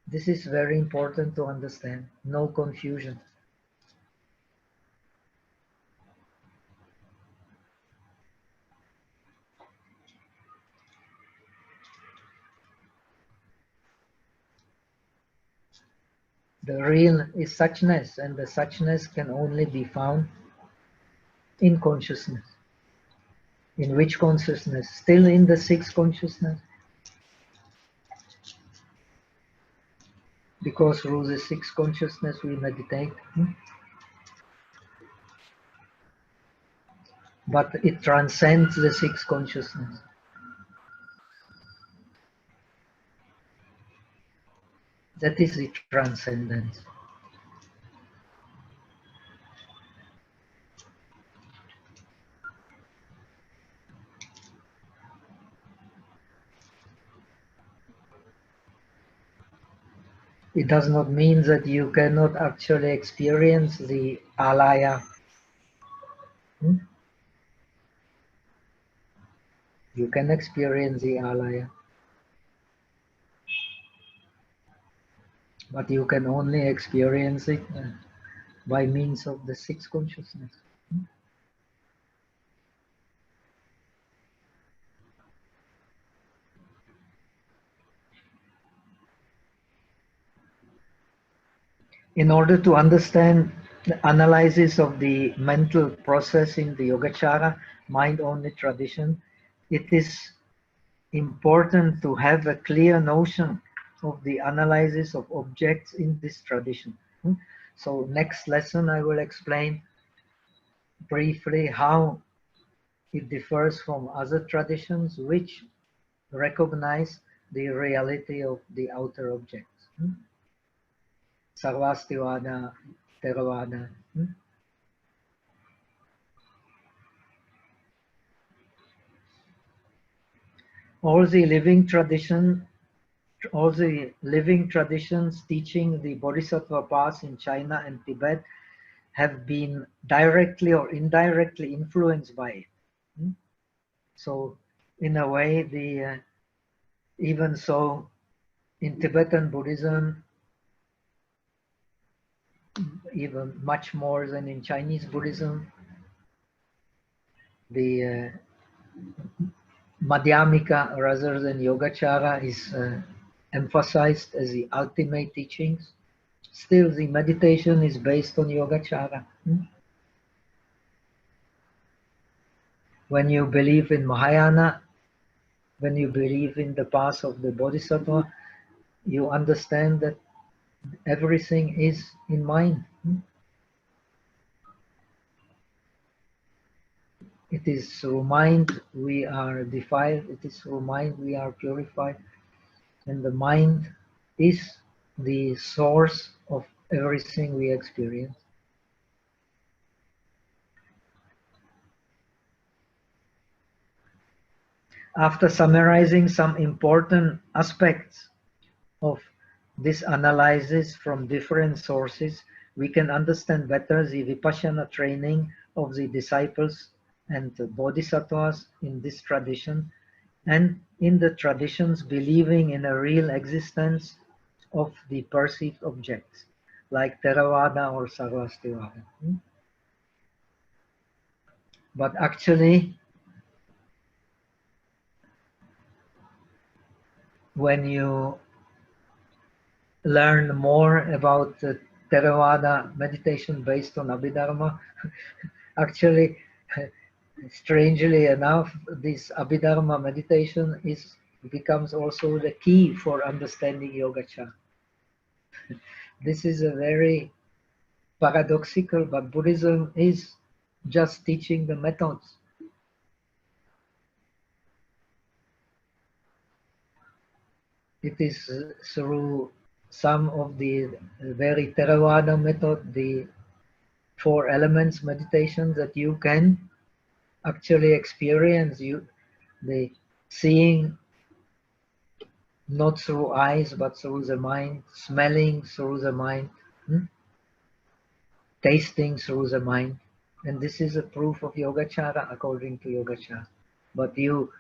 This is very important to understand. No confusion. The real is suchness, and the suchness can only be found in consciousness. In which consciousness? Still in the sixth consciousness? Because through the sixth consciousness we meditate. But it transcends the sixth consciousness. That is the transcendence. it does not mean that you cannot actually experience the Alaya. You can experience the Alaya, but you can only experience it by means of the sixth consciousness. In order to understand the analysis of the mental process in the Yogacara, mind-only tradition, it is important to have a clear notion of the analysis of objects in this tradition. So next lesson I will explain briefly how it differs from other traditions which recognize the reality of the outer objects. Sarvastivada, Theravada. All the living traditions teaching the bodhisattva path in China and Tibet have been directly or indirectly influenced by it. So, in a way, even so, in Tibetan Buddhism, even much more than in Chinese Buddhism, the Madhyamika rather than Yogacara is emphasized as the ultimate teachings. Still, the meditation is based on Yogacara. When you believe in Mahayana, when you believe in the path of the Bodhisattva, you understand that everything is in mind. It is through mind we are defiled, it is through mind we are purified, and the mind is the source of everything we experience. After summarizing some important aspects of this analysis from different sources, we can understand better the Vipassana training of the disciples and the bodhisattvas in this tradition, and in the traditions believing in a real existence of the perceived objects, like Theravada or Sarvastivada. But actually, when you learn more about Theravada meditation based on Abhidharma, actually, strangely enough, this Abhidharma meditation becomes also the key for understanding Yogacara. This is a very paradoxical, but Buddhism is just teaching the methods. It is through some of the very Theravada method, the 4 elements meditation, that you can actually experience the seeing not through eyes but through the mind, smelling through the mind, tasting through the mind. And this is a proof of Yogacara according to Yogacara. But you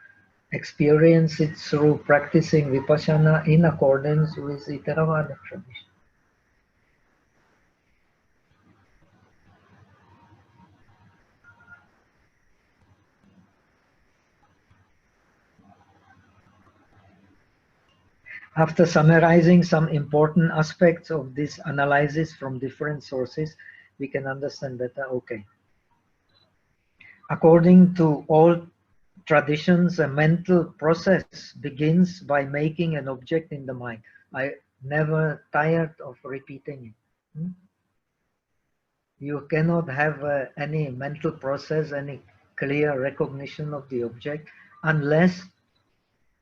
experience it through practicing Vipassana in accordance with the Theravada tradition. After summarizing some important aspects of this analysis from different sources, we can understand better, okay. According to all traditions, a mental process begins by making an object in the mind. I never tired of repeating it. You cannot have any mental process, any clear recognition of the object, unless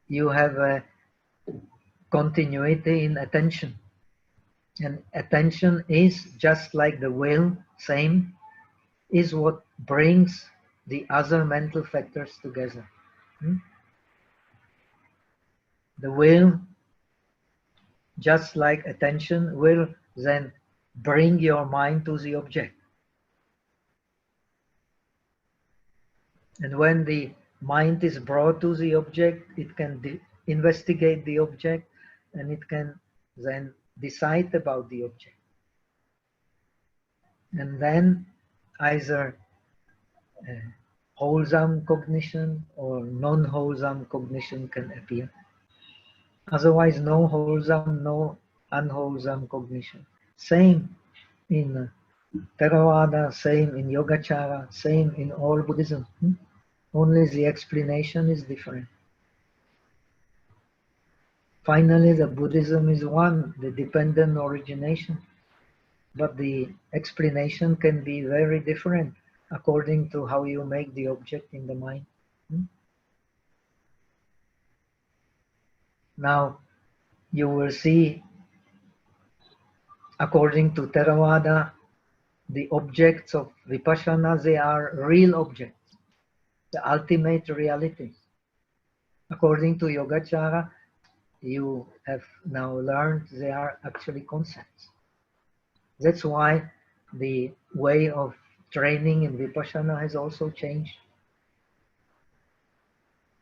you have a continuity in attention. And attention is just like the will, same, is what brings the other mental factors together. The will just like attention will then bring your mind to the object. And when the mind is brought to the object, it can investigate the object, and it can then decide about the object. And then either wholesome cognition or non-wholesome cognition can appear. Otherwise, no wholesome, no unwholesome cognition. Same in Theravada, same in Yogacara, same in all Buddhism. Only the explanation is different. Finally, the Buddhism is one, the dependent origination. But the explanation can be very different according to how you make the object in the mind. Now, you will see, according to Theravada, the objects of Vipassana, they are real objects, the ultimate realities. According to Yogacara, you have now learned they are actually concepts. That's why the way of training in Vipassana has also changed.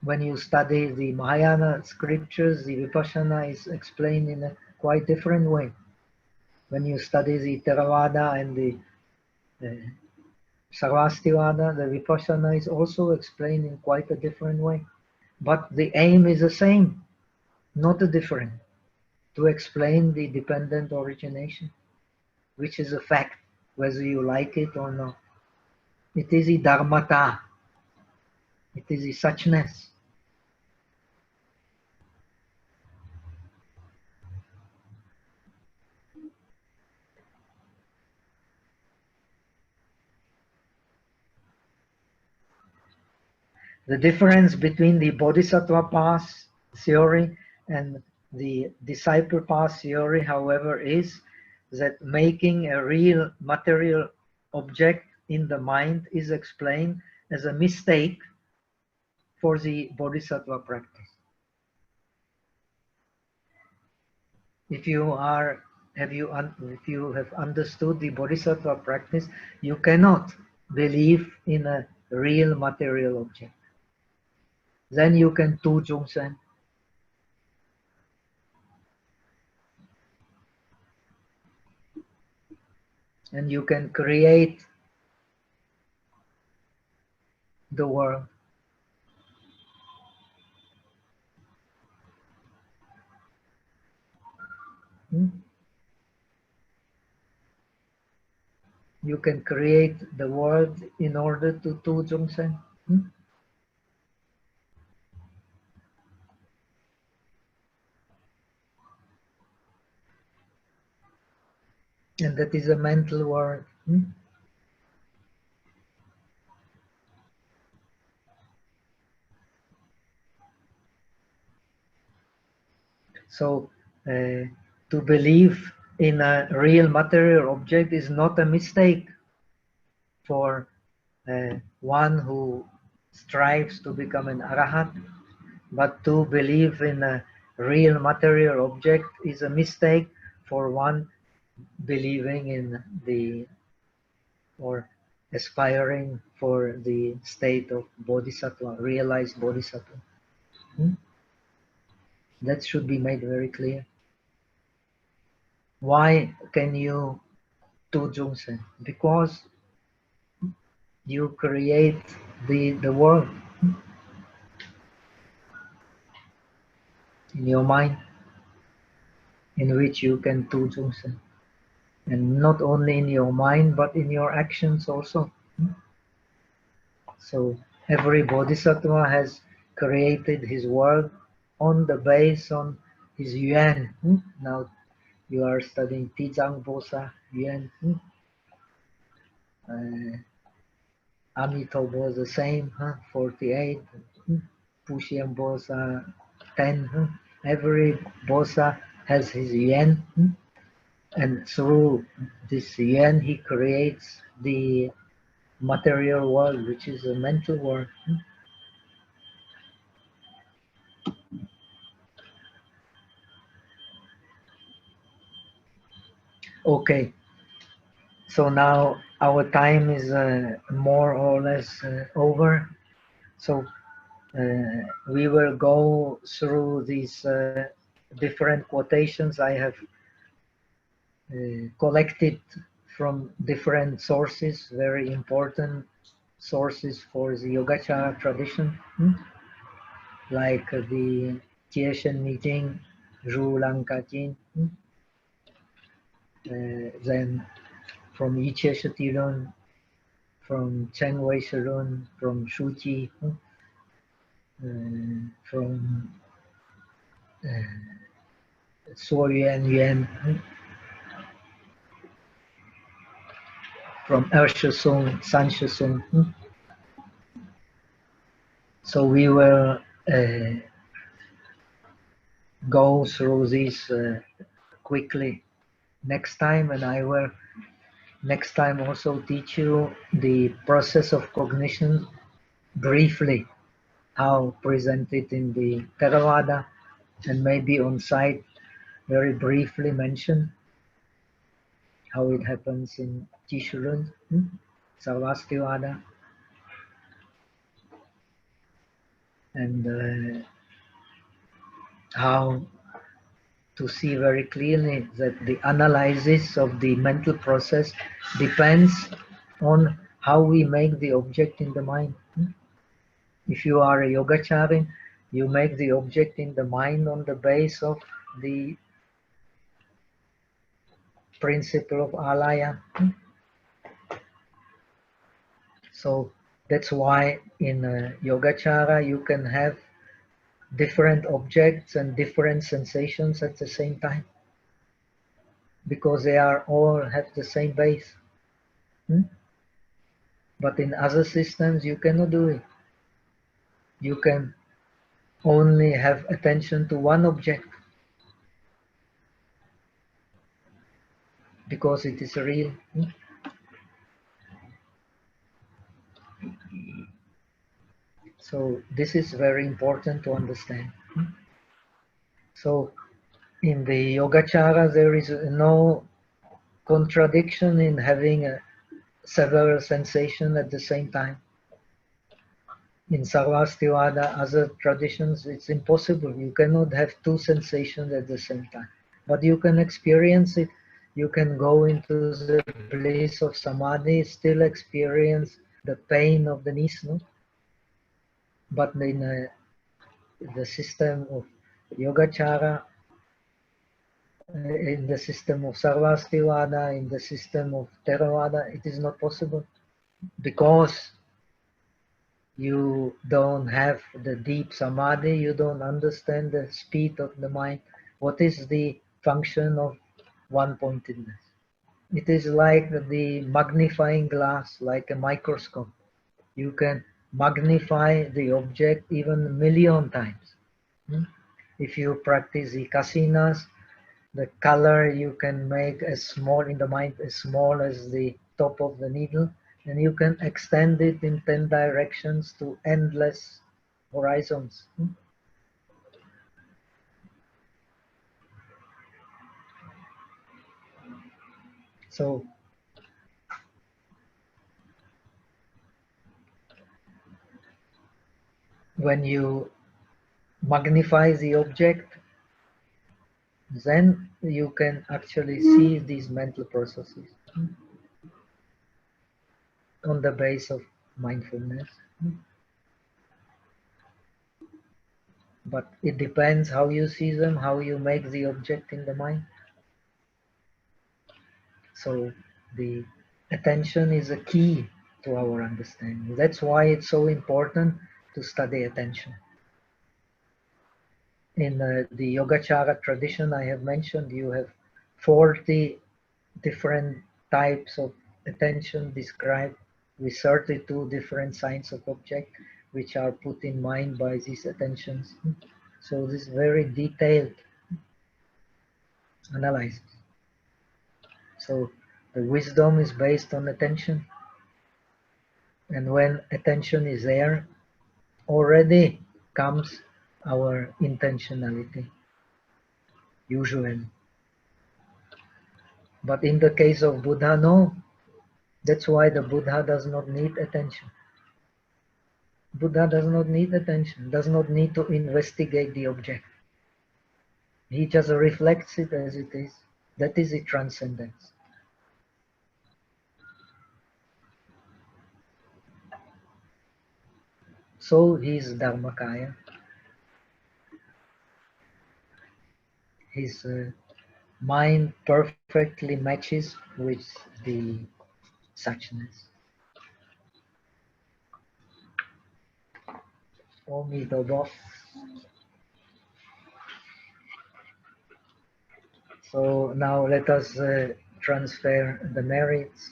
When you study the Mahayana scriptures, the Vipassana is explained in a quite different way. When you study the Theravada and the Sarvastivada, the Vipassana is also explained in quite a different way. But the aim is the same, not different, to explain the dependent origination, which is a fact, whether you like it or not. It is the dharmata. It is the suchness. The difference between the bodhisattva path theory and the disciple path theory, however, is that making a real material object in the mind is explained as a mistake for the bodhisattva practice. If you have understood the bodhisattva practice, you cannot believe in a real material object. Then you can do Jungsen. And you can create the world. You can create the world in order to do Jungsen. And that is a mental world. So to believe in a real material object is not a mistake for one who strives to become an arahat, but to believe in a real material object is a mistake for one believing in the or aspiring for the state of bodhisattva, realized bodhisattva. That should be made very clear. Why can you do Jungsen? Because you create the world in your mind in which you can do Jungsen. And not only in your mind, but in your actions also. So every bodhisattva has created his world on the base on his yuan. Now you are studying Tijang Bosa yuan. Amito the same, 48. Pushiem Bosa 10. Every Bosa has his yuan. And through this yuan, he creates the material world, which is a mental world. Okay, so now our time is more or less over. So we will go through these different quotations I have collected from different sources, very important sources for the Yogacara tradition, like the Jieshen Mijing, Zhu Lanka Jin, then from Yiche Shatirun, from Chengwei Sharun, from Shuji, from Suo Yuan Yuan, from Er Shesung, San Shesung. So we will go through these quickly next time, and I will next time also teach you the process of cognition briefly, how presented in the Theravada, and maybe on site very briefly mention how it happens in Jishurun, Sarvastivada, and how to see very clearly that the analysis of the mental process depends on how we make the object in the mind. If you are a yogacharin, you make the object in the mind on the base of the principle of Alaya. So that's why in Yogacara you can have different objects and different sensations at the same time, because they are all have the same base. But in other systems you cannot do it. You can only have attention to one object because it is real. So this is very important to understand. So in the Yogacara there is no contradiction in having several sensations at the same time. In Sarvastivada, other traditions, it's impossible. You cannot have two sensations at the same time. But you can experience it. You can go into the bliss of samadhi, still experience the pain of the knees, no? But in the system of Yogacara, in the system of Sarvastivada, in the system of Theravada, it is not possible, because you don't have the deep samadhi, you don't understand the speed of the mind. What is the function of one-pointedness? It is like the magnifying glass, like a microscope. You can magnify the object even a million times. If you practice the kasinas, the color you can make as small in the mind, as small as the top of the needle, and you can extend it in 10 directions to endless horizons. So when you magnify the object, then you can actually see these mental processes on the base of mindfulness. But it depends how you see them, how you make the object in the mind. So the attention is a key to our understanding. That's why it's so important to study attention. In the Yogacara tradition I have mentioned, you have 40 different types of attention described with 32 different signs of object which are put in mind by these attentions. So this is very detailed analysis. So the wisdom is based on attention, and when attention is there, already comes our intentionality, usually. But in the case of Buddha, no. That's why the Buddha does not need attention. Buddha does not need attention, does not need to investigate the object. He just reflects it as it is. That is its transcendence. So he is Dharmakaya. His mind perfectly matches with the suchness. Omidabo. So now let us transfer the merits.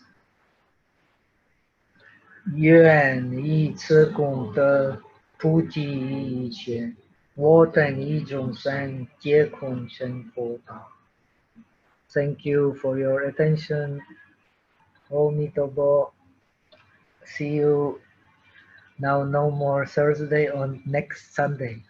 愿以此功德普济一切，我等一众生皆空成佛道。Thank you for your attention. Omidabo. See you now. No more Thursday on next Sunday.